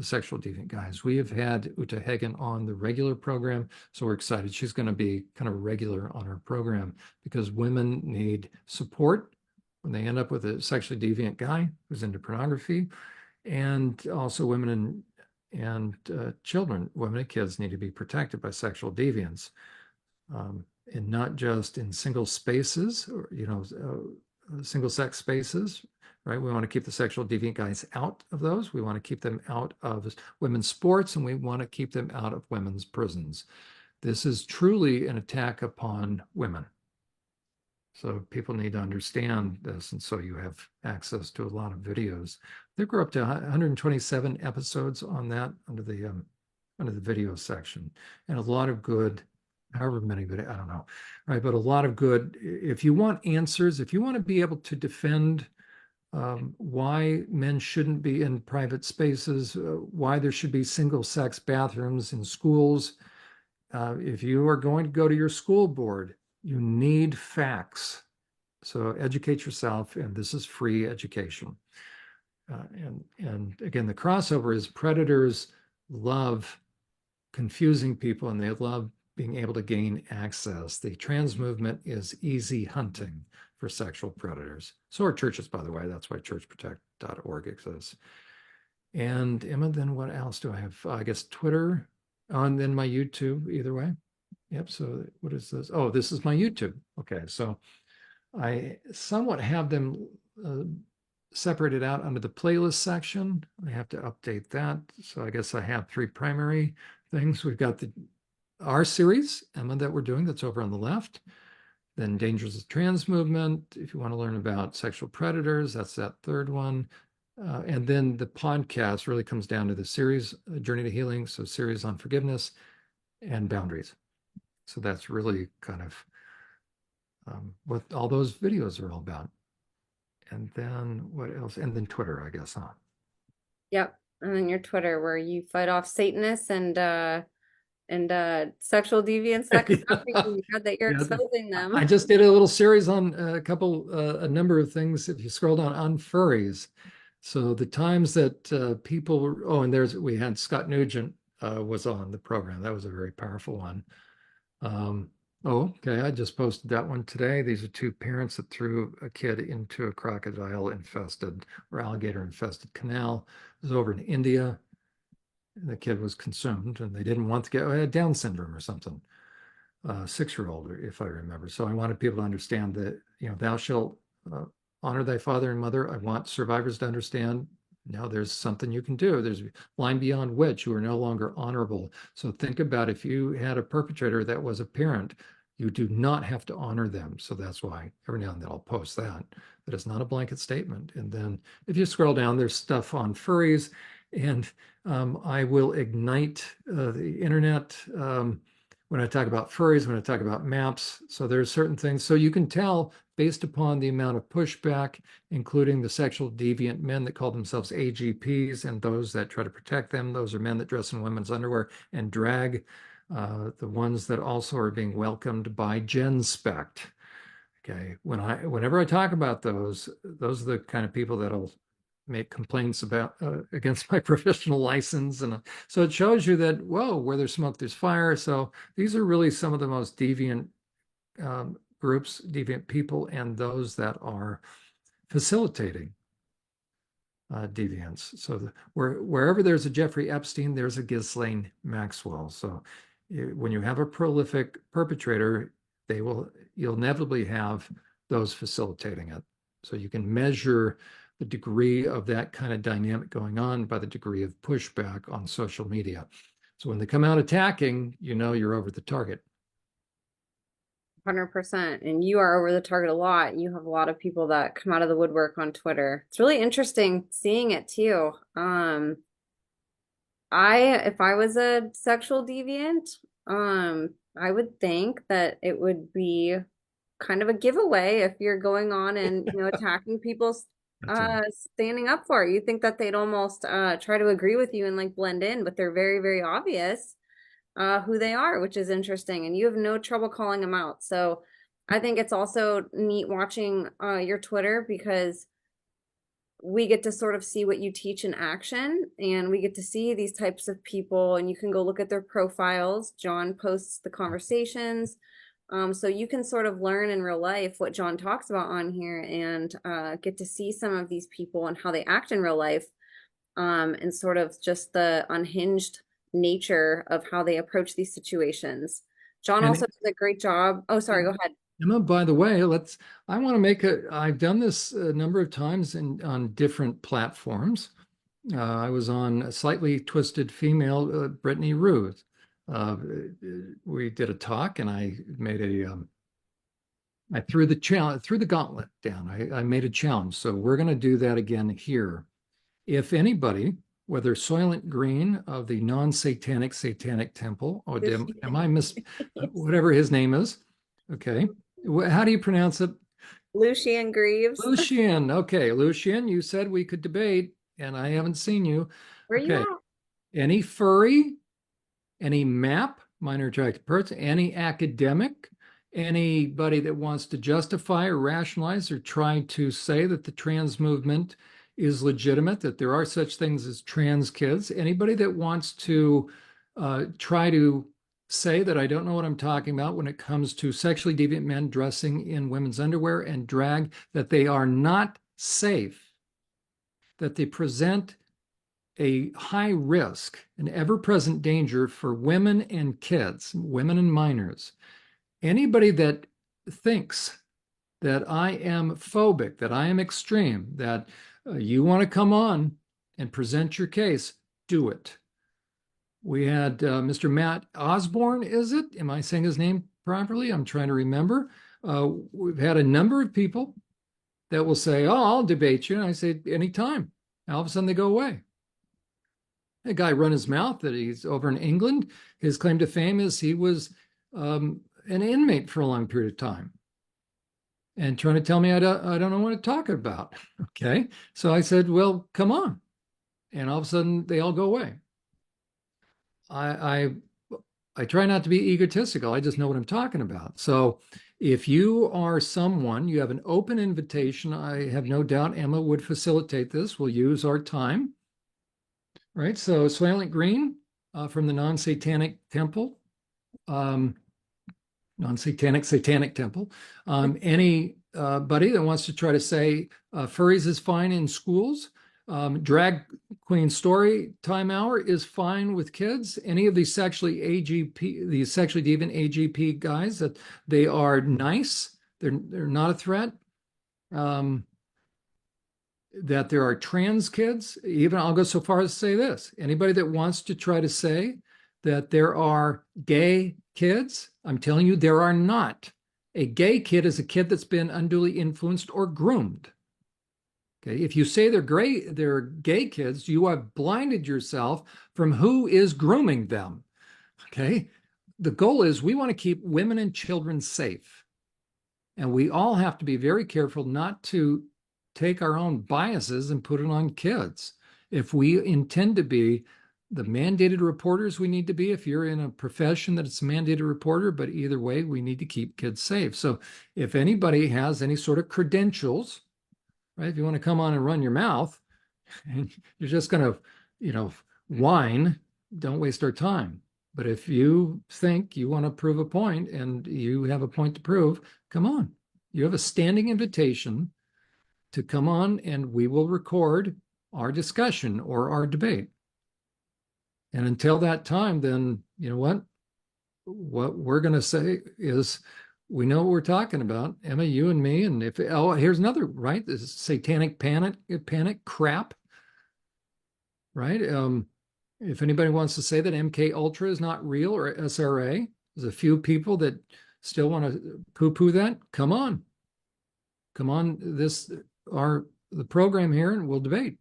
sexual deviant guys. We have had Uta Hagen on the regular program, so we're excited. She's going to be kind of regular on our program because women need support when they end up with a sexually deviant guy who's into pornography, and also women and children, women and kids need to be protected by sexual deviants, and not just in single spaces or single sex spaces, right? We want to keep the sexual deviant guys out of those. We want to keep them out of women's sports, and we want to keep them out of women's prisons. This is truly an attack upon women. So people need to understand this, and so you have access to a lot of videos. I think we're up to 127 episodes on that under the video section, and a lot of good, however many videos, I don't know, right? But a lot of good. If you want answers, if you want to be able to defend why men shouldn't be in private spaces, why there should be single-sex bathrooms in schools, if you are going to go to your school board, you need facts. So educate yourself, and this is free education. And again, the crossover is predators love confusing people, and they love being able to gain access. The trans movement is easy hunting for sexual predators. So are churches, by the way. That's why churchprotect.org exists. And Emma, then what else do I have? I guess Twitter, and then my YouTube, either way. Yep. So what is this? Oh, this is my YouTube. Okay. So I somewhat have them separated out under the playlist section. I have to update that. So I guess I have 3 primary things. We've got our series, Emma, that we're doing, that's over on the left. Then Dangers of Trans Movement. If you want to learn about sexual predators, that's that 3rd one. And then the podcast really comes down to the series, Journey to Healing, so series on forgiveness and boundaries. So that's really kind of what all those videos are all about. And then what else? And then Twitter, I guess, huh? Yep. And then your Twitter where you fight off Satanists and sexual deviants that come after Yeah. you, that you're Yeah. exposing I them. just did a little series on a number of things. If you scroll down on furries, so the times that people were, oh, and we had Scott Nugent was on the program. That was a very powerful one. Um, oh, okay. I just posted that one today. These are two parents that threw a kid into a crocodile infested or alligator infested canal. It was over in India. And the kid was consumed and they didn't want to get Down syndrome or something. 6-year-old, if I remember. So I wanted people to understand that, thou shalt honor thy father and mother. I want survivors to understand now there's something you can do. There's a line beyond which you are no longer honorable. So think about if you had a perpetrator that was a parent, you do not have to honor them. So that's why every now and then I'll post that. But it's not a blanket statement. And then if you scroll down, there's stuff on furries. And I will ignite the internet. When I talk about furries, when I talk about maps. So there's certain things. So you can tell based upon the amount of pushback, including the sexual deviant men that call themselves AGPs and those that try to protect them. Those are men that dress in women's underwear and drag. The ones that also are being welcomed by GenSpect. Okay, whenever I talk about those are the kind of people that'll make complaints about against my professional license, and so it shows you that whoa, where there's smoke, there's fire. So these are really some of the most deviant groups, deviant people, and those that are facilitating deviance. So wherever there's a Jeffrey Epstein, there's a Ghislaine Maxwell. So when you have a prolific perpetrator, you'll inevitably have those facilitating it. So you can measure the degree of that kind of dynamic going on by the degree of pushback on social media. So when they come out attacking, you're over the target. 100%. And you are over the target a lot. You have a lot of people that come out of the woodwork on Twitter. It's really interesting seeing it too. If I was a sexual deviant, I would think that it would be kind of a giveaway if you're going on and, attacking people, That's right. standing up for it. You think that they'd almost try to agree with you and like blend in, but they're very, very obvious who they are, which is interesting. And you have no trouble calling them out. So I think it's also neat watching your Twitter because we get to sort of see what you teach in action and we get to see these types of people and you can go look at their profiles. John posts the conversations. So you can sort of learn in real life what John talks about on here and get to see some of these people and how they act in real life and sort of just the unhinged nature of how they approach these situations. John And also does a great job. Oh, sorry, go ahead. Emma, by the way, I want to I've done this a number of times on different platforms. I was on a Slightly Twisted Female, Brittany Ruth. We did a talk and I threw the gauntlet down. I made a challenge. So we're going to do that again here. If anybody, whether Soylent Green of the non-satanic satanic temple, or am I whatever his name is? Okay. How do you pronounce it? Lucian Greaves. Lucian. Okay, Lucian, you said we could debate, and I haven't seen you. Where you Okay. at? Any furry, any MAP, minor attracted person, any academic, anybody that wants to justify or rationalize or try to say that the trans movement is legitimate, that there are such things as trans kids, anybody that wants to try to say that I don't know what I'm talking about when it comes to sexually deviant men dressing in women's underwear and drag, that they are not safe, that they present a high risk, an ever-present danger for women and kids, women and minors. Anybody that thinks that I am phobic, that I am extreme, that you want to come on and present your case, do it. We had Mr. Matt Osborne, is it? Am I saying his name properly? I'm trying to remember. We've had a number of people that will say, oh, I'll debate you. And I say, anytime. All of a sudden they go away. A guy run his mouth that he's over in England. His claim to fame is he was an inmate for a long period of time and trying to tell me I don't know what to talk about. Okay. So I said, well, come on. And all of a sudden they all go away. I I try not to be egotistical. I just know what I'm talking about. So if you are someone, you have an open invitation. I have no doubt Emma would facilitate this. We'll use our time, right? So Soylent Green from the non-satanic temple, um, satanic temple. Anybody that wants to try to say furries is fine in schools, drag queen story time hour is fine with kids. Any of these sexually deviant AGP guys, that they are nice. They're not a threat. That there are trans kids. Even I'll go so far as to say this: anybody that wants to try to say that there are gay kids, I'm telling you, there are not. A gay kid is a kid that's been unduly influenced or groomed. Okay, if you say they're gay kids, you have blinded yourself from who is grooming them. Okay, the goal is we want to keep women and children safe, and we all have to be very careful not to take our own biases and put it on kids. If we intend to be the mandated reporters we need to be, if you're in a profession that it's a mandated reporter, but either way, we need to keep kids safe. So if anybody has any sort of credentials, right, if you want to come on and run your mouth and you're just going to, whine, don't waste our time. But if you think you want to prove a point and you have a point to prove, come on. You have a standing invitation to come on and we will record our discussion or our debate. And until that time, then you know what? What we're going to say is we know what we're talking about, Emma, you and me. And here's another, right? This satanic panic crap, right? If anybody wants to say that MK Ultra is not real or SRA, there's a few people that still want to poo-poo that. Come on, the program here, and we'll debate.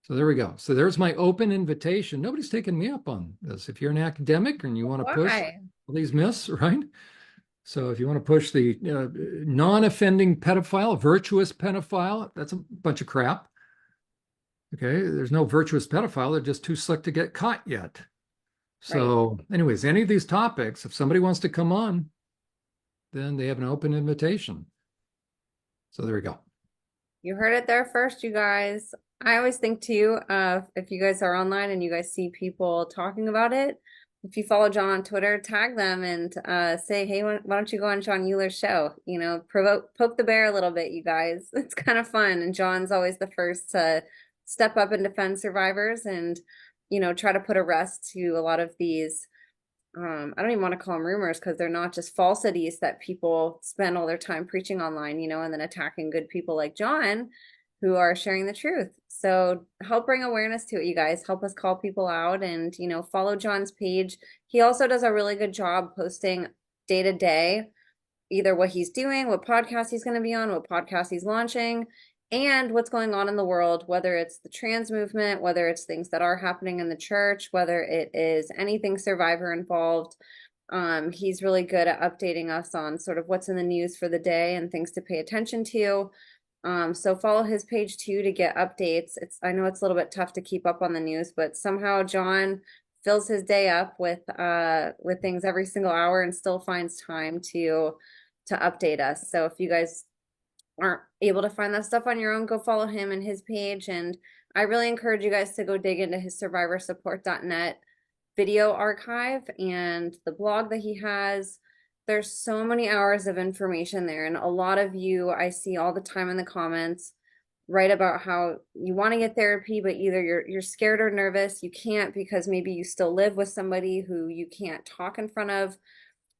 So there we go. So there's my open invitation. Nobody's taking me up on this. If you're an academic and you want to push all these myths, right? So if you want to push the non-offending pedophile, virtuous pedophile, that's a bunch of crap. Okay, there's no virtuous pedophile. They're just too slick to get caught yet. So anyways, any of these topics, if somebody wants to come on, then they have an open invitation. So there we go. You heard it there first, you guys. I always think too, if you guys are online and you guys see people talking about it, if you follow John on Twitter, tag them and say, hey, why don't you go on John Uhler's show? Poke the bear a little bit, you guys. It's kind of fun. And John's always the first to step up and defend survivors and, try to put a rest to a lot of these I don't even want to call them rumors because they're not, just falsities that people spend all their time preaching online, and then attacking good people like John who are sharing the truth. So help bring awareness to it, you guys. Help us call people out and, follow John's page. He also does a really good job posting day to day, either what he's doing, what podcast he's going to be on, what podcast he's launching, and what's going on in the world, whether it's the trans movement, whether it's things that are happening in the church, whether it is anything survivor involved. He's really good at updating us on sort of what's in the news for the day and things to pay attention to. So follow his page too to get updates. I know it's a little bit tough to keep up on the news, but somehow John fills his day up with things every single hour and still finds time to update us. So if you guys aren't able to find that stuff on your own, go follow him and his page. And I really encourage you guys to go dig into his survivorsupport.net video archive and the blog that he has. There's so many hours of information there. And a lot of you, I see all the time in the comments, write about how you want to get therapy, but either you're scared or nervous. You can't because maybe you still live with somebody who you can't talk in front of.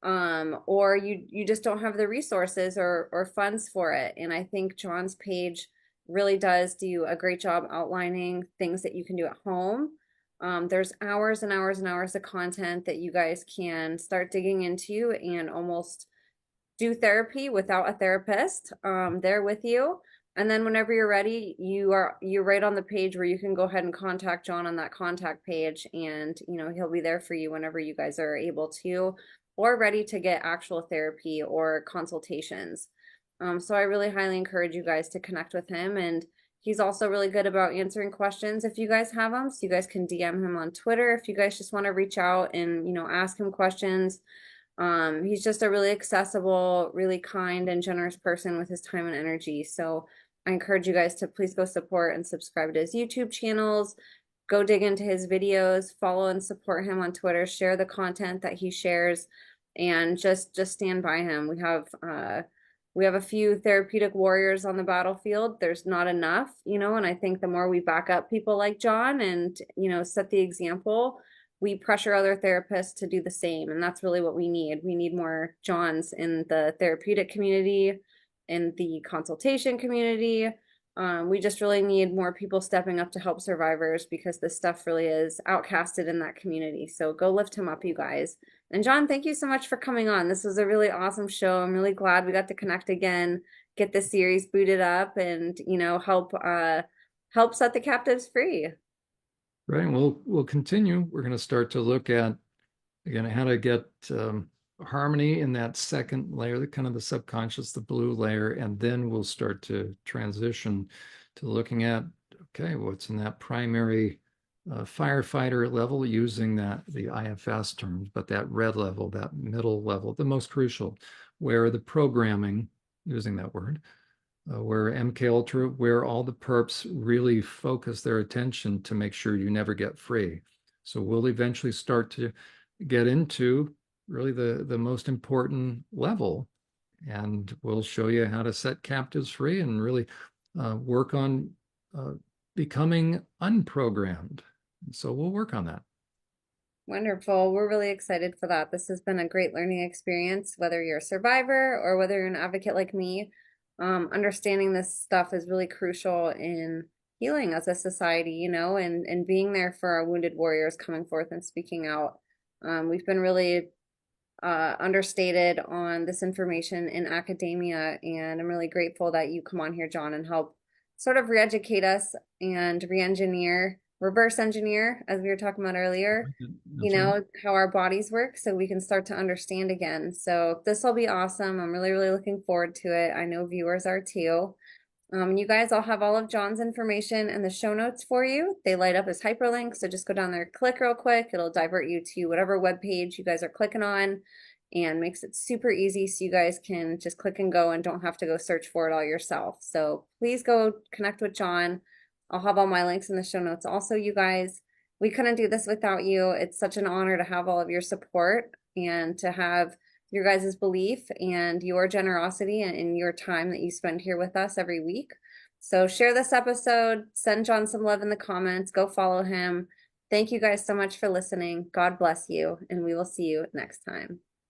Or you just don't have the resources or funds for it. And I think John's page really does do a great job outlining things that you can do at home. There's hours and hours and hours of content that you guys can start digging into and almost do therapy without a therapist there with you. And then whenever you're ready, you're right on the page where you can go ahead and contact John on that contact page, and he'll be there for you whenever you guys are able to or ready to get actual therapy or consultations. So I really highly encourage you guys to connect with him, and he's also really good about answering questions if you guys have them. So you guys can DM him on Twitter if you guys just want to reach out and ask him questions. He's just a really accessible, really kind and generous person with his time and energy. So I encourage you guys to please go support and subscribe to his YouTube channels, go dig into his videos, follow and support him on Twitter, share the content that he shares, and just stand by him. We have a few therapeutic warriors on the battlefield. There's not enough, and I think the more we back up people like John and, set the example, we pressure other therapists to do the same. And that's really what we need. We need more Johns in the therapeutic community, in the consultation community. We just really need more people stepping up to help survivors, because this stuff really is outcasted in that community. So go lift him up, you guys. And John, thank you so much for coming on. This was a really awesome show. I'm really glad we got to connect again, get the series booted up, and help set the captives free. Right. And we'll continue. We're going to start to look at, again, how to get harmony in that second layer, the kind of the subconscious, the blue layer, and then we'll start to transition to looking at, okay, what's in that primary firefighter level, using the IFS terms, but that red level, that middle level, the most crucial, where the programming, using that word, where MK Ultra, where all the perps really focus their attention to make sure you never get free. So we'll eventually start to get into really the most important level, and we'll show you how to set captives free and really work on becoming unprogrammed. So we'll work on that. Wonderful. We're really excited for that. This has been a great learning experience, whether you're a survivor or whether you're an advocate like me. Understanding this stuff is really crucial in healing as a society, and being there for our wounded warriors coming forth and speaking out. We've been really understated on this information in academia, and I'm really grateful that you come on here, John, and help sort of re-educate us and reverse engineer, as we were talking about earlier, Right. how our bodies work, so we can start to understand again. So this will be awesome. I'm really, really looking forward to it. I know viewers are too. You guys, I'll have all of John's information in the show notes for you. They light up as hyperlinks, so just go down there, click real quick. It'll divert you to whatever web page you guys are clicking on, and makes it super easy so you guys can just click and go and don't have to go search for it all yourself. So please go connect with John. I'll have all my links in the show notes. Also, you guys, we couldn't do this without you. It's such an honor to have all of your support and to have your guys' belief and your generosity and your time that you spend here with us every week. So share this episode, send John some love in the comments, go follow him. Thank you guys so much for listening. God bless you, and we will see you next time.